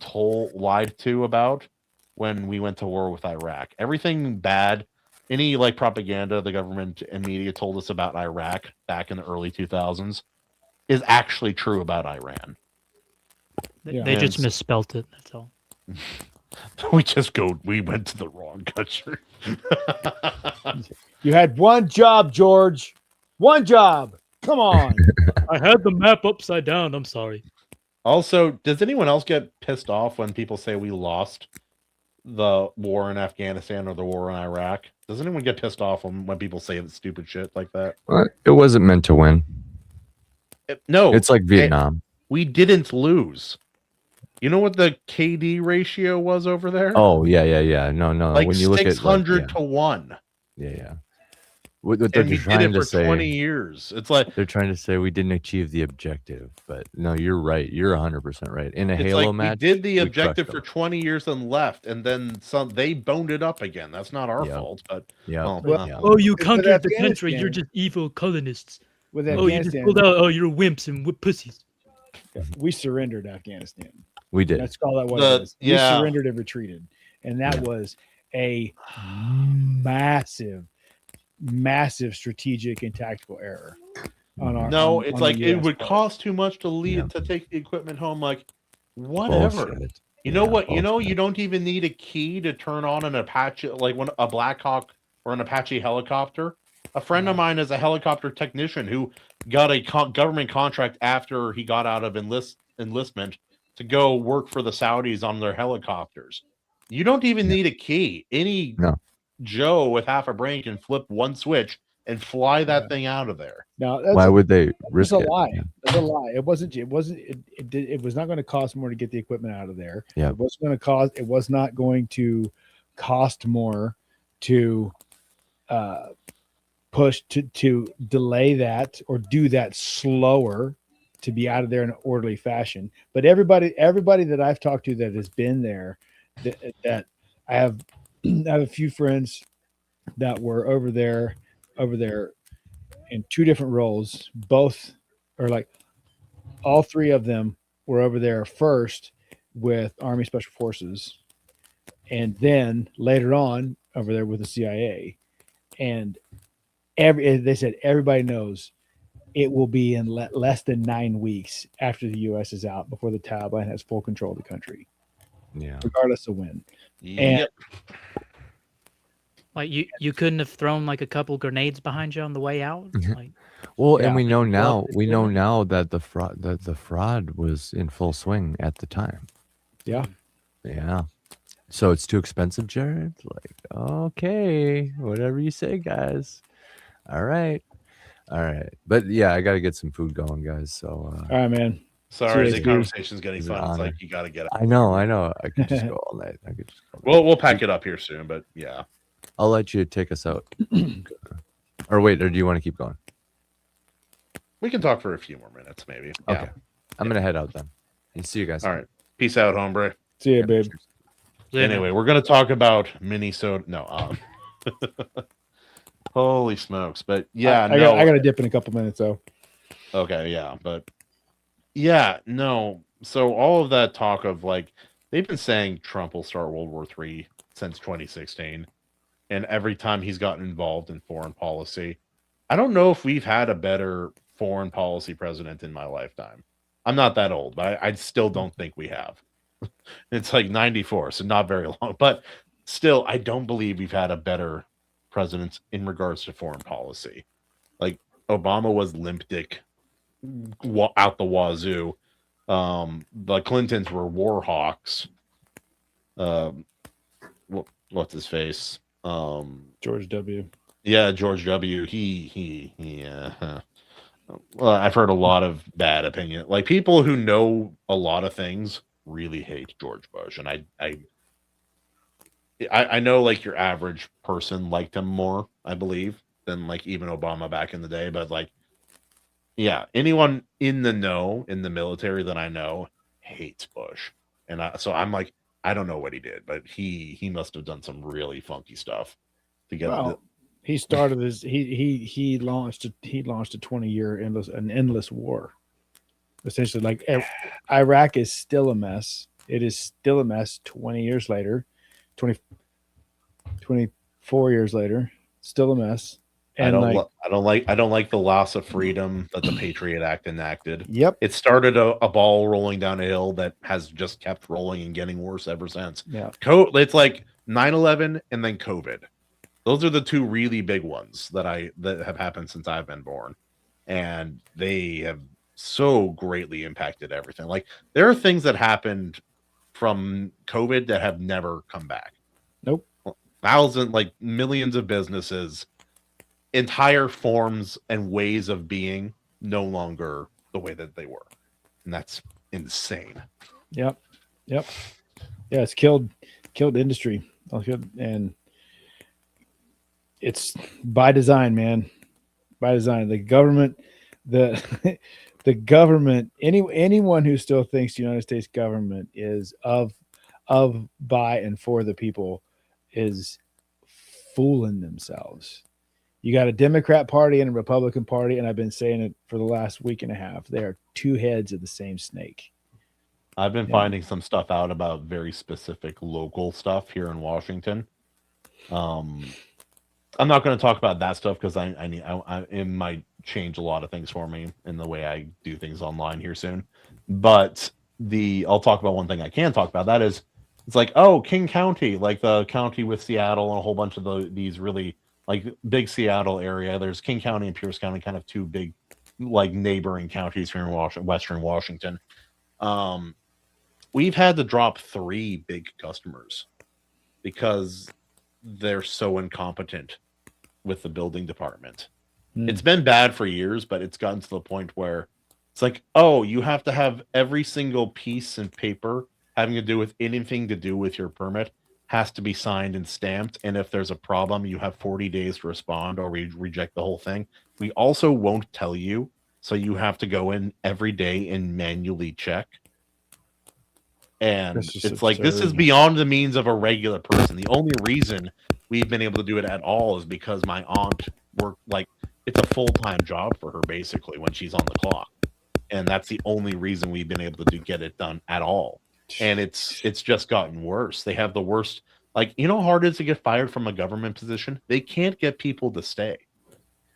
Speaker 1: lied to about when we went to war with Iraq. Everything bad, any like propaganda the government and media told us about Iraq back in the early 2000s is actually true about Iran.
Speaker 3: They just misspelt it, that's all.
Speaker 1: We went to the wrong country.
Speaker 4: You had one job, George. One job. Come on.
Speaker 3: I had the map upside down. I'm sorry.
Speaker 1: Also, does anyone else get pissed off when people say we lost the war in Afghanistan or the war in Iraq? Does anyone get pissed off when people say stupid shit like that?
Speaker 5: It wasn't meant to win.
Speaker 1: No.
Speaker 5: It's like Vietnam.
Speaker 1: We didn't lose. You know what the KD ratio was over there?
Speaker 5: Oh, yeah. No.
Speaker 1: Like
Speaker 5: when you look at
Speaker 1: 600 to 1.
Speaker 5: Yeah. What
Speaker 1: and
Speaker 5: they're
Speaker 1: we
Speaker 5: trying
Speaker 1: did it
Speaker 5: to
Speaker 1: for
Speaker 5: say,
Speaker 1: 20 years. It's like
Speaker 5: they're trying to say we didn't achieve the objective, but no, you're right. You're 100% right. In a Halo match,
Speaker 1: we did the objective for 20 years and left, and then some. They boned it up again. That's not our fault, but
Speaker 3: oh, you conquered the country. You're just evil colonists.
Speaker 4: With
Speaker 3: you just pulled out. Oh, you're wimps and pussies.
Speaker 4: We surrendered Afghanistan.
Speaker 5: We did.
Speaker 4: That's all that was. We surrendered and retreated, and that was a massive strategic and tactical error on our.
Speaker 1: It's like it would cost too much to take the equipment home. Like, whatever.
Speaker 5: Bullshit.
Speaker 1: You know what? You know, you don't even need a key to turn on an Apache, like a Black Hawk or an Apache helicopter. A friend of mine is a helicopter technician who got a government contract after he got out of enlistment to go work for the Saudis on their helicopters. You don't even need a key. Any Joe with half a brain can flip one switch and fly that thing out of there.
Speaker 4: Now,
Speaker 5: why would they risk it?
Speaker 4: It's a lie. It's a lie. It was not going to cost more to get the equipment out of there.
Speaker 5: Yeah.
Speaker 4: It was not going to cost more to push to delay that or do that slower to be out of there in an orderly fashion. But everybody that I've talked to that has been there, that I have a few friends that were over there in two different roles. Both are like all three of them were over there first with Army Special Forces, and then later on over there with the CIA. And they said everybody knows it will be in less than 9 weeks after the U.S. is out before the Taliban has full control of the country.
Speaker 5: Yeah,
Speaker 4: regardless of when.
Speaker 1: Yep.
Speaker 3: Like you couldn't have thrown like a couple grenades behind you on the way out. Like,
Speaker 5: and we know now that the fraud was in full swing at the time.
Speaker 4: Yeah.
Speaker 5: So it's too expensive, Jarrod? Like, okay, whatever you say, guys. All right. But yeah, I got to get some food going, guys. So
Speaker 4: all right, man.
Speaker 1: Sorry, the conversation's getting fun. It's like you got to get up.
Speaker 5: I know. I could just go all night.
Speaker 1: We'll pack it up here soon, but yeah.
Speaker 5: I'll let you take us out. Or wait, or do you want to keep going?
Speaker 1: We can talk for a few more minutes, maybe. Yeah.
Speaker 5: Okay. I'm going to head out then. And see you guys.
Speaker 1: All right. Peace out, hombre.
Speaker 4: See you, babe.
Speaker 1: Anyway, we're going to talk about Minnesota. No. Holy smokes. But yeah,
Speaker 4: I got to dip in a couple minutes, though.
Speaker 1: Okay, yeah. But yeah, no. So all of that talk of like, they've been saying Trump will start World War III since 2016. And every time he's gotten involved in foreign policy, I don't know if we've had a better foreign policy president in my lifetime. I'm not that old, but I still don't think we have. It's like 94, so not very long. But still, I don't believe we've had a better president in regards to foreign policy. Like, Obama was limp dick out the wazoo. The Clintons were war hawks. What's his face?
Speaker 4: George W.
Speaker 1: Yeah, George W. Well, I've heard a lot of bad opinion. Like people who know a lot of things really hate George Bush, and I know like your average person liked him more, I believe, than like even Obama back in the day. But like, yeah, anyone in the know in the military that I know hates Bush, and so I'm like, I don't know what he did, but he must have done some really funky stuff to get.
Speaker 4: Well, he started his he launched a 20-year endless war. Essentially, like Iraq is still a mess. It is still a mess 20 years later, 24 years later, still a mess. And
Speaker 1: I don't like the loss of freedom that the Patriot Act enacted.
Speaker 4: Yep.
Speaker 1: It started a ball rolling down a hill that has just kept rolling and getting worse ever since.
Speaker 4: Yeah.
Speaker 1: It's like 9/11 and then COVID. Those are the two really big ones that have happened since I've been born. And they have so greatly impacted everything. Like there are things that happened from COVID that have never come back.
Speaker 4: Nope.
Speaker 1: Millions of businesses, entire forms and ways of being no longer the way that they were. And that's insane.
Speaker 4: Yep. Yeah, it's killed industry. And it's by design, man. By design. The government, the government, anyone who still thinks the United States government is of, by, and for the people is fooling themselves. You got a Democrat Party and a Republican Party, and I've been saying it for the last week and a half. They are two heads of the same snake.
Speaker 1: I've been finding some stuff out about very specific local stuff here in Washington. I'm not going to talk about that stuff because it might change a lot of things for me in the way I do things online here soon. But I'll talk about one thing I can talk about. That is, it's like, oh, King County, like the county with Seattle and a whole bunch of these really like big Seattle area. There's King County and Pierce County, kind of two big like neighboring counties here in Western Washington. We've had to drop 3 big customers because they're so incompetent with the building department. It's been bad for years, but it's gotten to the point where it's like, oh, you have to have every single piece and paper having to do with anything to do with your permit has to be signed and stamped. And if there's a problem, you have 40 days to respond or we reject the whole thing. We also won't tell you. So you have to go in every day and manually check. And it's absurd. Like, this is beyond the means of a regular person. The only reason we've been able to do it at all is because my aunt worked, like, it's a full-time job for her, basically, when she's on the clock. And that's the only reason we've been able to get it done at all. And it's just gotten worse. They have the worst, like, you know how hard it is to get fired from a government position? They can't get people to stay.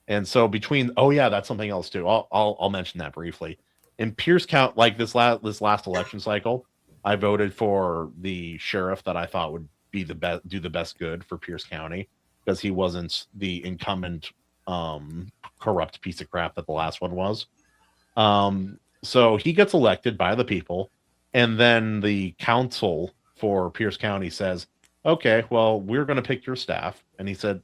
Speaker 1: And so that's something else too. I'll mention that briefly. In Pierce County, like this last election cycle, I voted for the sheriff that I thought would be the best, do the best good for Pierce County, because he wasn't the incumbent corrupt piece of crap that the last one was. So he gets elected by the people, and then the council for Pierce County says, okay, well, we're going to pick your staff. And he said,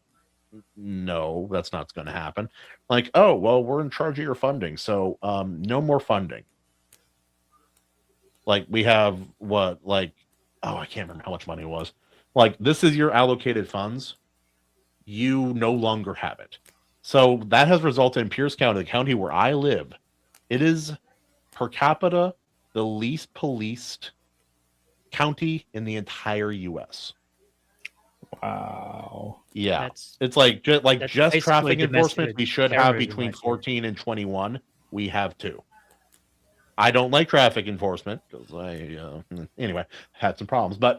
Speaker 1: no, that's not going to happen. Like, oh, well, we're in charge of your funding, so no more funding. Like, we have I can't remember how much money it was. Like, this is your allocated funds. You no longer have it. So that has resulted in Pierce County, the county where I live. It is per capita the least policed county in the entire U.S.
Speaker 4: Wow.
Speaker 1: Yeah. It's like just traffic enforcement. We should have between 14 and 21. We have 2. I don't like traffic enforcement because I had some problems, but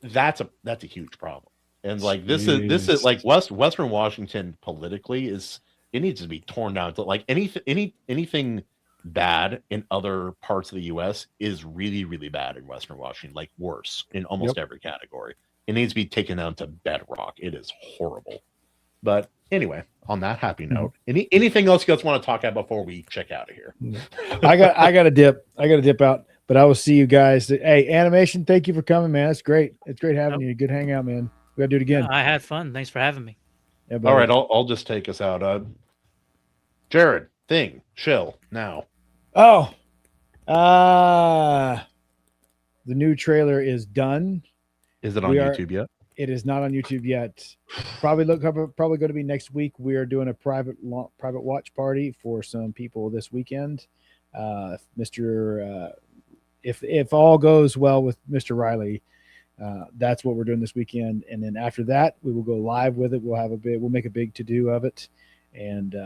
Speaker 1: that's a huge problem. And like this is like Western Washington politically it needs to be torn down. To like anything bad in other parts of the U.S. is really, really bad in Western Washington, like worse in almost every category. It needs to be taken down to bedrock. It is horrible. But anyway, on that happy note, anything else you guys want to talk about before we check out of here?
Speaker 4: I got to dip. I got to dip out, but I will see you guys. Hey, Animation, thank you for coming, man. It's great. It's great having you. Good hangout, man. We got to do it again.
Speaker 3: I had fun. Thanks for having me.
Speaker 4: Yeah,
Speaker 1: All right, I'll just take us out. Jarrod, thing, chill now.
Speaker 4: Oh, the new trailer is done.
Speaker 1: Is it on YouTube yet?
Speaker 4: It is not on YouTube yet. Probably going to be next week. We are doing a private watch party for some people this weekend. If all goes well with Mr. Riley, that's what we're doing this weekend. And then after that, we will go live with it. We'll make a big to-do of it. And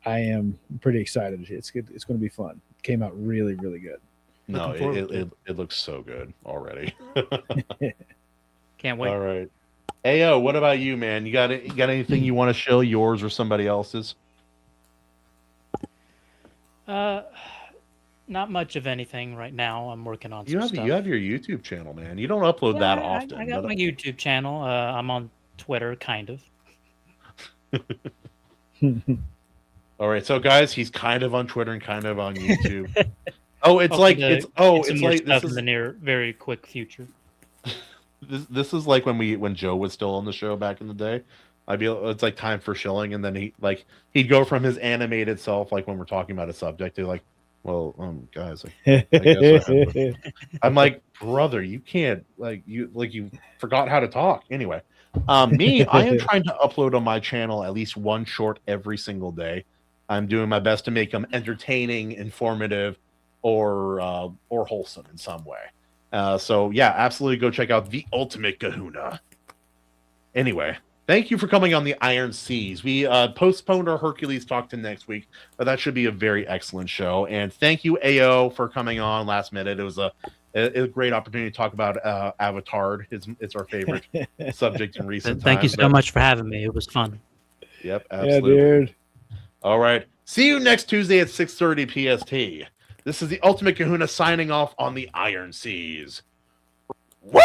Speaker 4: I am pretty excited. It's good. It's going to be fun. It came out really, really good.
Speaker 1: No, it looks so good already.
Speaker 3: Can't wait.
Speaker 1: All right. Ayo, what about you, man? You got anything you want to show, yours or somebody else's?
Speaker 3: Not much of anything right now. I'm working on some stuff.
Speaker 1: You have your YouTube channel, man. You don't upload that often.
Speaker 3: I got my YouTube channel. I'm on Twitter, kind of.
Speaker 1: All right, so guys, he's kind of on Twitter and kind of on YouTube.
Speaker 3: This is in the near, very quick future.
Speaker 1: This is like when Joe was still on the show back in the day. It's like time for shilling, and then he'd go from his animated self, like when we're talking about a subject, to like, well, guys, I guess I'm like, brother, you can't you forgot how to talk. Anyway, I am trying to upload on my channel at least one short every single day. I'm doing my best to make them entertaining, informative, or wholesome in some way. So yeah, absolutely go check out The Ultimate Kahuna. Anyway, thank you for coming on the Iron Seas. We postponed our Hercules talk to next week, but that should be a very excellent show. And thank you, AO, for coming on last minute. It was a great opportunity to talk about Avatar. It's our favorite subject in recent
Speaker 3: Thank
Speaker 1: times.
Speaker 3: you so much for having me. It was fun.
Speaker 1: Yep, absolutely.
Speaker 4: Yeah, dude.
Speaker 1: All right. See you next Tuesday at 6:30 PST. This is The Ultimate Kahuna signing off on the Iron Seas. Woo!